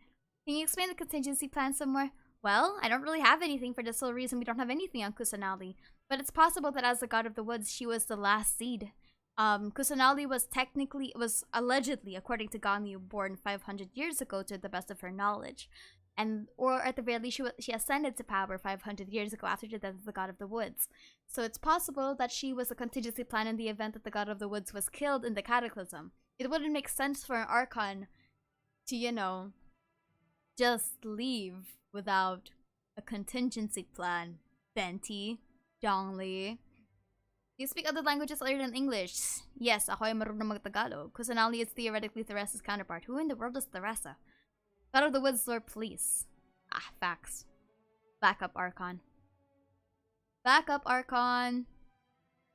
Can you explain the contingency plan somewhere? Well, I don't really have anything for the sole reason we don't have anything on Kusanali. But it's possible that as the God of the Woods, she was the last seed. Kusanali was allegedly, according to Ganyu, born 500 years ago to the best of her knowledge. Or at the very least, she ascended to power 500 years ago after the death of the God of the Woods. So it's possible that she was a contingency plan in the event that the God of the Woods was killed in the Cataclysm. It wouldn't make sense for an Archon to, just leave without a contingency plan. Venti, Zhongli. Do you speak other languages other than English? Yes, ako ay marunong mag-Tagalog. Kusanali is theoretically Theresa's counterpart. Who in the world is Theresa? God of the Woods Lord Police. Ah, facts. Backup Archon. Backup Archon.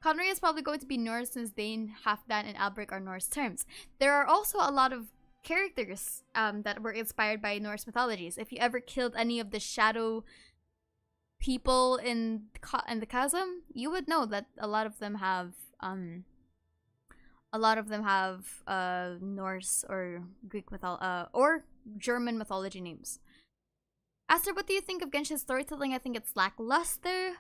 Conry is probably going to be Norse since Dane, Halfdan, and Alberic are Norse terms. There are also a lot of characters that were inspired by Norse mythologies. If you ever killed any of the shadow people in the chasm, you would know that a lot of them have Norse or Greek or German mythology names. Aster, what do you think of Genshin's storytelling? I think it's lackluster.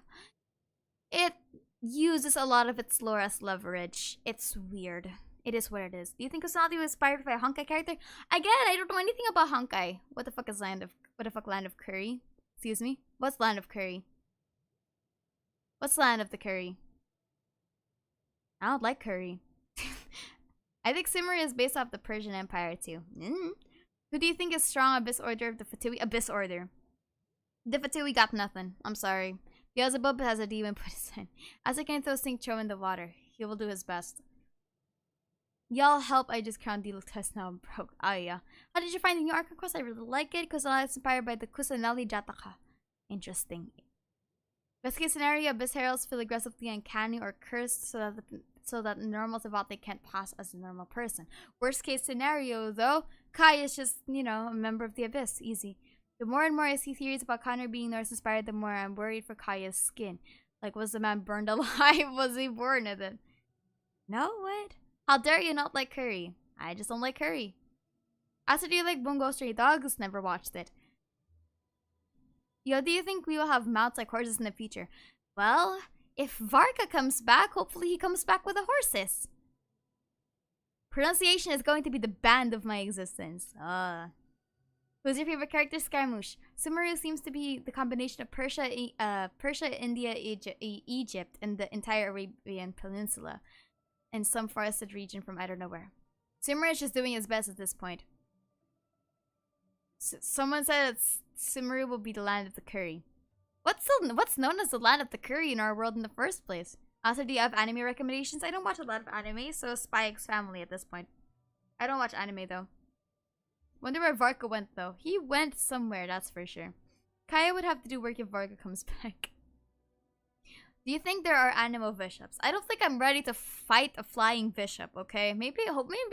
It uses a lot of its lore as leverage. It's weird. It is what it is. Do you think Kusanali was inspired by a Honkai character? Again, I don't know anything about Honkai. What the fuck Land of Curry? Excuse me? What's Land of Curry? What's Land of the Curry? I don't like curry. I think Sumeru is based off the Persian Empire too. Who do you think is strong Abyss Order of the Fatui? Abyss Order. The Fatui got nothing. I'm sorry. Beelzebub has a demon put his in. As I can throw Sink Cho in the water. He will do his best. Y'all help, I just crowned Deal test now I'm broke. Oh yeah. How did you find the new Arkham quest? I really like it because it's inspired by the Kusanali Jataka. Interesting. Best case scenario, Abyss Heralds feel aggressively uncanny or cursed so that normals about they can't pass as a normal person. Worst case scenario though, Kai is just, a member of the Abyss. Easy. The more and more I see theories about Connor being Norse inspired, the more I'm worried for Kaya's skin. Like, was the man burned alive? Was he born in it? No, what? How dare you not like curry? I just don't like curry. Also, do you like Bungo Stray Dogs? Never watched it. Yo, do you think we will have mounts like horses in the future? Well, if Varka comes back, hopefully he comes back with the horses. Pronunciation is going to be the band of my existence. Who's your favorite character? Scaramouche. Sumeru seems to be the combination of Persia, India, Egypt, and the entire Arabian Peninsula. And some forested region from I don't know where. Sumeru is just doing his best at this point. Someone said Sumeru will be the land of the curry. What's known as the land of the curry in our world in the first place? Also, do you have anime recommendations? I don't watch a lot of anime, so Spy X Family at this point. I don't watch anime though. Wonder where Varka went though. He went somewhere, that's for sure. Kaya would have to do work if Varka comes back. Do you think there are animal bishops? I don't think I'm ready to fight a flying bishop, okay? Maybe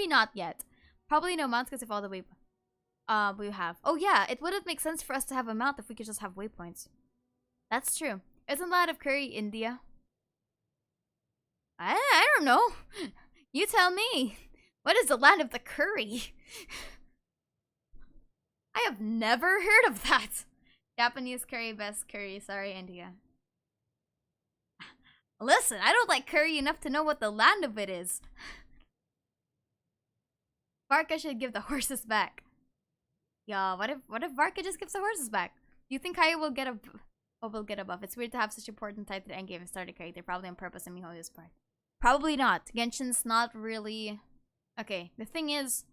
not yet. Probably no mounts because of all the waypoints we have. Oh yeah, it wouldn't make sense for us to have a mount if we could just have waypoints. That's true. Isn't Land of Curry India? I don't know. You tell me. What is the Land of the Curry? I have never heard of that. Japanese curry, best curry. Sorry, India. Listen, I don't like curry enough to know what the land of it is. Varka should give the horses back. Yeah, what if Varka just gives the horses back? Do you think Kaya will get a buff? It's weird to have such important type to the endgame and start a character, probably on purpose in Mihoyo's part. Probably not. Genshin's not really... Okay, the thing is,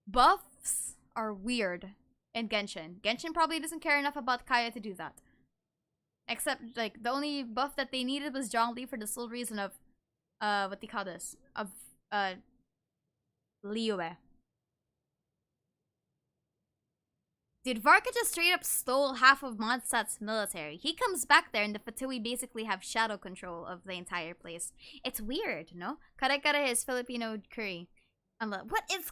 buffs are weird in Genshin. Genshin probably doesn't care enough about Kaya to do that. Except, like, the only buff that they needed was Zhongli for the sole reason of, what do you call this? Of, Liyue. Dude, Varka just straight up stole half of Mondstadt's military. He comes back there and the Fatui basically have shadow control of the entire place. It's weird, no? Kare-kare is Filipino curry. What is...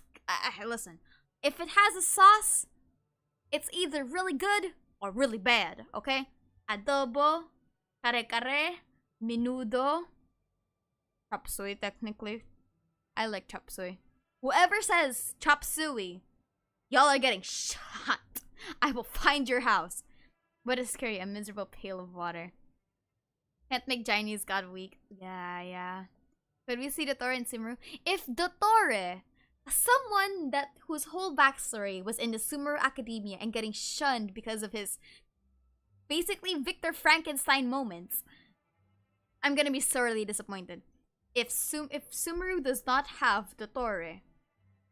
listen, if it has a sauce, it's either really good or really bad, okay? Adobo, kare-kare, menudo, chop suey technically. I like chop suey. Whoever says chop suey, y'all are getting shot. I will find your house. What is curry? A miserable pail of water. Can't make Chinese god weak. Yeah. Could we see Dottore in Sumeru? If Dottore, someone whose whole backstory was in the Sumeru Academia and getting shunned because of his basically Victor Frankenstein moments, I'm gonna be sorely disappointed. If Sumeru does not have Dottore,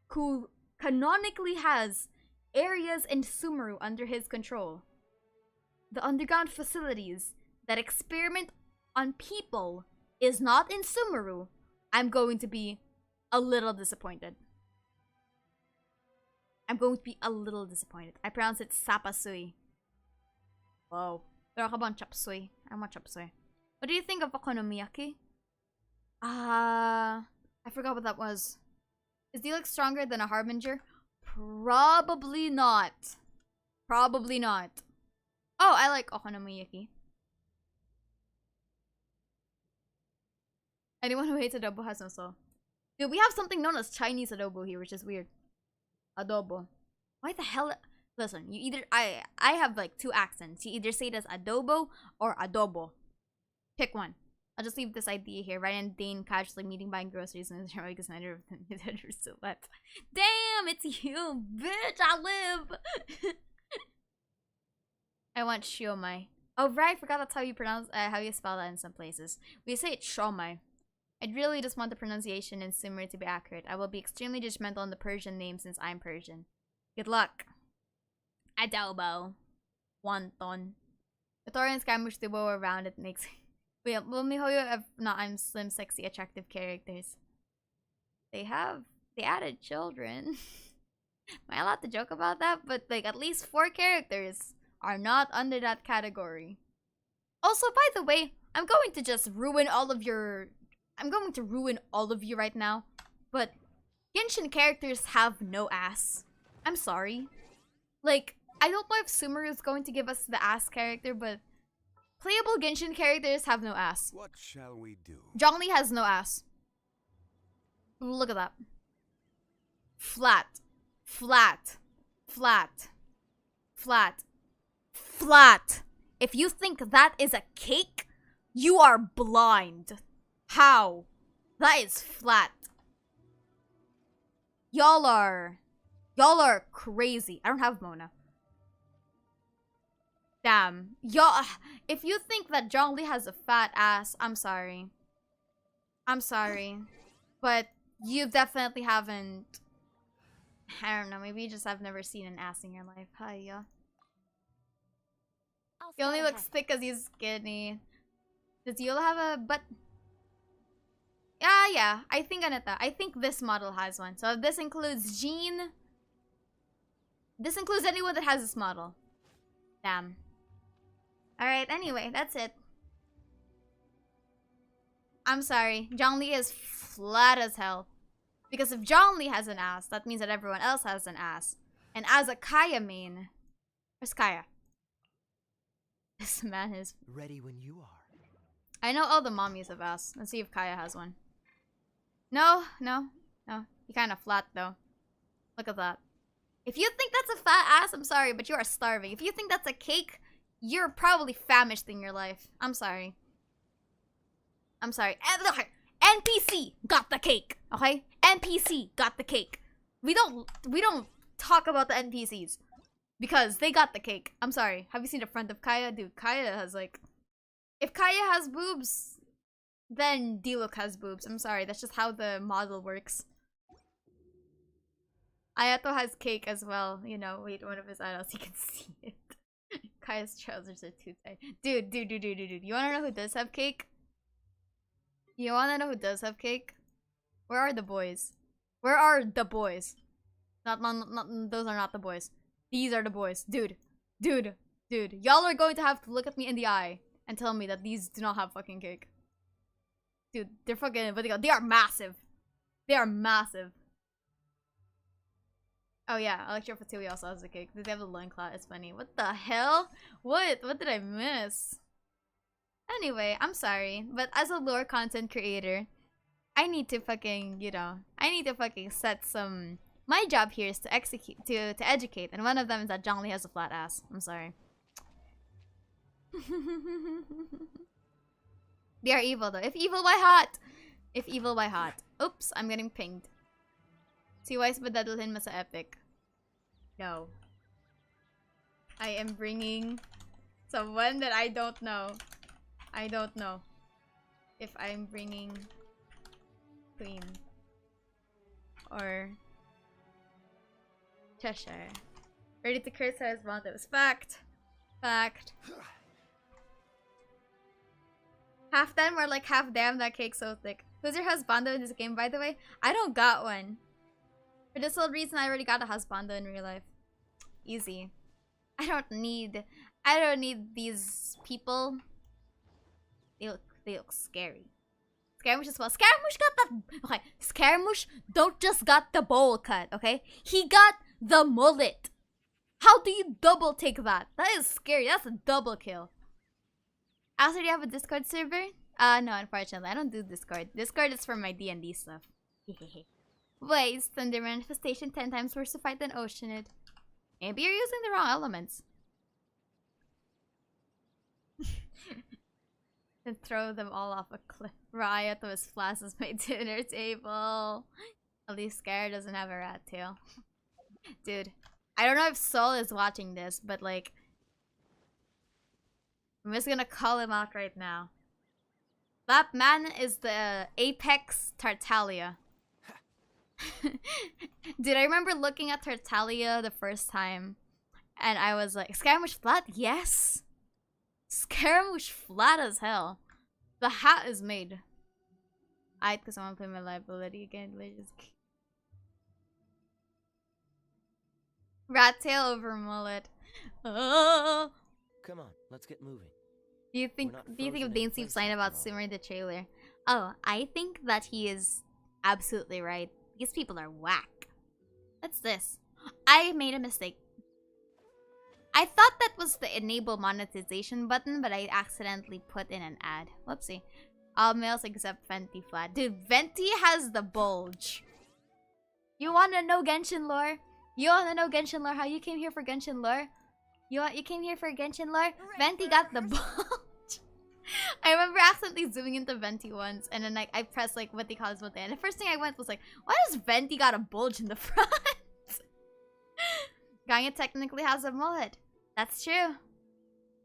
who canonically has areas in Sumeru under his control, the underground facilities that experiment on people is not in Sumeru, I'm going to be a little disappointed. I pronounce it Sapasui. Whoa. Pero ka bang chop suey? I want chop suey. What do you think of okonomiyaki? I forgot what that was. Is Dialect stronger than a Harbinger? Probably not. Oh, I like okonomiyaki. Anyone who hates adobo has no soul. Dude, we have something known as Chinese adobo here, which is weird. Adobo. Why the hell? Listen, you either... I have like two accents. You either say it as adobo or adobo. Pick one. I'll just leave this idea here. Ryan and Dane casually meeting, buying groceries, and because neither of them are still left. Damn, it's you, bitch! I live! I want shiomai. Oh, right, I forgot that's how you pronounce... how you spell that in some places. We say it's shomai. I really just want the pronunciation in Sumeru to be accurate. I will be extremely judgmental on the Persian name since I'm Persian. Good luck. Adobo. Wonton. The Torian Scamush Duo around it makes... Wait, well, Mihoyo have I'm slim, sexy, attractive characters. They added children. Am I allowed to joke about that? But, like, at least 4 characters are not under that category. Also, by the way, I'm going to just ruin all of your... I'm going to ruin all of you right now. But Genshin characters have no ass. I'm sorry. Like, I don't know if Sumeru is going to give us the ass character, but playable Genshin characters have no ass. What shall we do? Zhongli has no ass. Look at that. Flat. Flat. Flat. Flat. Flat. If you think that is a cake, you are blind. How? That is flat. Y'all are crazy. I don't have Mona. Damn. Y'all, if you think that Zhongli has a fat ass, I'm sorry. I'm sorry. But you definitely haven't... I don't know, maybe you just have never seen an ass in your life. Hiya. He only looks thick because he's skinny. Does Yola have a butt? Yeah. I think this model has one. So this includes Jean. This includes anyone that has this model. Damn. Alright, anyway, that's it. I'm sorry. Zhongli is flat as hell. Because if Zhongli has an ass, that means that everyone else has an ass. And as a Kaya main... Where's Kaya? This man is... Ready when you are. I know all the mommies have ass. Let's see if Kaya has one. No. You kind of flat though. Look at that. If you think that's a fat ass, I'm sorry, but you are starving. If you think that's a cake, you're probably famished in your life. I'm sorry. I'm sorry. NPC got the cake. Okay? NPC got the cake. We don't talk about the NPCs. Because they got the cake. I'm sorry. Have you seen the front of Kaya? Dude, Kaya has like... If Kaya has boobs, then Diluc has boobs. I'm sorry. That's just how the model works. Ayato has cake as well. You know, wait, one of his idols, you can see it. Kaya's trousers are too tight. Dude. You wanna know who does have cake? You wanna know who does have cake? Where are the boys? Where are the boys? Not those are not the boys. These are the boys. Dude. Y'all are going to have to look at me in the eye and tell me that these do not have fucking cake. Dude, they're fucking, they are massive. They are massive. Oh yeah, Electro Fatui also has a cake. They have a loincloth. It's funny. What the hell? What did I miss? Anyway, I'm sorry, but as a lore content creator, I need to fucking, you know, I need to fucking set some... My job here is to execute, to educate, and one of them is that Zhongli has a flat ass. I'm sorry. They are evil though. If evil, why hot? If evil, why hot? Oops, I'm getting pinged. Si Wise badadalhin mo sa epic. No. I am bringing someone that I don't know. I don't know if I'm bringing Queen or Cheshire. Ready to curse her as relatives. Fact. Half them were like half damn, that cake's so thick. Who's your husbando in this game, by the way? I don't got one. For this whole reason, I already got a husbando in real life. Easy. I don't need these people. They look scary. Scaramouche as well. Scaramouche got the... Okay, Scaramouche don't just got the bowl cut, okay? He got the mullet. How do you double take that? That is scary. That's a double kill. Also, do you have a Discord server? No, unfortunately. I don't do Discord. Discord is for my D&D stuff. Wait, is Thunder Manifestation 10 times worse to fight than Oceanid? Maybe you're using the wrong elements. And throw them all off a cliff. Riot was flash as my dinner table. At least Scare doesn't have a rat tail. Dude, I don't know if Soul is watching this, but like... I'm just gonna call him out right now. That man is the Apex Tartaglia. Dude, I remember looking at Tartaglia the first time, and I was like, Scaramouche flat? Yes! Scaramouche flat as hell. The hat is made. I'd because I want to play my liability again. Rat tail over mullet. Oh. Come on, let's get moving. Do you think of Dane Steve's line about Sumeru the trailer? Oh, I think that he is absolutely right. These people are whack. What's this? I made a mistake. I thought that was the enable monetization button, but I accidentally put in an ad. Whoopsie. All males except Venti flat. Dude, Venti has the bulge. You wanna know Genshin lore? You wanna know Genshin lore? How you came here for Genshin lore? You came here for Genshin lore? Venti got the bulge. I remember accidentally zooming into Venti once, and then like I pressed like what they call this one thing, and the first thing I went was like, why does Venti got a bulge in the front? Gaia technically has a mullet. That's true.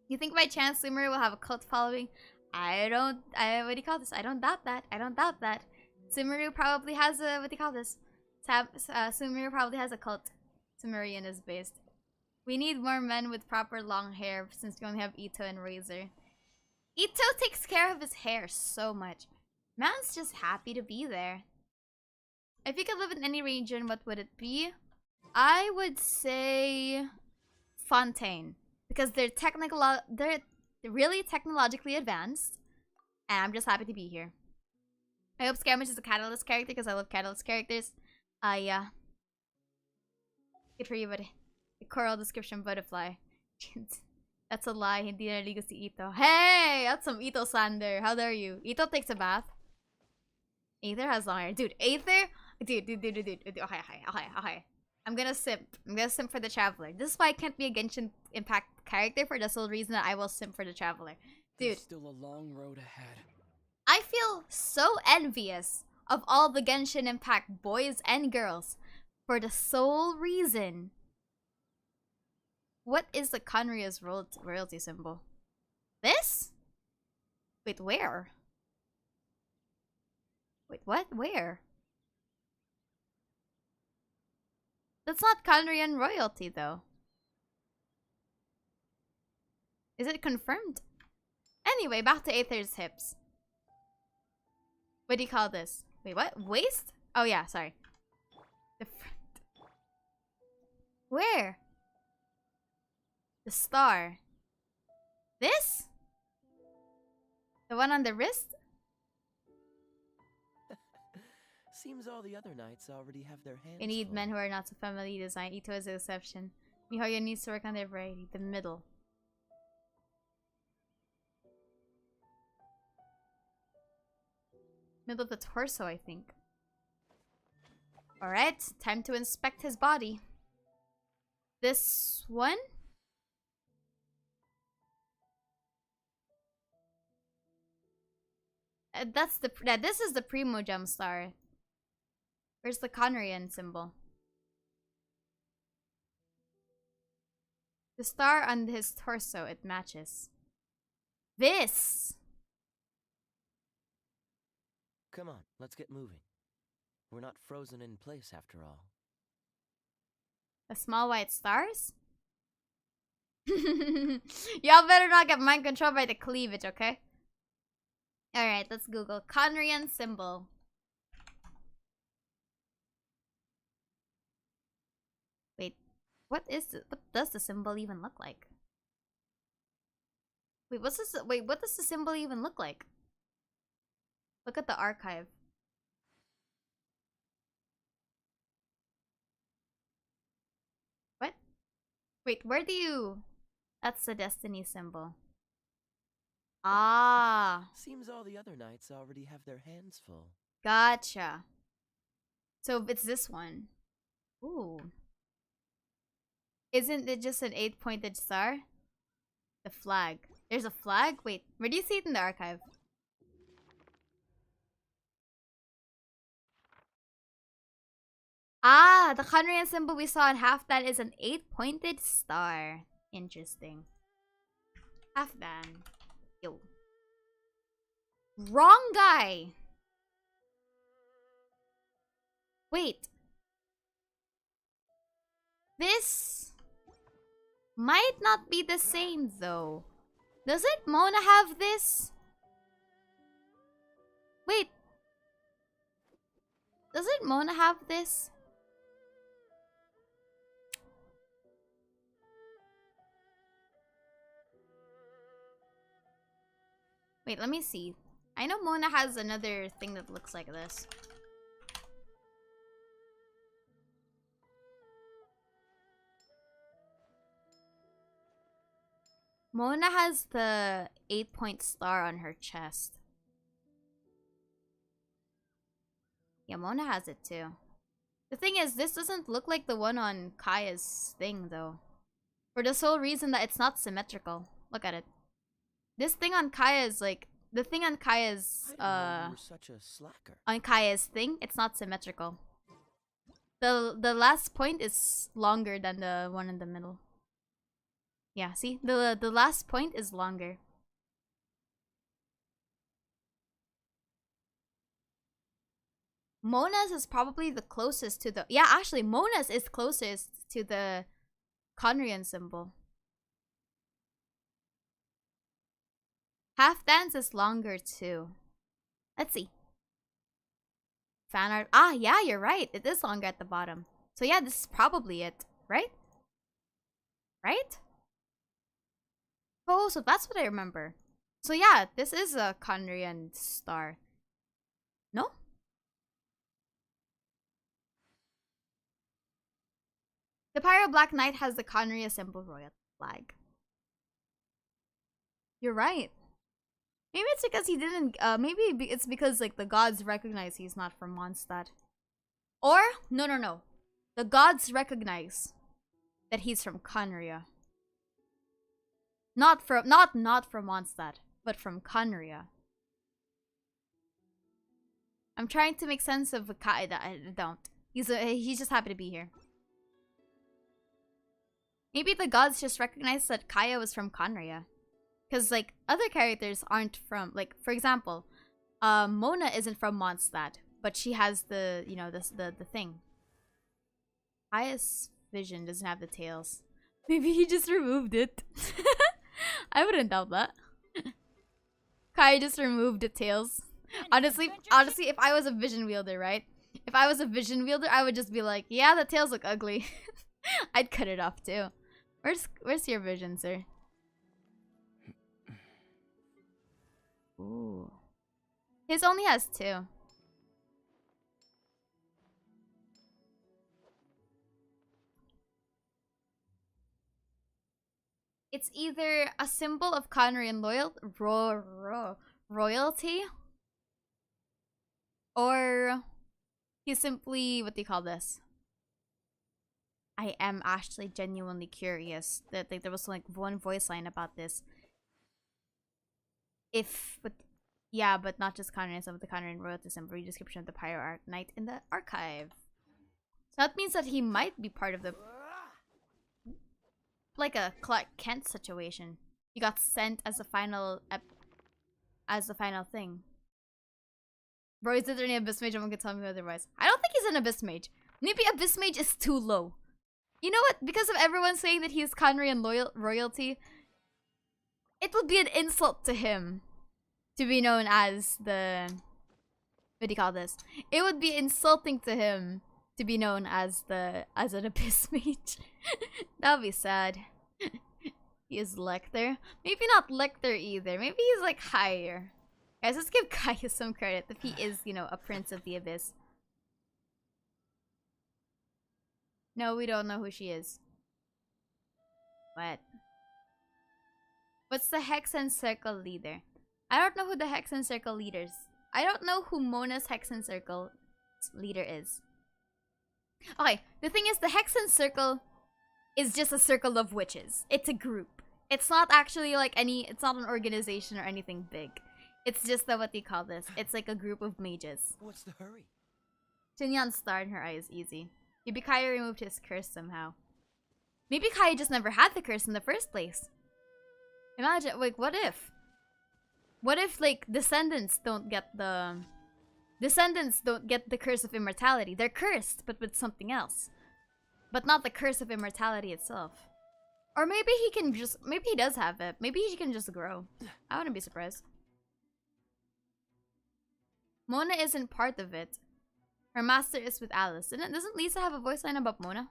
You think by chance Sumeru will have a cult following? what do you call this? I don't doubt that. Sumeru probably has a, what do you call this? Sumeru probably has a cult. Sumerian is based. We need more men with proper long hair since we only have Ito and Razor. Ito takes care of his hair so much. Man's just happy to be there. If you could live in any region, what would it be? I would say Fontaine, because they're really technologically advanced, and I'm just happy to be here. I hope Skirmish is a Catalyst character because I love Catalyst characters. Yeah. Good for you, buddy. The coral description butterfly. That's a lie. Hindi naligo si Ito. Hey! That's some Ito slander. How dare you? Ito takes a bath. Aether has long hair. Dude, Aether? Dude. Okay. I'm gonna simp. I'm gonna simp for the Traveler. This is why I can't be a Genshin Impact character for the sole reason that I will simp for the Traveler. Dude. There's still a long road ahead. I feel so envious of all the Genshin Impact boys and girls for the sole reason. What is the Conria's royalty symbol? This? Wait, where? Wait, what? Where? That's not Conrian royalty, though. Is it confirmed? Anyway, back to Aether's hips. What do you call this? Wait, what? Waist? Oh, yeah, sorry. The front. Where? The star. This? The one on the wrist? Seems all the other knights already have their hands We need full. men who are not so family designed. Ito is the exception. Mihoyo needs to work on their variety. The middle. Middle of the torso, I think. Alright, time to inspect his body. This one? This is the Primo Gem Star. Where's the Conrian symbol? The star on his torso, it matches. This! Come on, let's get moving. We're not frozen in place after all. The small white stars? Y'all better not get mind controlled by the cleavage, okay? Alright, let's Google Conrian symbol. Wait, what does the symbol even look like? Wait, what's this? Wait, what does the symbol even look like? Look at the archive. What? Wait, where do you... That's the destiny symbol. Ah. Seems all the other knights already have their hands full. Gotcha. So it's this one. Ooh. Isn't it just an 8-pointed star? The flag. There's a flag? Wait, where do you see it in the archive? Ah, the Conrian symbol we saw in Halfdan is an 8-pointed star. Interesting. Halfdan. Yo. Wrong guy! Wait. This might not be the same though. Doesn't Mona have this? Wait. Doesn't Mona have this? Wait, let me see. I know Mona has another thing that looks like this. Mona has the 8-point star on her chest. Yeah, Mona has it too. The thing is, this doesn't look like the one on Kaya's thing though. For the sole reason that it's not symmetrical. Look at it. This thing on Kaya's like... The thing on Kaya's, I didn't know you were such a slacker. on Kaya's thing, it's not symmetrical. The last point is longer than the one in the middle. Yeah, see? The last point is longer. Mona's is probably the closest to the... Yeah, actually, Mona's is closest to the Conrian symbol. Half Dance is longer too. Let's see. Fan art. Ah, yeah, you're right. It is longer at the bottom. So yeah, this is probably it, right? Right? Oh, so that's what I remember. So yeah, this is a Conrian star. No? The Pyro Black Knight has the Conria symbol royal flag. You're right. Maybe it's because he didn't. Maybe it's because like the gods recognize he's not from Mondstadt. Or no. The gods recognize that he's from Conria. Not from Mondstadt, but from Conria. I'm trying to make sense of Kai. I don't. He's just happy to be here. Maybe the gods just recognize that Kaya was from Conria. Because, like, other characters aren't from, like, for example, Mona isn't from Mondstadt, but she has the, you know, the thing. Kaya's vision doesn't have the tails. Maybe he just removed it. I wouldn't doubt that. Kaya just removed the tails. Honestly, if I was a vision wielder, right? If I was a vision wielder, I would just be like, yeah, the tails look ugly. I'd cut it off too. Where's your vision, sir? Ooh. His only has 2. It's either a symbol of Conrian royalty, or he's simply, what do you call this? I am actually genuinely curious. That like there was like one voice line about this. But not just Conrian, some of the Conrian royalty symbol description of the Pyro Knight in the archive. So that means that he might be part of the, like a Clark Kent situation. He got sent as the final thing. Bro, is there any Abyss Mage? Someone can tell me otherwise. I don't think he's an Abyss Mage. Maybe Abyss Mage is too low. You know what? Because of everyone saying that he's Conrian royalty, it would be an insult to him to be known as the... What do you call this? It would be insulting to him to be known as an Abyss Mage. That would be sad. He is Lecter. Maybe not Lecter either. Maybe he's like higher. Guys, let's give Kaya some credit if he is, you know, a Prince of the Abyss. No, we don't know who she is. What? What's the Hexan Circle leader? I don't know who the Hexan Circle leaders. I don't know who Mona's Hexan Circle leader is. Okay, the thing is, the Hexan Circle is just a circle of witches. It's a group. It's not actually like it's not an organization or anything big. It's just what do you call this? It's like a group of mages. What's the hurry? Xinyan's star in her eye is easy. Maybe Kaya removed his curse somehow. Maybe Kaya just never had the curse in the first place. Imagine, like, what if? What if, like, descendants don't get the curse of immortality? They're cursed, but with something else. But not the curse of immortality itself. Or maybe maybe he does have it. Maybe he can just grow. I wouldn't be surprised. Mona isn't part of it. Her master is with Alice. Doesn't Lisa have a voice line about Mona?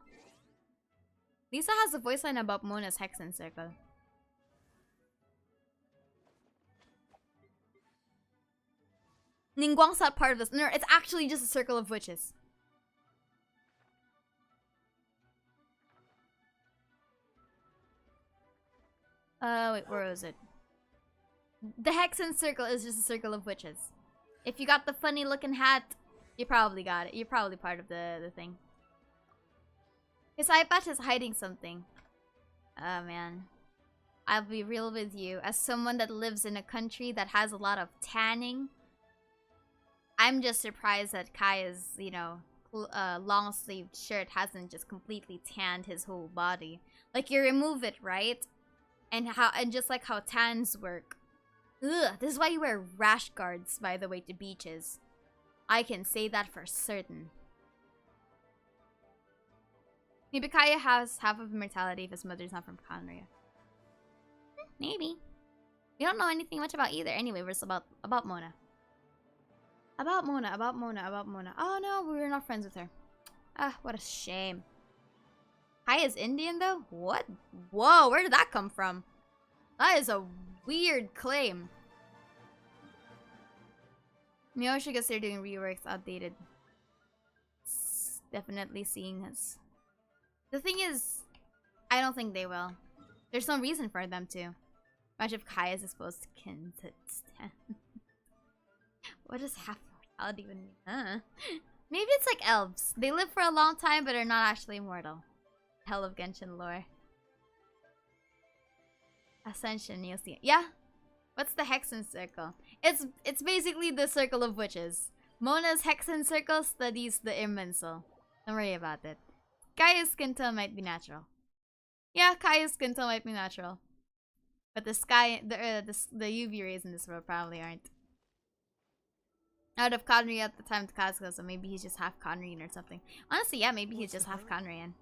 Lisa has a voice line about Mona's Hexan Circle. Ningguang's not part of this. No, it's actually just a circle of witches. Wait, where was it? The Hexan Circle is just a circle of witches. If you got the funny looking hat, you probably got it. You're probably part of the thing. His iPad is hiding something. Oh man. I'll be real with you. As someone that lives in a country that has a lot of tanning, I'm just surprised that Kaya's, you know, long-sleeved shirt hasn't just completely tanned his whole body. Like, you remove it, right? And just like how tans work. Ugh, this is why you wear rash guards, by the way, to beaches. I can say that for certain. Maybe Kaya has half of immortality if his mother's not from Conria. Maybe. We don't know anything much about either. Anyway, we're about Mona. About Mona. Oh no, we were not friends with her. Ah, what a shame. Kaya's Indian though? What? Whoa, where did that come from? That is a weird claim. Miyoshi gets they're doing reworks, outdated. Definitely seeing us. The thing is, I don't think they will. There's no reason for them to. Much of Kai is exposed to kin to stand. What does half mortality even mean? Huh? Maybe it's like elves. They live for a long time but are not actually immortal. Hell of Genshin lore. Ascension, you'll see it. Yeah. What's the Hexan Circle? It's basically the circle of witches. Mona's Hexan Circle studies the immensal. Don't worry about it. Kaya's skin tone might be natural. Yeah, Kaya's skin tone might be natural. But the UV rays in this world probably aren't. Out of Conrian at the time of Kazuko, so maybe he's just half Conrian or something. Honestly, yeah, maybe he's just half Conrian.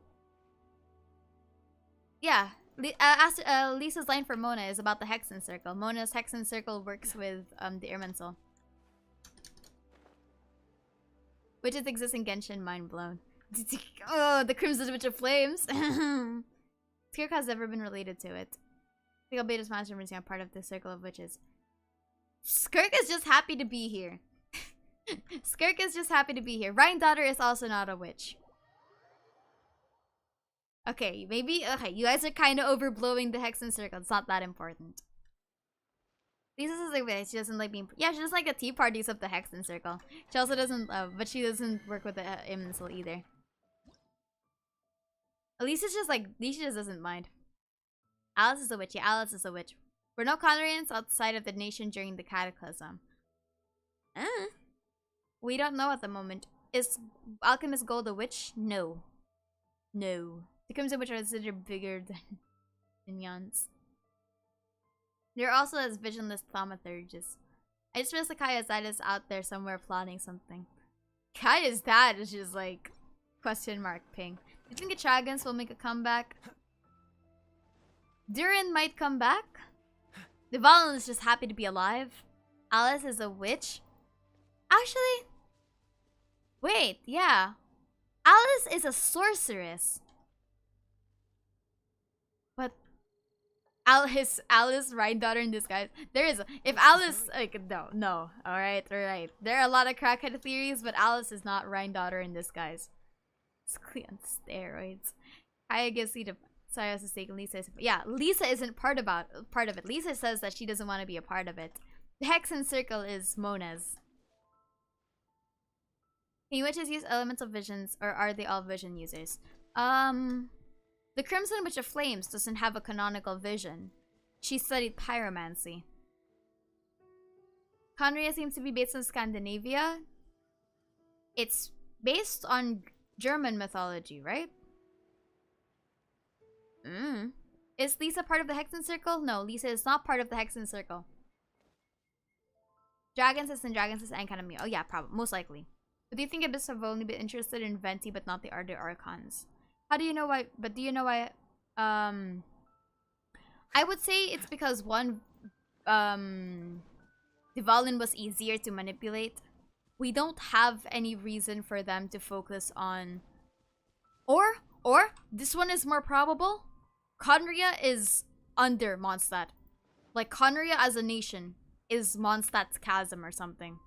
Yeah, Lisa's line for Mona is about the Hexan Circle. Mona's Hexan Circle works with the Irminsul. Witches exist in Genshin, mind blown. Oh, the Crimson Witch of Flames! Skirk has never been related to it. I think Albedo's master is part of the Circle of Witches. Skirk is just happy to be here. Skirk is just happy to be here. Daughter is also not a witch. Okay, maybe... Okay, you guys are kind of overblowing the Hexan Circle. It's not that important. Lisa says like, she doesn't like being... Yeah, she doesn't like the tea parties of the Hexan Circle. She also doesn't... but she doesn't work with the Immensal either. Lisa's just like... Lisa just doesn't mind. Alice is a witch. Yeah, Alice is a witch. We're no Conrians outside of the nation during the Cataclysm. We don't know at the moment. Is Alchemist Gold a witch? No. No. The Crimson Witch are considered bigger than Yans. They're also as visionless thaumaturges. I just realized Kaya's dad is out there somewhere plotting something. Kaya's dad is just like... Question mark ping. Do you think the dragons will make a comeback? Durin might come back. Devalin is just happy to be alive. Alice is a witch. Actually... Wait, yeah. Alice is a sorceress. But... Alice Daughter in disguise. There is if Alice like no. Alright. There are a lot of crackhead theories, but Alice is not Daughter in disguise. It's clear on steroids. Kaya gives Lisa Saya's mistake and Lisa is, yeah, Lisa isn't part of it. Lisa says that she doesn't want to be a part of it. The Hexan Circle is Mona's. Can witches use elemental visions, or are they all vision users? The Crimson Witch of Flames doesn't have a canonical vision. She studied pyromancy. Conria seems to be based on Scandinavia. It's based on German mythology, right? Is Lisa part of the Hexan Circle? No, Lisa is not part of the Hexan Circle. Dragon's and Academy. Oh yeah, probably, most likely. But do you think Abyss have only been interested in Venti but not the other Archons? How do you know why? But do you know why? I would say it's because one, Devalin was easier to manipulate. We don't have any reason for them to focus on, or this one is more probable. Conria is under Mondstadt. Like Conria as a nation is Mondstadt's chasm or something.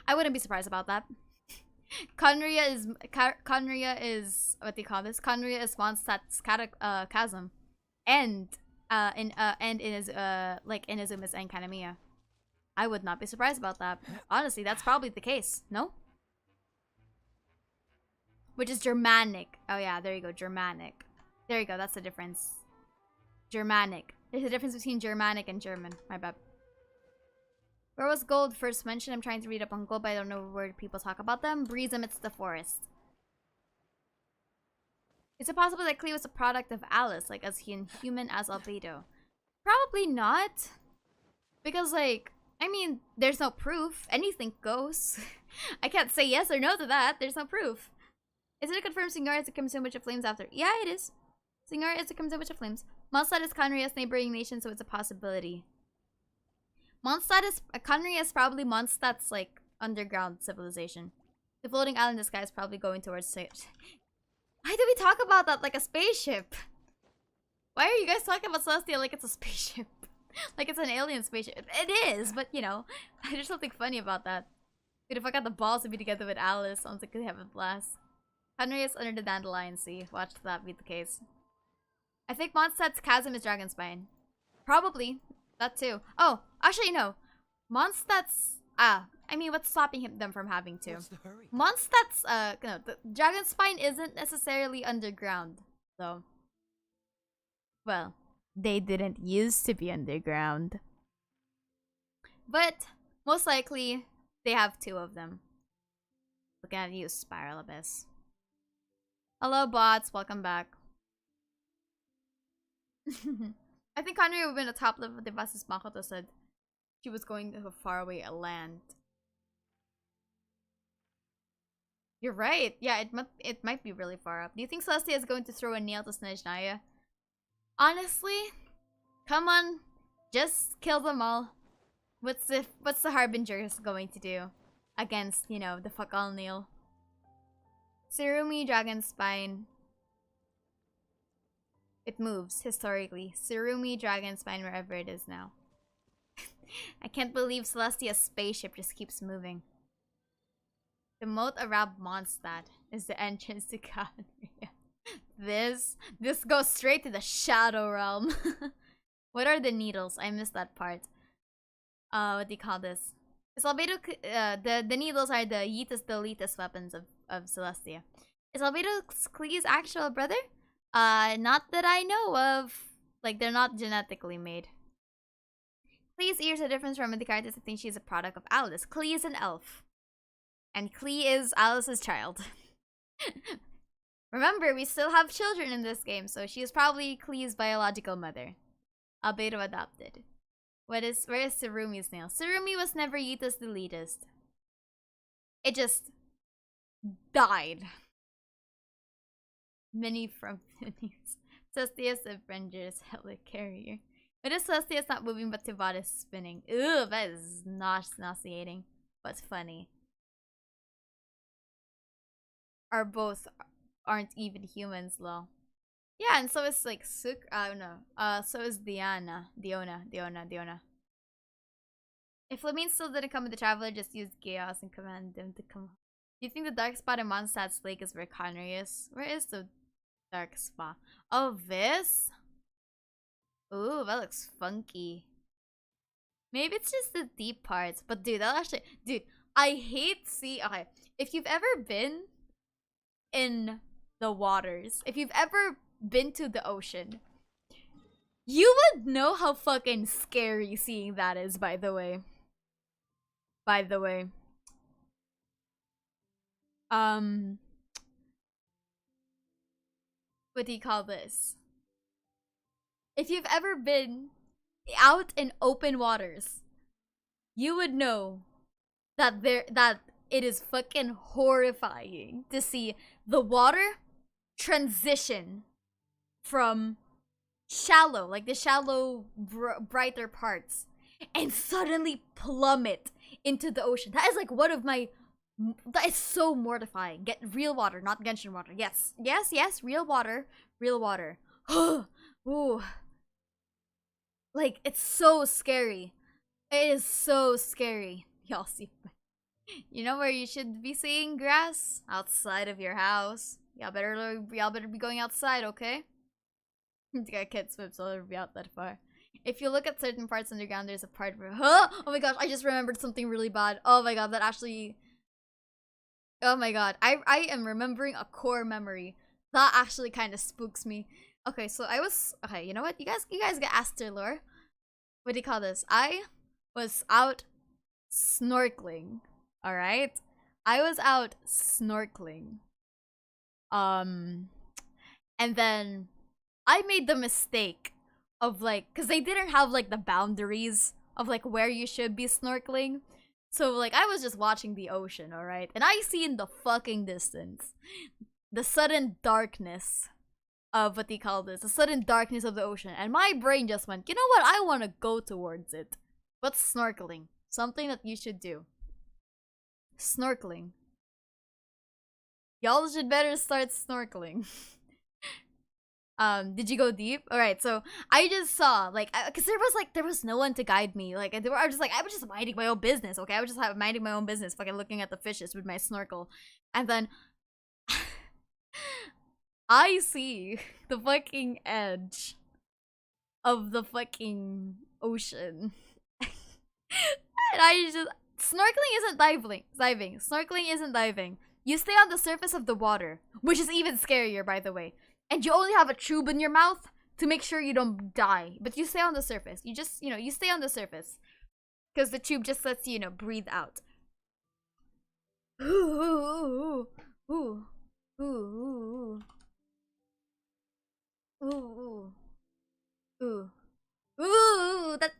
I wouldn't be surprised about that. Conria is what do you call this? Conria is Mondstadt's chasm, and Inazuma's Academia. I would not be surprised about that. Honestly, that's probably the case. No? Which is Germanic. Oh yeah, there you go, Germanic. There you go, that's the difference. Germanic. There's a difference between Germanic and German. My bad. Where was gold first mentioned? I'm trying to read up on gold, but I don't know where people talk about them. Breeze amidst the forest. Is it possible that Cleo was a product of Alice, like as human as Albedo? Probably not. Because, like, I mean, there's no proof. Anything goes. I can't say yes or no to that. There's no proof. Is it confirmed Singara is a Crimson Witch of Flames after? Yeah, it is. Singara is a Crimson Witch of Flames. Mondstadt is Conria's neighboring nation, so it's a possibility. Conria is probably Mondstadt's, like, underground civilization. The floating island sky is probably going towards... Why do we talk about that like a spaceship? Why are you guys talking about Celestia like it's a spaceship? Like it's an alien spaceship. It is, but, you know, there's something funny about that. Dude, if I got the balls to be together with Alice, sounds like they have a blast. Henry is under the Dandelion Sea. Watch that be the case. I think Mondstadt's chasm is Dragonspine. Probably. That too. Oh, actually no. Mondstadt's... I mean, what's stopping them from having to? What's the hurry? Mondstadt's, no, the Dragonspine isn't necessarily underground, though. Well, they didn't used to be underground. But, most likely, they have two of them. Looking at you, Spiral Abyss. Hello, bots. Welcome back. I think Connery would have been a top level device as Makoto said she was going to a faraway land. You're right. Yeah, it might be really far up. Do you think Celestia is going to throw a nail to Snezhnaya? Honestly, come on, just kill them all. What's the Harbingers going to do against, you know, the fuck all nail? Tsurumi Dragonspine. It moves historically. Tsurumi Dragonspine wherever it is now. I can't believe Celestia's spaceship just keeps moving. The moat around Mondstadt is the entrance to Calendria. This goes straight to the Shadow Realm. What are the needles? I missed that part. What do you call this? Is Albedo, the needles are the Yeetus Deletus weapons of Celestia. Is Albedo Klee's actual brother? Not that I know of. Like, they're not genetically made. Klee's ears are different from the characters. I think she's a product of Alice. Klee is an elf. And Klee is Alice's child. Remember, we still have children in this game, so she is probably Klee's biological mother. Albedo adopted. Where is Tsurumi's nail? Tsurumi was never Yeetus Deletus. It just died. Many from Phineas. Celestia's Avengers helicarrier. But if Celestia's not moving but Tivada is spinning. Ew, that is nauseating. But funny. Aren't even humans, lol. Yeah, and so is like so is Diona. If Flamine still didn't come with the Traveler, just use Chaos and command them to come. Do you think the dark spot in Mondstadt's lake is where Connery is? Where is the dark spot? Oh, this? Ooh, that looks funky. Maybe it's just the deep parts. But dude, I hate okay, if you've ever been in the waters, if you've ever been to the ocean, you would know how fucking scary seeing that is, by the way. What do you call this? If you've ever been out in open waters, you would know that it is fucking horrifying to see the water transition from shallow, like the shallow, brighter parts, and suddenly plummet into the ocean. That is like one of my... That is so mortifying. Get real water, not Genshin water. Yes, real water. Ooh. Like, it's so scary. It is so scary. Y'all see... You know where you should be seeing grass? Outside of your house. Y'all better be going outside, okay? I can't swim, so I'll never be out that far. If you look at certain parts underground, there's a part where... Huh? Oh my gosh, I just remembered something really bad. Oh my god, that actually... Oh my god, I am remembering a core memory. That actually kind of spooks me. Okay, so I was... Okay, you know what? You guys get Aster lore. What do you call this? I was out snorkeling. Alright? I was out snorkeling. And then I made the mistake of like... Because they didn't have like the boundaries of like where you should be snorkeling. So like I was just watching the ocean, alright? And I see in the fucking distance the sudden darkness of what do you call this? The sudden darkness of the ocean. And my brain just went, you know what? I want to go towards it. What's snorkeling? Something that you should do. Snorkeling. Y'all should better start snorkeling. Did you go deep? Alright, so I just saw, like, because there was no one to guide me. Like, I was just minding my own business, okay? I was just minding my own business, fucking looking at the fishes with my snorkel. And then I see the fucking edge of the fucking ocean. And I just... Snorkeling isn't diving. Snorkeling isn't diving. You stay on the surface of the water, which is even scarier, by the way. And you only have a tube in your mouth to make sure you don't die. But you stay on the surface. You just, you stay on the surface. Because the tube just lets you, breathe out. Ooh, ooh, ooh, ooh, ooh, ooh, ooh, ooh, ooh, that,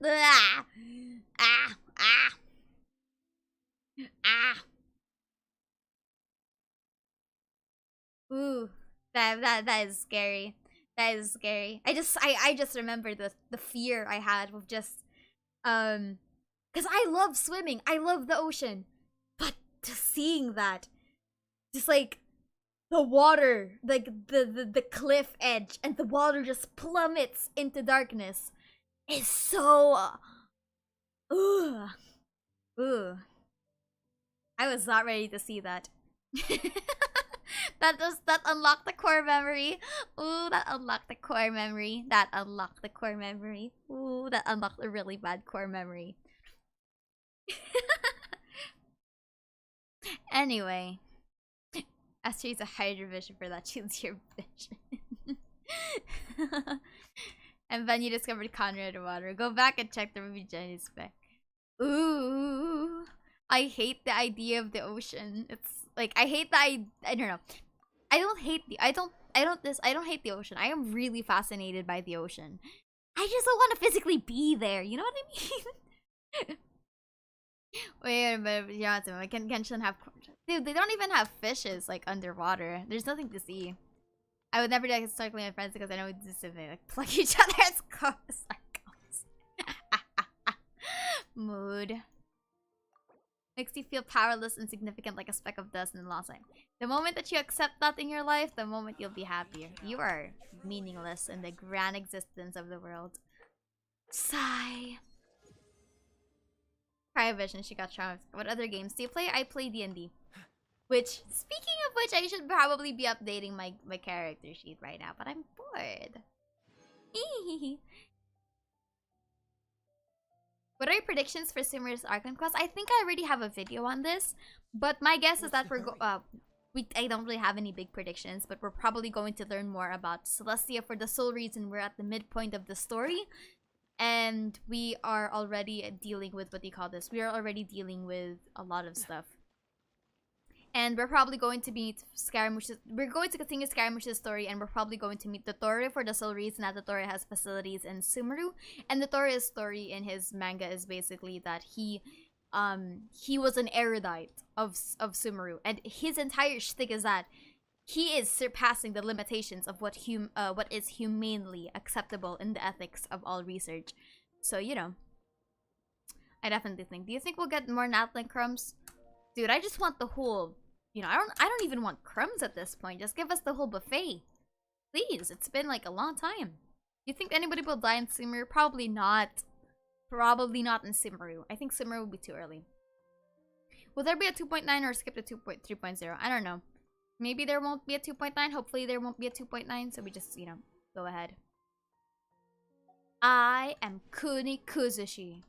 ooh, that is scary. That is scary. I just remember the fear I had of just, because I love swimming. I love the ocean. But just seeing that, just like the water, like the cliff edge, and the water just plummets into darkness, is so, ooh. I was not ready to see that. That unlocked the core memory. Ooh, that unlocked the core memory. That unlocked the core memory. Ooh, that unlocked a really bad core memory. Anyway, as she's a Hydra vision for that, choose your vision. And then you discovered Conrad Water. Go back and check the movie Jenny's spec. Ooh, I hate the idea of the ocean. It's like I hate the I don't know. I don't hate the ocean. I am really fascinated by the ocean. I just don't want to physically be there. You know what I mean? Wait a minute, yeah, can Genshin have... Dude, they don't even have fishes, like, underwater. There's nothing to see. I would never do like snorkeling with friends because I know it's if they, like, plug each other's clothes. Mood. Makes you feel powerless, insignificant, like a speck of dust in the lost line. The moment that you accept that in your life, the moment you'll be happier. You are meaningless in the grand existence of the world. Sigh. Vision, she got charmed. What other games do you play? I play D&D. Which, speaking of which, I should probably be updating my character sheet right now, but I'm bored. What are your predictions for Sumeru's Arkham quest? I think I already have a video on this, but my guess is that I don't really have any big predictions, but we're probably going to learn more about Celestia for the sole reason we're at the midpoint of the story. And we are already dealing with, what do you call this? We are already dealing with a lot of stuff. And we're probably going to meet Scaramouche's... We're going to continue Scaramouche's story, and we're probably going to meet Dottore for the sole reason that Dottore has facilities in Sumeru. And Dottore's story in his manga is basically that he was an erudite of Sumeru. And his entire shtick is that he is surpassing the limitations of what is humanely acceptable in the ethics of all research. So, you know, I definitely think. Do you think we'll get more Natlan crumbs? Dude, I just want the whole, you know, I don't even want crumbs at this point. Just give us the whole buffet. Please, it's been like a long time. You think anybody will die in Sumeru? Probably not. Probably not in Sumeru. I think Sumeru will be too early. Will there be a 2.9 or skip to 3.0? I don't know. Maybe there won't be a 2.9. Hopefully there won't be a 2.9. So we just, you know, go ahead. I am Kuni Kuzushi.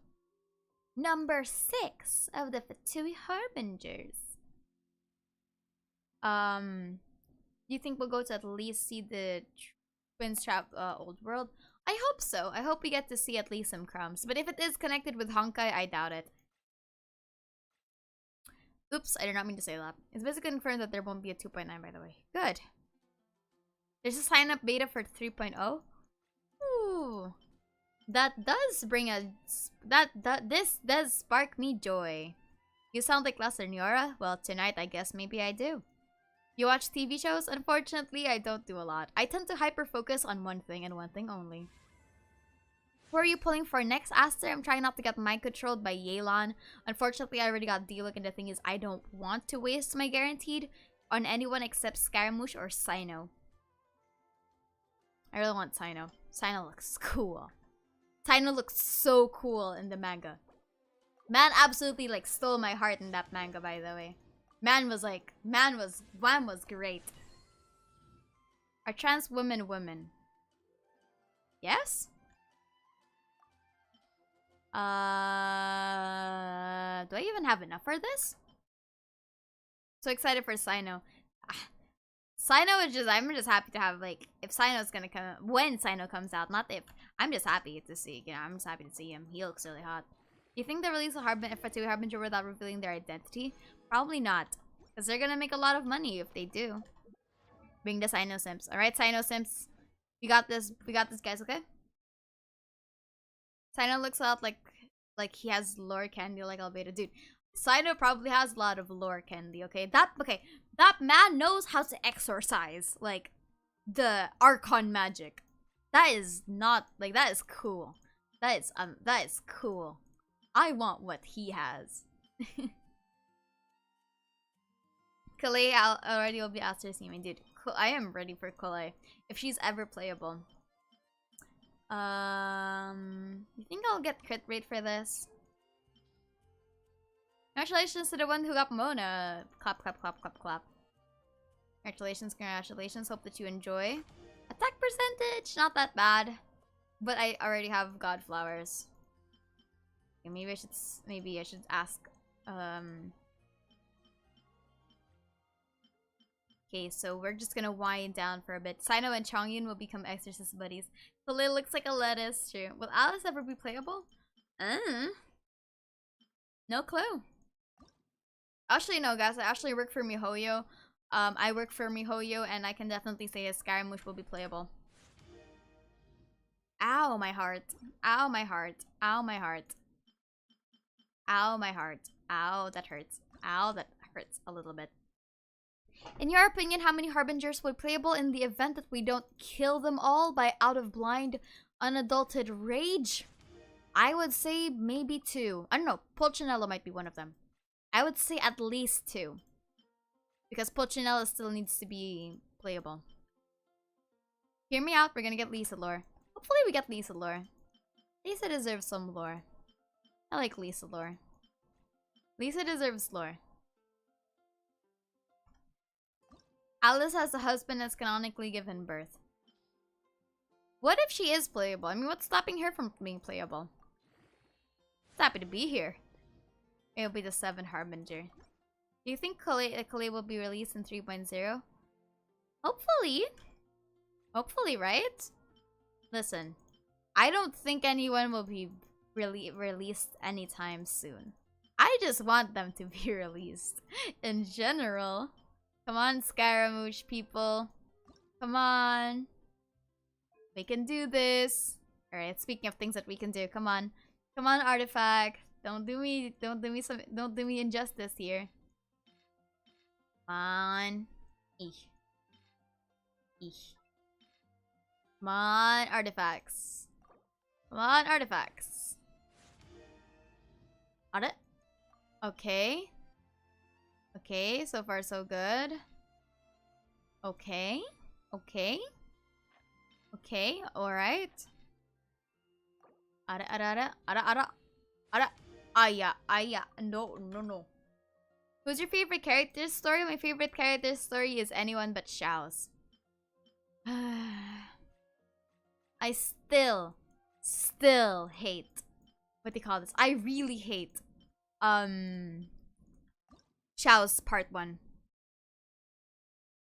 Number 6 of the Fatui Harbingers. You think we'll go to at least see the Twins Trap Old World? I hope so. I hope we get to see at least some crumbs. But if it is connected with Honkai, I doubt it. Oops, I did not mean to say that. It's basically confirmed that there won't be a 2.9, by the way. Good. There's a sign-up beta for 3.0. Ooh. That does bring a... This does spark me joy. You sound like La Senora? Well, tonight I guess maybe I do. You watch TV shows? Unfortunately, I don't do a lot. I tend to hyper-focus on one thing and one thing only. Who are you pulling for next, Aster? I'm trying not to get mind-controlled by Yelan. Unfortunately, I already got D-Look, and the thing is, I don't want to waste my guaranteed on anyone except Scaramouche or Sino. I really want Sino. Sino looks cool. Sino looks so cool in the manga. Man absolutely, like, stole my heart in that manga, by the way. Man was great. Are trans women women? Yes? Do I even have enough for this? So excited for Sino. Sino is just, I'm just happy to have, like, if Sino's gonna come, when Sino comes out, not if. I'm just happy to see, you know, I'm just happy to see him. He looks really hot. Do you think they'll release a Harbinger without revealing their identity? Probably not. Because they're gonna make a lot of money if they do. Bring the Sino Simps. Alright, Sino Simps. We got this, guys, okay? Sino looks a lot like he has lore candy like Albedo. Dude, Sino probably has a lot of lore candy, okay? That man knows how to exorcise, like, the Archon magic. That is not, like, that is cool. That is cool. I want what he has. Kalei already will be asked to see me, dude. I am ready for Kalei. If she's ever playable. You think I'll get crit rate for this? Congratulations to the one who got Mona. Clap, clap, clap, clap, clap. Congratulations, congratulations. Hope that you enjoy. Attack percentage, not that bad. But I already have God Flowers. Okay, maybe I should ask. Okay, so we're just gonna wind down for a bit. Sino and Chongyun will become exorcist buddies. Kalei looks like a lettuce. True. Will Alice ever be playable? No clue. Actually, no, guys. I actually work for MiHoYo. I work for MiHoYo, and I can definitely say a Scaramouche will be playable. Ow, my heart. Ow, my heart. Ow, my heart. Ow, my heart. Ow, that hurts. Ow, that hurts a little bit. In your opinion, how many Harbingers would playable in the event that we don't kill them all by out of blind, unadulterated rage? I would say maybe 2. I don't know. Pulcinella might be one of them. I would say at least 2. Because Pulcinella still needs to be playable. Hear me out. We're gonna get Lisa lore. Hopefully we get Lisa lore. Lisa deserves some lore. I like Lisa lore. Lisa deserves lore. Alice has a husband that's canonically given birth. What if she is playable? I mean, what's stopping her from being playable? She's happy to be here. It'll be the 7th Harbinger. Do you think Kalei will be released in 3.0? Hopefully. Hopefully, right? Listen, I don't think anyone will be released anytime soon. I just want them to be released in general. Come on, Scaramouche people. Come on. We can do this. Alright, speaking of things that we can do, come on. Come on, Artifact. Don't do me injustice here. Come on. Eesh. Eesh. Come on, Artifacts. Come on, Artifacts. Got it? Okay. Okay, so far so good. Okay. Okay. Okay, alright. Ara. Aya. No. Who's your favorite character story? My favorite character story is anyone but Xiao's. I still hate, what do you call this? I really hate, Xiao's part 1.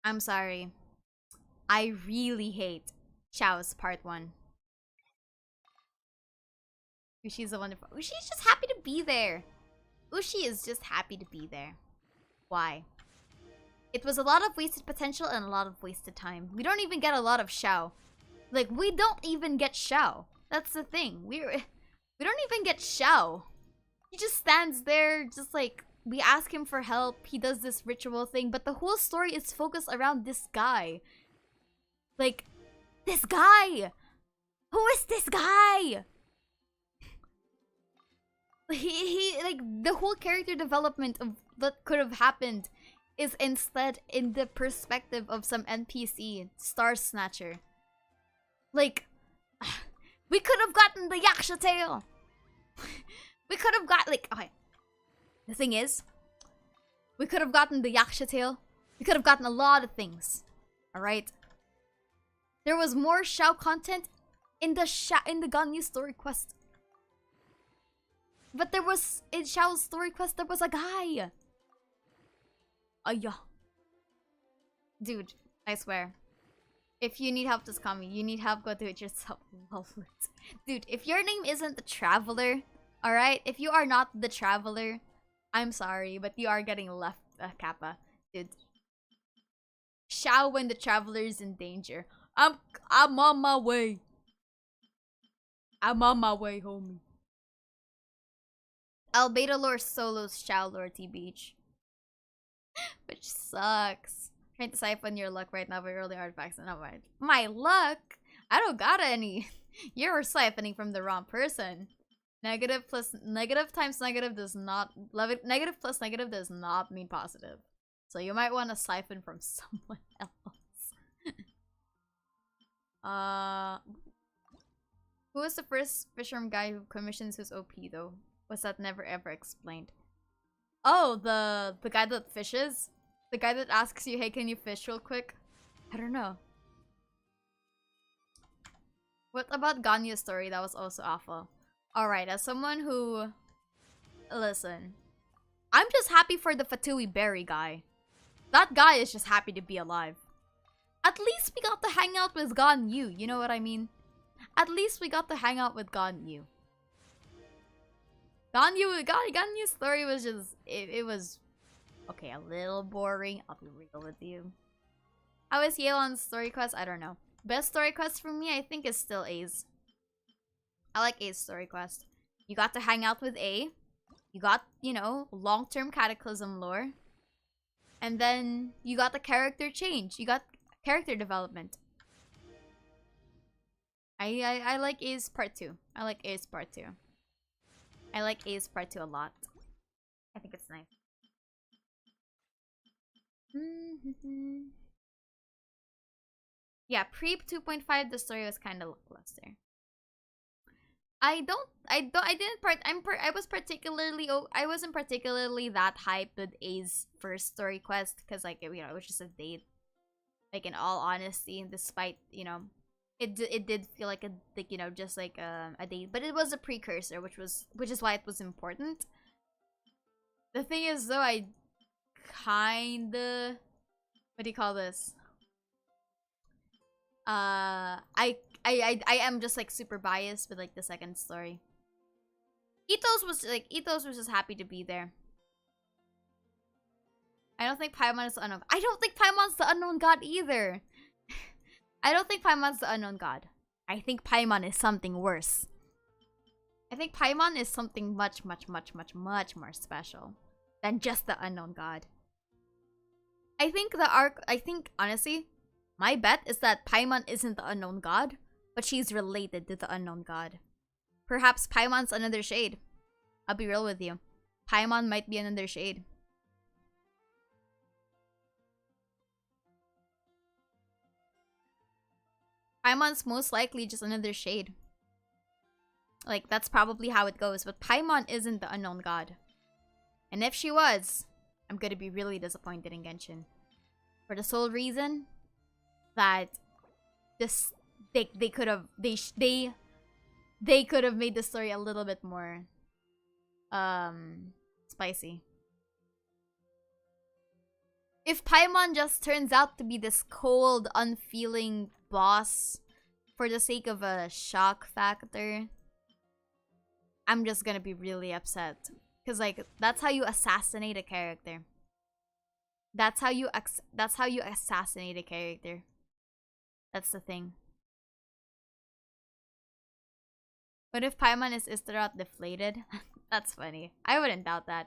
I'm sorry. I really hate Xiao's part 1. Ushi's a wonderful... Ushi's just happy to be there. Ushi is just happy to be there. Why? It was a lot of wasted potential and a lot of wasted time. We don't even get a lot of Xiao. Like, we don't even get Xiao. That's the thing. We don't even get Xiao. He just stands there, just like, we ask him for help. He does this ritual thing, but the whole story is focused around this guy. Like, this guy! Who is this guy? He like, the whole character development of what could have happened is instead in the perspective of some NPC, Star Snatcher. Like, we could have gotten the Yaksha tail. We could have got, like, okay. The thing is, we could have gotten the Yaksha tail. We could have gotten a lot of things. Alright? There was more Xiao content in the Ganyu story quest. But there was, in Xiao's story quest, there was a guy. Yeah. Dude, I swear. If you need help, just call me. You need help, go do it yourself. Dude, if your name isn't the Traveler, alright? If you are not the Traveler, I'm sorry, but you are getting left, Kappa. Dude. Xiao when the Traveler is in danger. I'm on my way. I'm on my way, homie. Albedo lore solos Xiao lore TBH. Which sucks. Trying to siphon your luck right now by early artifacts and not mine. My luck? I don't got any. You're siphoning from the wrong person. Negative plus negative times negative does not negative plus negative does not mean positive. So you might want to siphon from someone else. Who was the first fisherman guy who commissions his OP though? Was that never ever explained? Oh, the guy that fishes? The guy that asks you, hey, can you fish real quick? I don't know. What about Ganyu's story? That was also awful. Alright, as someone who... Listen. I'm just happy for the Fatui Berry guy. That guy is just happy to be alive. At least we got to hang out with Ganyu, you know what I mean? At least we got to hang out with Ganyu. Ganyu's story was just... It was... Okay, a little boring. I'll be real with you. How is Yeon's story quest? I don't know. Best story quest for me, I think, is still A's. I like A's story quest. You got to hang out with A. You got, you know, long-term Cataclysm lore. And then you got the character change. You got character development. I like A's part 2. I like A's part 2. I like A's part 2 a lot. I think it's nice. Yeah, pre 2.5 the story was kind of lackluster. I wasn't particularly that hyped with A's first story quest because, like, you know, it was just a date. Like, in all honesty, despite, you know, it did feel like a, like, you know, just like a date, but it was a precursor, which is why it was important. The thing is, though, I kinda, what do you call this? I am just like super biased with like the second story. Ethos was just happy to be there. I don't think Paimon is the unknown. I don't think Paimon's the unknown god either. I don't think Paimon's the unknown god. I think Paimon is something worse. I think Paimon is something much more special than just the unknown god. I think honestly, my bet is that Paimon isn't the unknown god, but she's related to the unknown god. Perhaps Paimon's another shade. I'll be real with you. Paimon might be another shade. Paimon's most likely just another shade. Like, that's probably how it goes, but Paimon isn't the unknown god. And if she was, I'm gonna be really disappointed in Genshin. For the sole reason that this they could have made the story a little bit more spicy. If Paimon just turns out to be this cold, unfeeling boss for the sake of a shock factor, I'm just gonna be really upset. Cause like, that's how you assassinate a character. That's how you assassinate a character. That's the thing. What if Paimon is Istaroth deflated? That's funny. I wouldn't doubt that.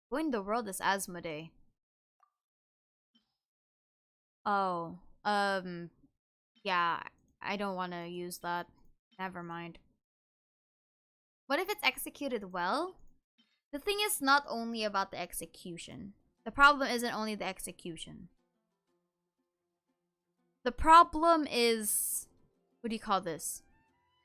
Who in the world is Asmodee? Oh, yeah, I don't want to use that. Never mind. What if it's executed well? The thing is not only about the execution. The problem isn't only the execution. The problem is... What do you call this?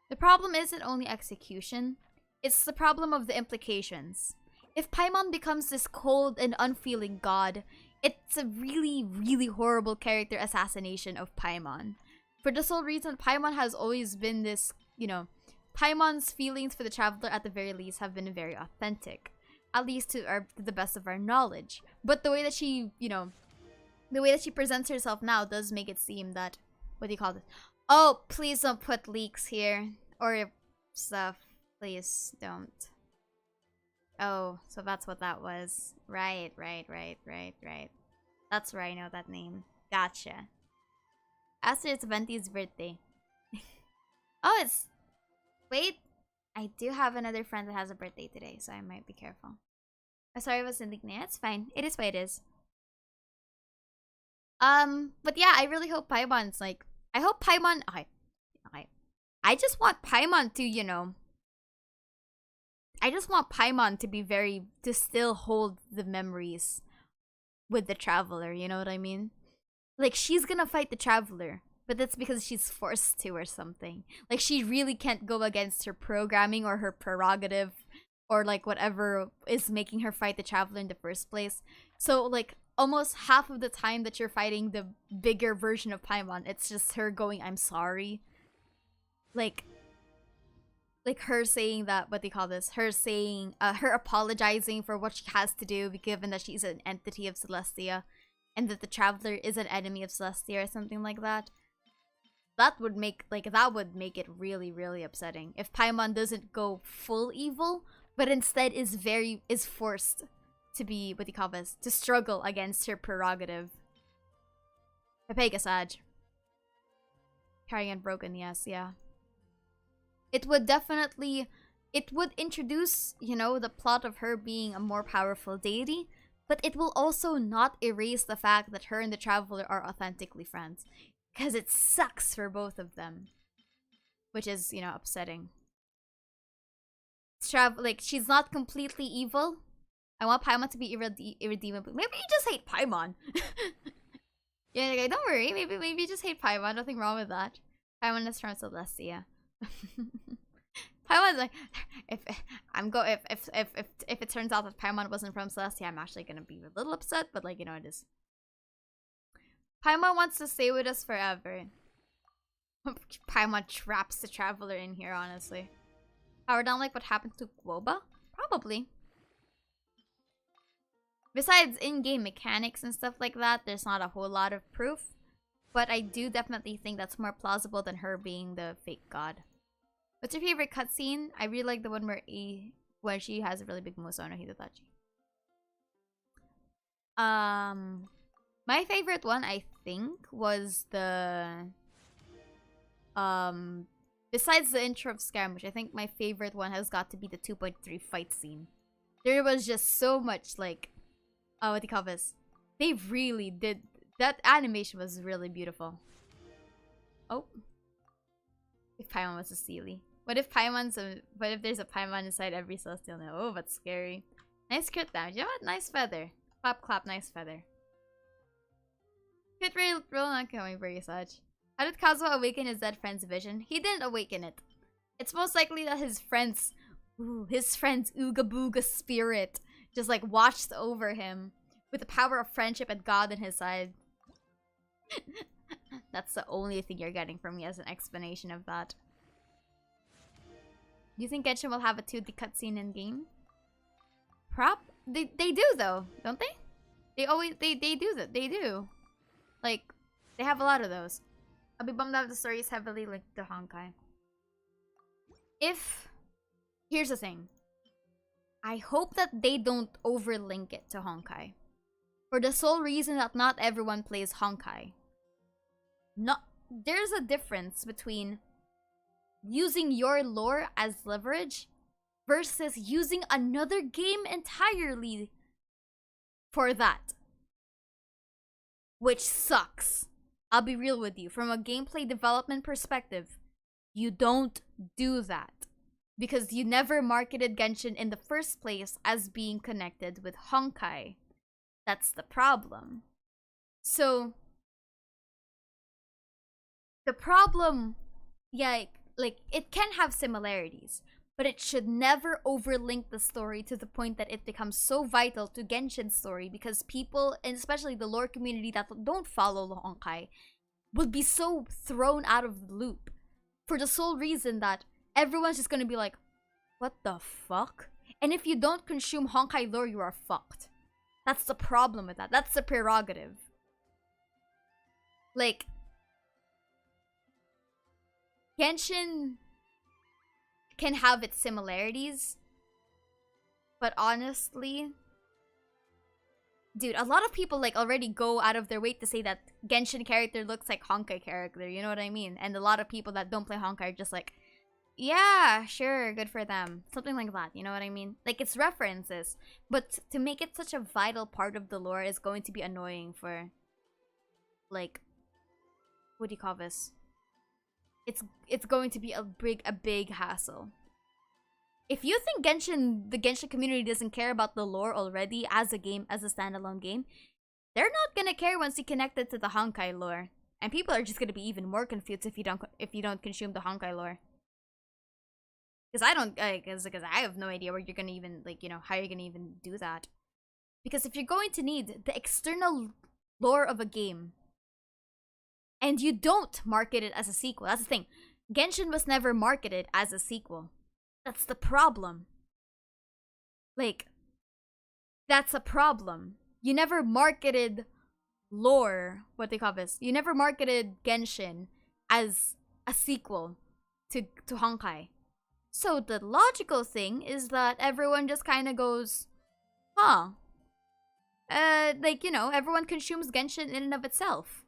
The problem isn't only execution. It's the problem of the implications. if Paimon becomes this cold and unfeeling god, it's a really, really horrible character assassination of Paimon. For the sole reason, Paimon has always been this, you know, Paimon's feelings for the Traveler at the very least have been very authentic. At least to the best of our knowledge. But the way that she, you know, the way that she presents herself now does make it seem that, what do you call this? Oh, please don't put leaks here. Or stuff. Please don't. Oh, so that's what that was. Right. That's where I know that name. Gotcha. After it's Venti's birthday. Oh, it's... Wait. I do have another friend that has a birthday today, so I might be careful. I'm sorry I was indignant. It's fine. It is what it is. But yeah, I really hope Paimon's like... I hope Paimon... Okay. I just want Paimon to, you know... I just want Paimon to be very... to still hold the memories with the Traveler, you know what I mean? Like, she's gonna fight the Traveler, but that's because she's forced to or something. Like, she really can't go against her programming or her prerogative or, like, whatever is making her fight the Traveler in the first place. So, like, almost half of the time that you're fighting the bigger version of Paimon, it's just her going, I'm sorry. Like her saying that, what do you call this? Her saying, her apologizing for what she has to do, given that she's an entity of Celestia, and that the Traveler is an enemy of Celestia or something like that. That would make it really, really upsetting. If Paimon doesn't go full evil, but instead is forced to be, what do you call this? To struggle against her prerogative. Pepegasaj. Carrying Unbroken, yes, yeah. It would introduce, you know, the plot of her being a more powerful deity, but it will also not erase the fact that her and the Traveler are authentically friends. Because it sucks for both of them. Which is, you know, upsetting. Like, she's not completely evil. I want Paimon to be irredeemable. Maybe you just hate Paimon. Yeah, okay, don't worry. Maybe you just hate Paimon. Nothing wrong with that. Paimon is from Celestia. Paimon's like, if it turns out that Paimon wasn't from Celestia, I'm actually gonna be a little upset, but like, you know, it is. Paimon wants to stay with us forever. Paimon traps the Traveler in here, honestly. Power down like what happened to Guoba? Probably. Besides in-game mechanics and stuff like that, there's not a whole lot of proof. But I do definitely think that's more plausible than her being the fake god. What's your favorite cutscene? I really like the one where she has a really big Musono Hidatachi. My favorite one, I think, was the... Besides the intro of Skirmish, I think my favorite one has got to be the 2.3 fight scene. There was just so much, like... what do you call this? They really did... That animation was really beautiful. Oh. If Paimon was a Sealy. What if there's a Paimon inside every Celestial? Oh, that's scary. Nice crit damage. You know what? Nice feather. Clap, clap, nice feather. Crit roll not coming for you, such. How did Kazuha awaken his dead friend's vision? He didn't awaken it. It's most likely that his friend's Ooga Booga spirit just like watched over him with the power of friendship and God on his side. That's the only thing you're getting from me as an explanation of that. Do you think Genshin will have a 2D cutscene in game? They do though, don't they? They do that. They do. Like, they have a lot of those. I'll be bummed out if the story is heavily linked to Honkai. Here's the thing. I hope that they don't overlink it to Honkai. For the sole reason that not everyone plays Honkai. There's a difference between using your lore as leverage versus using another game entirely for that. Which sucks. I'll be real with you. From a gameplay development perspective, you don't do that. Because you never marketed Genshin in the first place as being connected with Honkai. That's the problem. So, the problem, yeah, like, it can have similarities. but it should never overlink the story to the point that it becomes so vital to Genshin's story, because people, and especially the lore community that don't follow the Honkai, would be so thrown out of the loop for the sole reason that everyone's just gonna be like, what the fuck? And if you don't consume Honkai lore, you are fucked. That's the problem with that. That's the prerogative. Like, Genshin can have its similarities, but honestly, dude, a lot of people like already go out of their way to say that Genshin character looks like Honkai character, you know what I mean? And a lot of people that don't play Honkai are just like, yeah, sure, good for them. Something like that, you know what I mean? Like, it's references, but to make it such a vital part of the lore is going to be annoying for, like, what do you call this? It's going to be a big hassle. If you think the Genshin community doesn't care about the lore already as a game, as a standalone game, they're not gonna care once you connect it to the Honkai lore. And people are just gonna be even more confused if you don't consume the Honkai lore. Because I have no idea where you're gonna even, like, you know, how you're gonna even do that. Because if you're going to need the external lore of a game, and you don't market it as a sequel, that's the thing. Genshin was never marketed as a sequel. That's the problem. Like, that's a problem. You never marketed lore, what they call this. You never marketed Genshin as a sequel to Honkai. So the logical thing is that everyone just kind of goes, huh. Like, you know, everyone consumes Genshin in and of itself.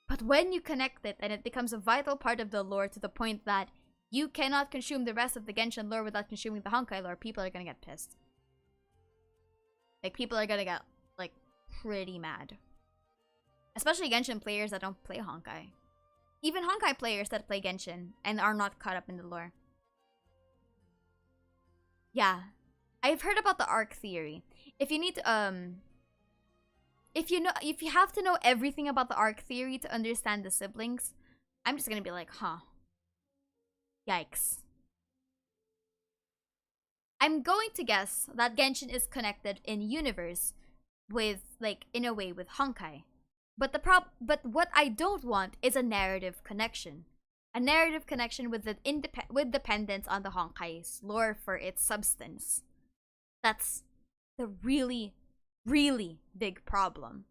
But when you connect it and it becomes a vital part of the lore to the point that you cannot consume the rest of the Genshin lore without consuming the Honkai lore, people are gonna get pissed. Like, people are gonna get, like, pretty mad. Especially Genshin players that don't play Honkai. Even Honkai players that play Genshin and are not caught up in the lore. Yeah. I've heard about the arc theory. If you need to, if you have to know everything about the arc theory to understand the siblings, I'm just gonna be like, huh. Yikes. I'm going to guess that Genshin is connected in universe with, like, in a way with Honkai. But what I don't want is a narrative connection. A narrative connection with dependence on the Honkai's lore for its substance. That's the really, really big problem.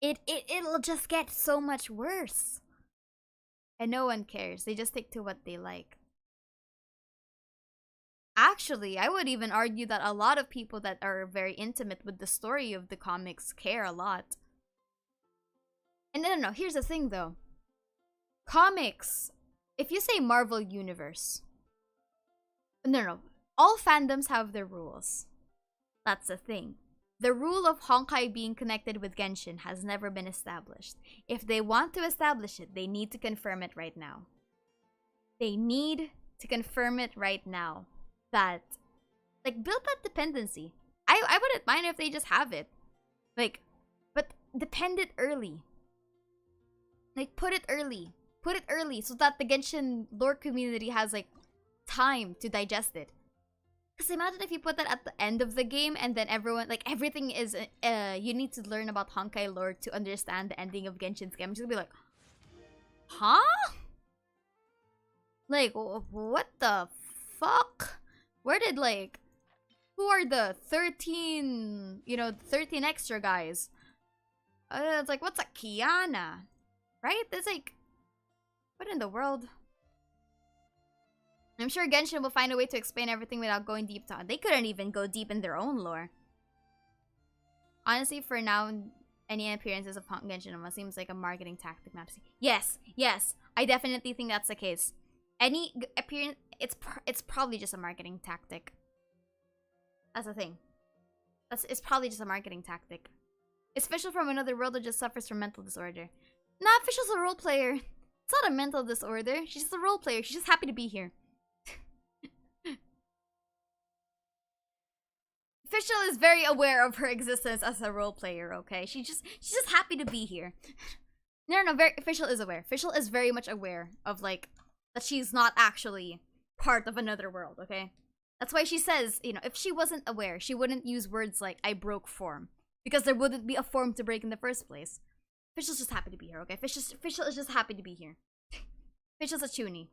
It'll just get so much worse. And no one cares. They just stick to what they like. Actually, I would even argue that a lot of people that are very intimate with the story of the comics care a lot. And no, here's the thing though. Comics, if you say Marvel Universe, no, all fandoms have their rules. That's the thing. The rule of Honkai being connected with Genshin has never been established. If they want to establish it, they need to confirm it right now. They need to confirm it right now. That, like, build that dependency. I wouldn't mind if they just have it. Like, but depend it early. Like, put it early. Put it early so that the Genshin lore community has, like, time to digest it. Because imagine if you put that at the end of the game and then everyone, like, everything is, you need to learn about Honkai lore to understand the ending of Genshin's game. I'm just gonna be like, huh? Like, what the fuck? Where did, like, who are the 13, you know, 13 extra guys? It's like, what's a Kiana? Right? It's like, what in the world? I'm sure Genshin will find a way to explain everything without going deep down. They couldn't even go deep in their own lore. Honestly, for now, any appearances of Genshin seems like a marketing tactic not to see. Yes, I definitely think that's the case. Any appearance, it's probably just a marketing tactic. That's the thing. It's probably just a marketing tactic. Is Fischl from another world or just suffers from mental disorder? Nah, Fischl's a role player. It's not a mental disorder. She's just a role player. She's just happy to be here. Fischl is very aware of her existence as a role player, okay? She's just happy to be here. No, Fischl is aware. Fischl is very much aware of, like, that she's not actually part of another world, okay? That's why she says, you know, if she wasn't aware, she wouldn't use words like, I broke form. Because there wouldn't be a form to break in the first place. Fischl's just happy to be here, okay? Fischl is just happy to be here. Fischl's a chuny.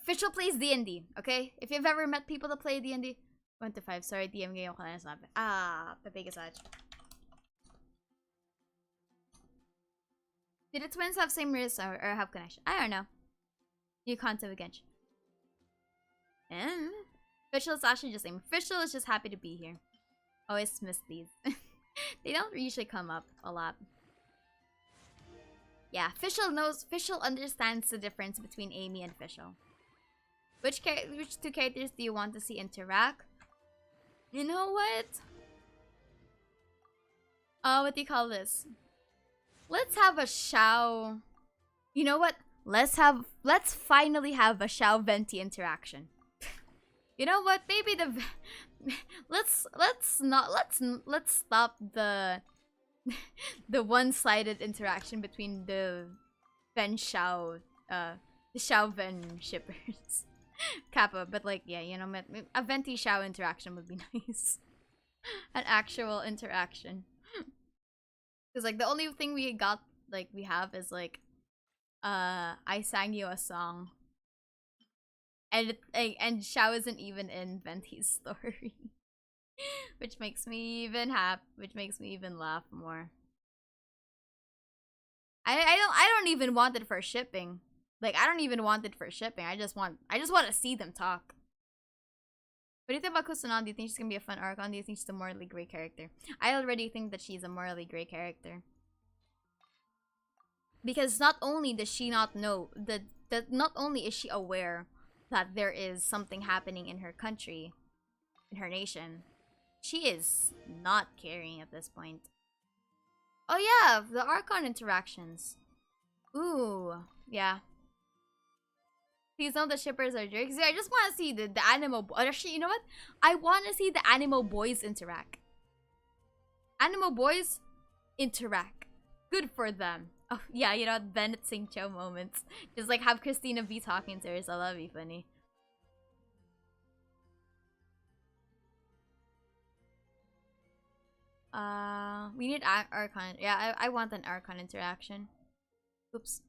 Fischl plays D&D, okay? If you've ever met people that play D&D, 1 to 5, sorry, DM ngayon ko na nasabi. Pabigasaj. Did the twins have same race or have connection? I don't know. New content with Genshin. Fischl is actually just saying. Fischl is just happy to be here. Always miss these. They don't usually come up a lot. Yeah, Fischl understands the difference between Amy and Fischl. Which two characters do you want to see interact? You know what? What do you call this? Let's have a Xiao. You know what? Let's finally have a Xiao Venti interaction. You know what? Maybe let's stop the one-sided interaction between the Ven Xiao the Xiao Ven shippers. Kappa, but like, yeah, you know, a Venti Xiao interaction would be nice. An actual interaction. Because like the only thing we have is like I sang you a song. And Xiao isn't even in Venti's story. Which makes me even laugh more. I don't even want it for shipping. Like, I don't even want it for shipping. I just want to see them talk. What do you think about Kusunan? Do you think she's gonna be a fun Archon? Do you think she's a morally great character? I already think that she's a morally great character. Because not only does she not know that not only is she aware that there is something happening in her country, in her nation, she is not caring at this point. Oh yeah, the Archon interactions. Ooh, yeah. Please know the shippers are jerks. Yeah, I just want to see the Animo. Actually, you know what? I want to see the Animo boys interact. Animo boys interact. Good for them. Oh yeah, you know, Bennett Sing Cho moments. Just like have Christina be talking to her, so that'd be funny. We need Archon. Yeah, I want an Archon interaction. Oops.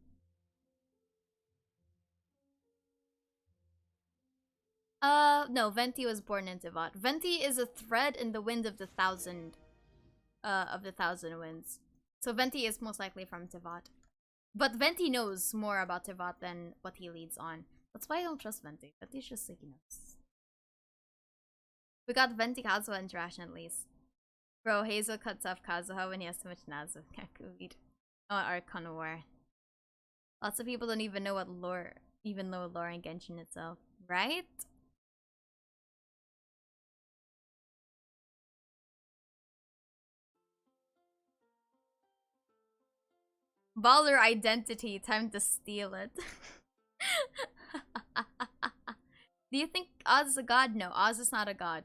No, Venti was born in Tivat. Venti is a thread in the wind of the thousand winds. So Venti is most likely from Tivat. But Venti knows more about Tivat than what he leads on. That's why I don't trust Venti. Venti's just like, you know. We got Venti Kazuha interaction at least. Bro, Hazel cuts off Kazuha when he has too much Nazu. Kakuid. Oh, Archon War. Lots of people don't even know what lore in Genshin itself. Right? Baller identity, time to steal it. Do you think Oz is a god? No, Oz is not a god.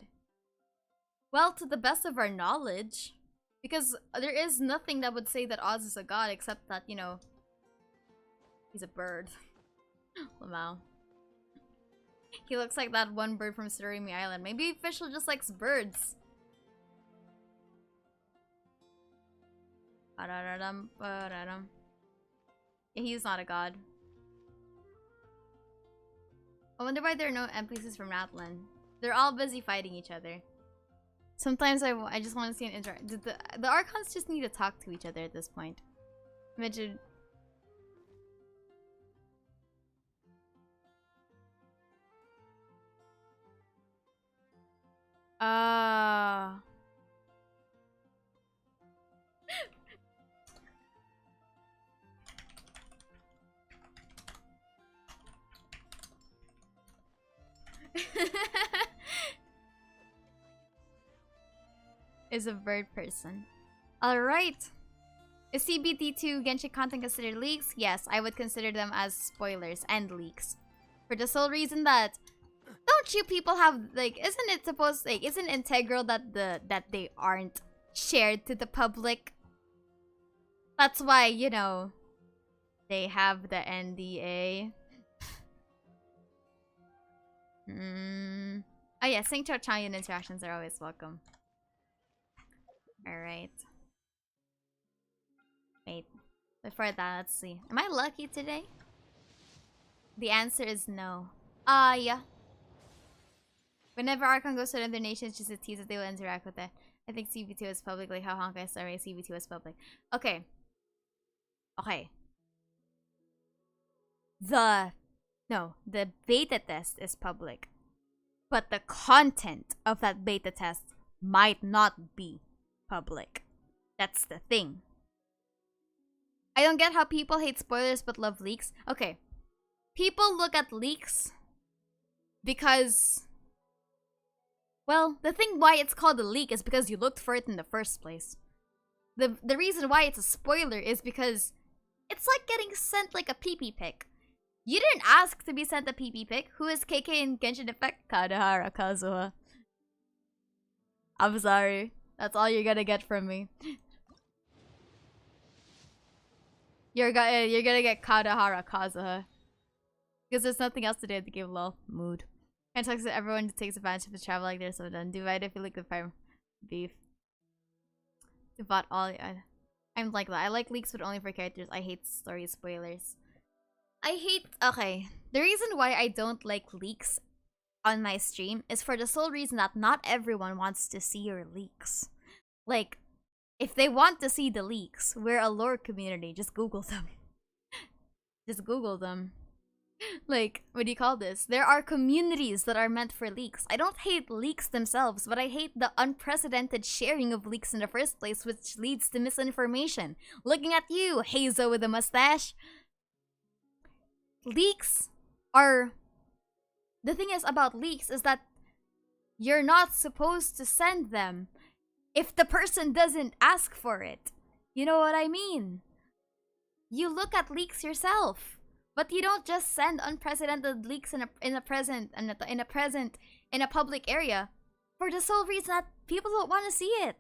Well, to the best of our knowledge. Because there is nothing that would say that Oz is a god except that, you know, he's a bird. Lamau. He looks like that one bird from Surimi Island. Maybe Fischl just likes birds. Yeah, he's not a god. I wonder why there are no NPCs from Ratland. They're all busy fighting each other. Sometimes I just want to see an interact. The Archons just need to talk to each other at this point. Imagine. Is a bird person. Alright. Is CBT2 Genshin content considered leaks? Yes, I would consider them as spoilers and leaks. For the sole reason that don't you people have like isn't it integral that they aren't shared to the public? That's why, you know, they have the NDA. Oh yeah, Sync Cho-Changyun interactions are always welcome. Alright. Wait. Before that, let's see. Am I lucky today? The answer is no. Yeah. Whenever Archon goes to another nation, it's just a tease that they will interact with it. I think CB2 is public, like how Honkai Star Rail CB2 is public. Okay. Okay. The beta test is public. But the content of that beta test might not be public. That's the thing. I don't get how people hate spoilers but love leaks. Okay. People look at leaks because... Well, the thing why it's called a leak is because you looked for it in the first place. The reason why it's a spoiler is because it's like getting sent like a PP pic. You didn't ask to be sent a PP pic. Who is KK in Genshin Effect? Kadahara Kazuha. I'm sorry. That's all you're gonna get from me. You're gonna get Kadahara Kazuha. Because there's nothing else to do at the game, lol. Mood. And talks to everyone who takes advantage of the travel like they're so done. Divide if you like the farm beef. Devote all. I'm like that. I like leaks, but only for characters. I hate story spoilers. Okay. The reason why I don't like leaks on my stream is for the sole reason that not everyone wants to see your leaks. Like, if they want to see the leaks, we're a lore community. Just Google them. Just Google them. Like, what do you call this? There are communities that are meant for leaks. I don't hate leaks themselves, but I hate the unprecedented sharing of leaks in the first place, which leads to misinformation. Looking at you, Hazo with a mustache. Leaks are... The thing is about leaks is that you're not supposed to send them if the person doesn't ask for it. You know what I mean? You look at leaks yourself. But you don't just send unprecedented leaks in a public area for the sole reason that people don't want to see it.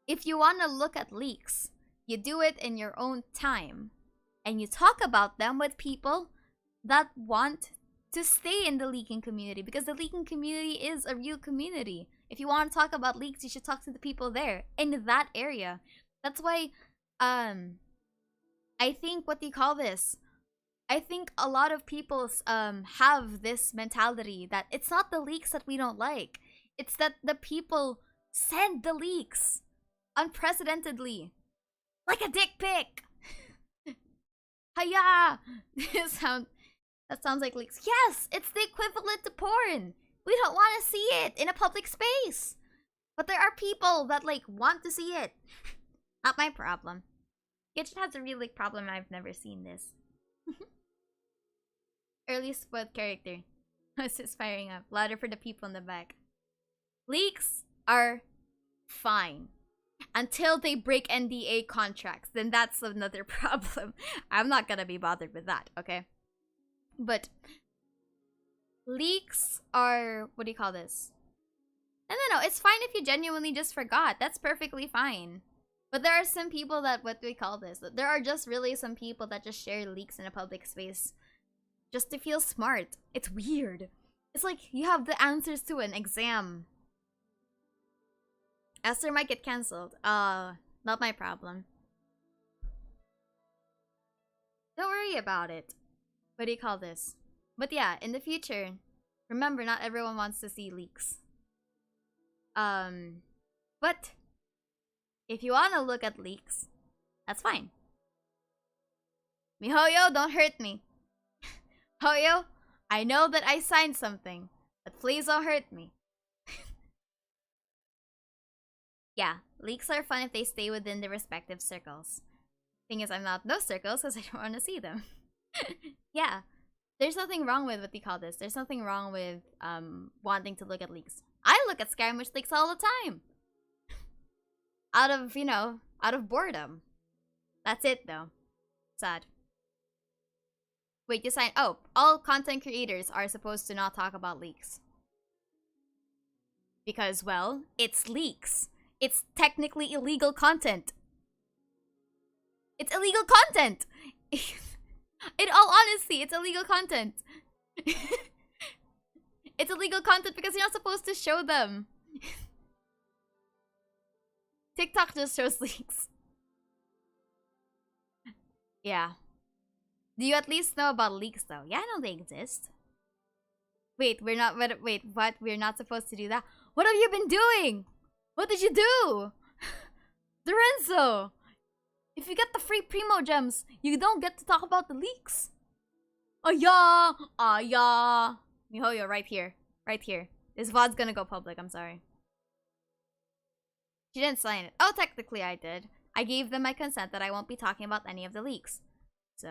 If you want to look at leaks, you do it in your own time, and you talk about them with people that want to stay in the leaking community, because the leaking community is a real community. If you want to talk about leaks, you should talk to the people there in that area. That's why I think, what do you call this? I think a lot of people have this mentality that it's not the leaks that we don't like. It's that the people send the leaks unprecedentedly. Like a dick pic! Hiya! That sounds like leaks. Yes! It's the equivalent to porn! We don't want to see it in a public space! But there are people that, like, want to see it. Not my problem. Genshin has a real like problem. I've never seen this. Early spoiled character. It's just firing up. Louder for the people in the back. Leaks are fine. Until they break NDA contracts. Then that's another problem. I'm not gonna be bothered with that, okay? But leaks are... What do you call this? No. It's fine if you genuinely just forgot. That's perfectly fine. But there are some people that, what do we call this? There are just really some people that just share leaks in a public space just to feel smart. It's weird. It's like you have the answers to an exam. Esther might get cancelled. Not my problem. Don't worry about it. What do you call this? But yeah, in the future, remember, not everyone wants to see leaks. But if you want to look at leaks, that's fine. MiHoYo, don't hurt me. Hoyo, I know that I signed something, but please don't hurt me. Yeah, leaks are fun if they stay within the respective circles. Thing is, I'm not in those circles because I don't want to see them. Yeah, there's nothing wrong with what they call this. There's nothing wrong with wanting to look at leaks. I look at Skyrim leaks all the time. Out of boredom. That's it though. Sad. Wait, you signed... Oh, all content creators are supposed to not talk about leaks. Because, well, it's leaks. It's technically illegal content. It's illegal content! In all honesty, it's illegal content. It's illegal content because you're not supposed to show them. TikTok just shows leaks. Yeah. Do you at least know about leaks though? Yeah, I know they exist. Wait, we're not. Wait, what? We're not supposed to do that? What have you been doing? What did you do? Lorenzo! If you get the free Primo gems, you don't get to talk about the leaks. Oh yeah! Oh yeah! Mihoyo, right here. Right here. This VOD's gonna go public, I'm sorry. She didn't sign it. Oh, technically I did. I gave them my consent that I won't be talking about any of the leaks. So,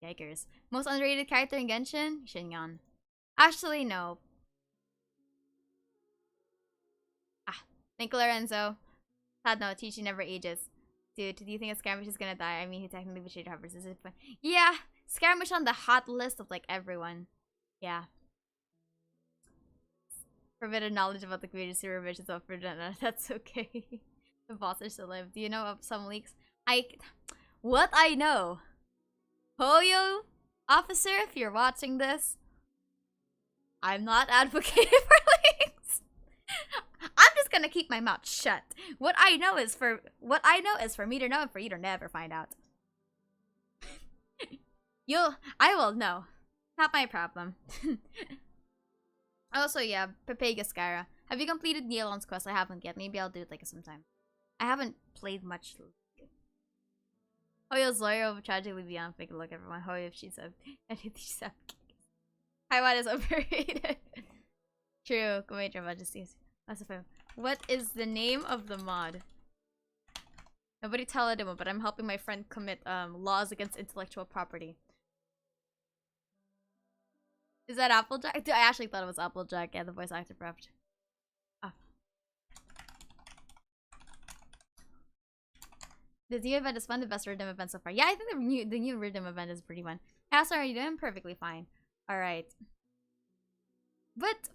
yikers. Most underrated character in Genshin? Shinyon. Actually, no. Thank you, Lorenzo. Sad note, Chi never ages. Dude, do you think a Skirmish is gonna die? I mean, he technically betrayed her versus it, but yeah, Skirmish on the hot list of like everyone. Yeah. Forbidden knowledge about the creator zero revisions of Verdana. That's okay. The boss are still live. Do you know of some leaks? What I know. Hoyo, officer, if you're watching this, I'm not advocating for leaks. I'm just gonna keep my mouth shut. What I know is for me to know and for you to never find out. I will know. Not my problem. Also, yeah, Pepe Gascara. Have you completed Neilon's quest? I haven't yet. Maybe I'll do it like sometime. I haven't played much. Hoyo's lawyer of tragically beyond. Take a look, everyone. Hoyo, if she's up. Taiwan is overrated. True. Go wait, your majesties. What is the name of the mod? Nobody tell it, but I'm helping my friend commit laws against intellectual property. Is that Applejack? I actually thought it was Applejack. Yeah, the voice actor prepped. Oh. The new event is fun. The best Rhythm event so far. Yeah, I think the new Rhythm event is pretty fun. How are you doing? Perfectly fine. All right. But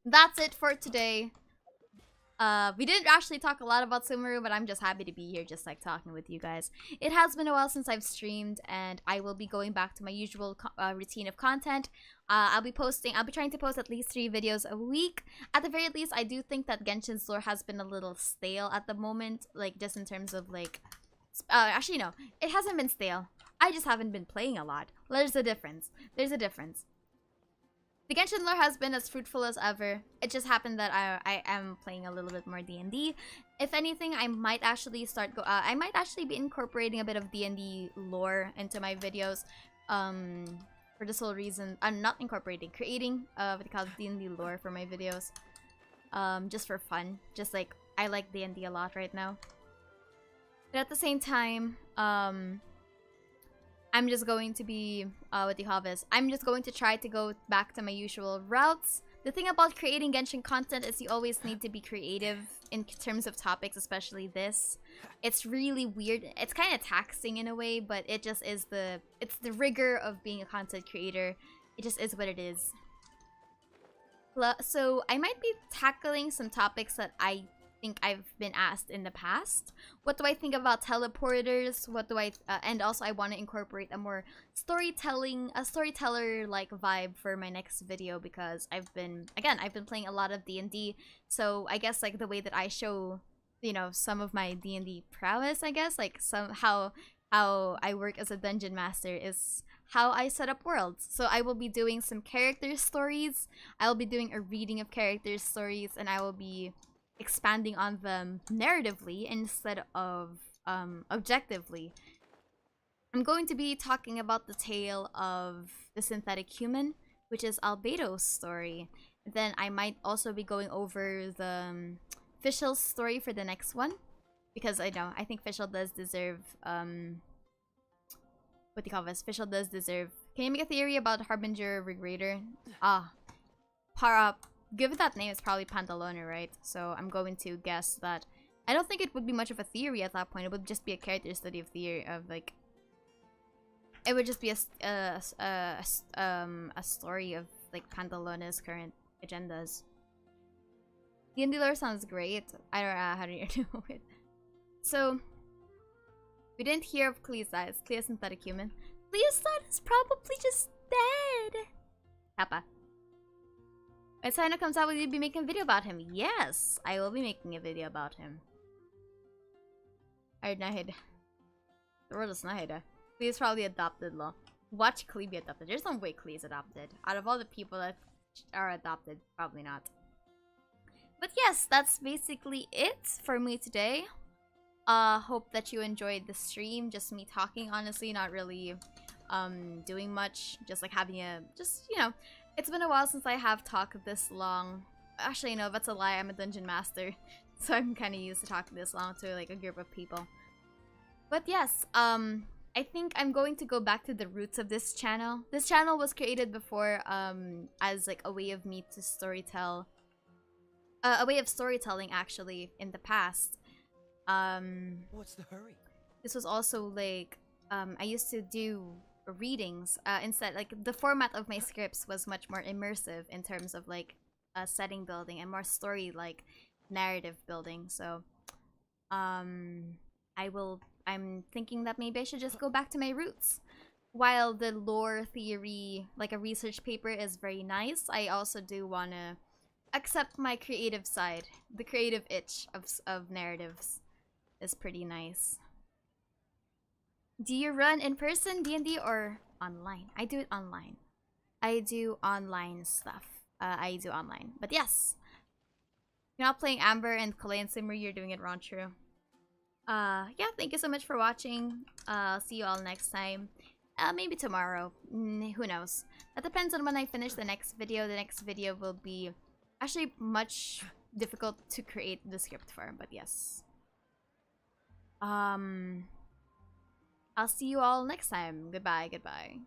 that's it for today. We didn't actually talk a lot about Sumeru, but I'm just happy to be here just like talking with you guys. It has been a while since I've streamed, and I will be going back to my usual routine of content. I'll be trying to post at least 3 videos a week. At the very least, I do think that Genshin's lore has been a little stale at the moment, like just in terms of like... actually no, it hasn't been stale. I just haven't been playing a lot. There's a difference. There's a difference. The Genshin lore has been as fruitful as ever. It just happened that I am playing a little bit more D&D. If anything, I might actually be incorporating a bit of D&D lore into my videos. For this whole reason, I'm not incorporating, creating what they call D&D lore for my videos. Just for fun. Just like I like D&D a lot right now. But at the same time, I'm just going to be, what do you call this? I'm just going to try to go back to my usual routes. The thing about creating Genshin content is you always need to be creative in terms of topics, especially this. It's really weird. It's kind of taxing in a way, but it just is it's the rigor of being a content creator. It just is what it is. So I might be tackling some topics that I think I've been asked in the past. What do I think about teleporters? What do and also I want to incorporate a more storyteller like vibe for my next video, because I've been playing a lot of D&D, so I guess like the way that I show, you know, some of my D&D prowess, I guess, like how I work as a dungeon master is how I set up worlds. So I will be doing some character stories, I'll be doing a reading of character stories, and I will be expanding on them narratively instead of objectively. I'm going to be talking about the tale of the synthetic human, which is Albedo's story. Then I might also be going over the Fischl's story for the next one, because I think Fischl does deserve what do you call this? Fischl does deserve. Can you make a theory about Harbinger Regrader? Given that name, it's probably Pantalone, right? So I'm going to guess that. I don't think it would be much of a theory at that point. It would just be a character study of theory of like. It would just be a story of like Pantalone's current agendas. D&D lore sounds great. I don't know how to know it. So we didn't hear of Clea's synthetic human. Clea's is probably just dead. Kappa. When Sino comes out, will you be making a video about him? Yes, I will be making a video about him. Alright, Nahid. The word is Nahid. Klee is probably adopted, law. Watch Klee be adopted. There's no way Klee is adopted. Out of all the people that are adopted, probably not. But yes, that's basically it for me today. Hope that you enjoyed the stream. Just me talking, honestly, not really doing much. Just like having a, just, you know, it's been a while since I have talked this long. Actually, no, that's a lie. I'm a dungeon master. So I'm kind of used to talking this long to like a group of people. But yes, I think I'm going to go back to the roots of this channel. This channel was created before as like a way of me to storytell. A way of storytelling actually in the past. What's the hurry? This was also like I used to do readings instead. Like the format of my scripts was much more immersive in terms of like setting building and more story like narrative building. So I'm thinking that maybe I should just go back to my roots. While the lore theory, like a research paper, is very nice, I also do want to accept my creative side. The creative itch of narratives is pretty nice. Do you run in person D&D or online? I do it online. I do online stuff. I do online. But yes. You're not playing Amber and Kalei and Sumeru, you're doing it wrong, true. Yeah, thank you so much for watching. See you all next time. Maybe tomorrow. Who knows? That depends on when I finish the next video. The next video will be actually much difficult to create the script for, but yes. I'll see you all next time. Goodbye, goodbye.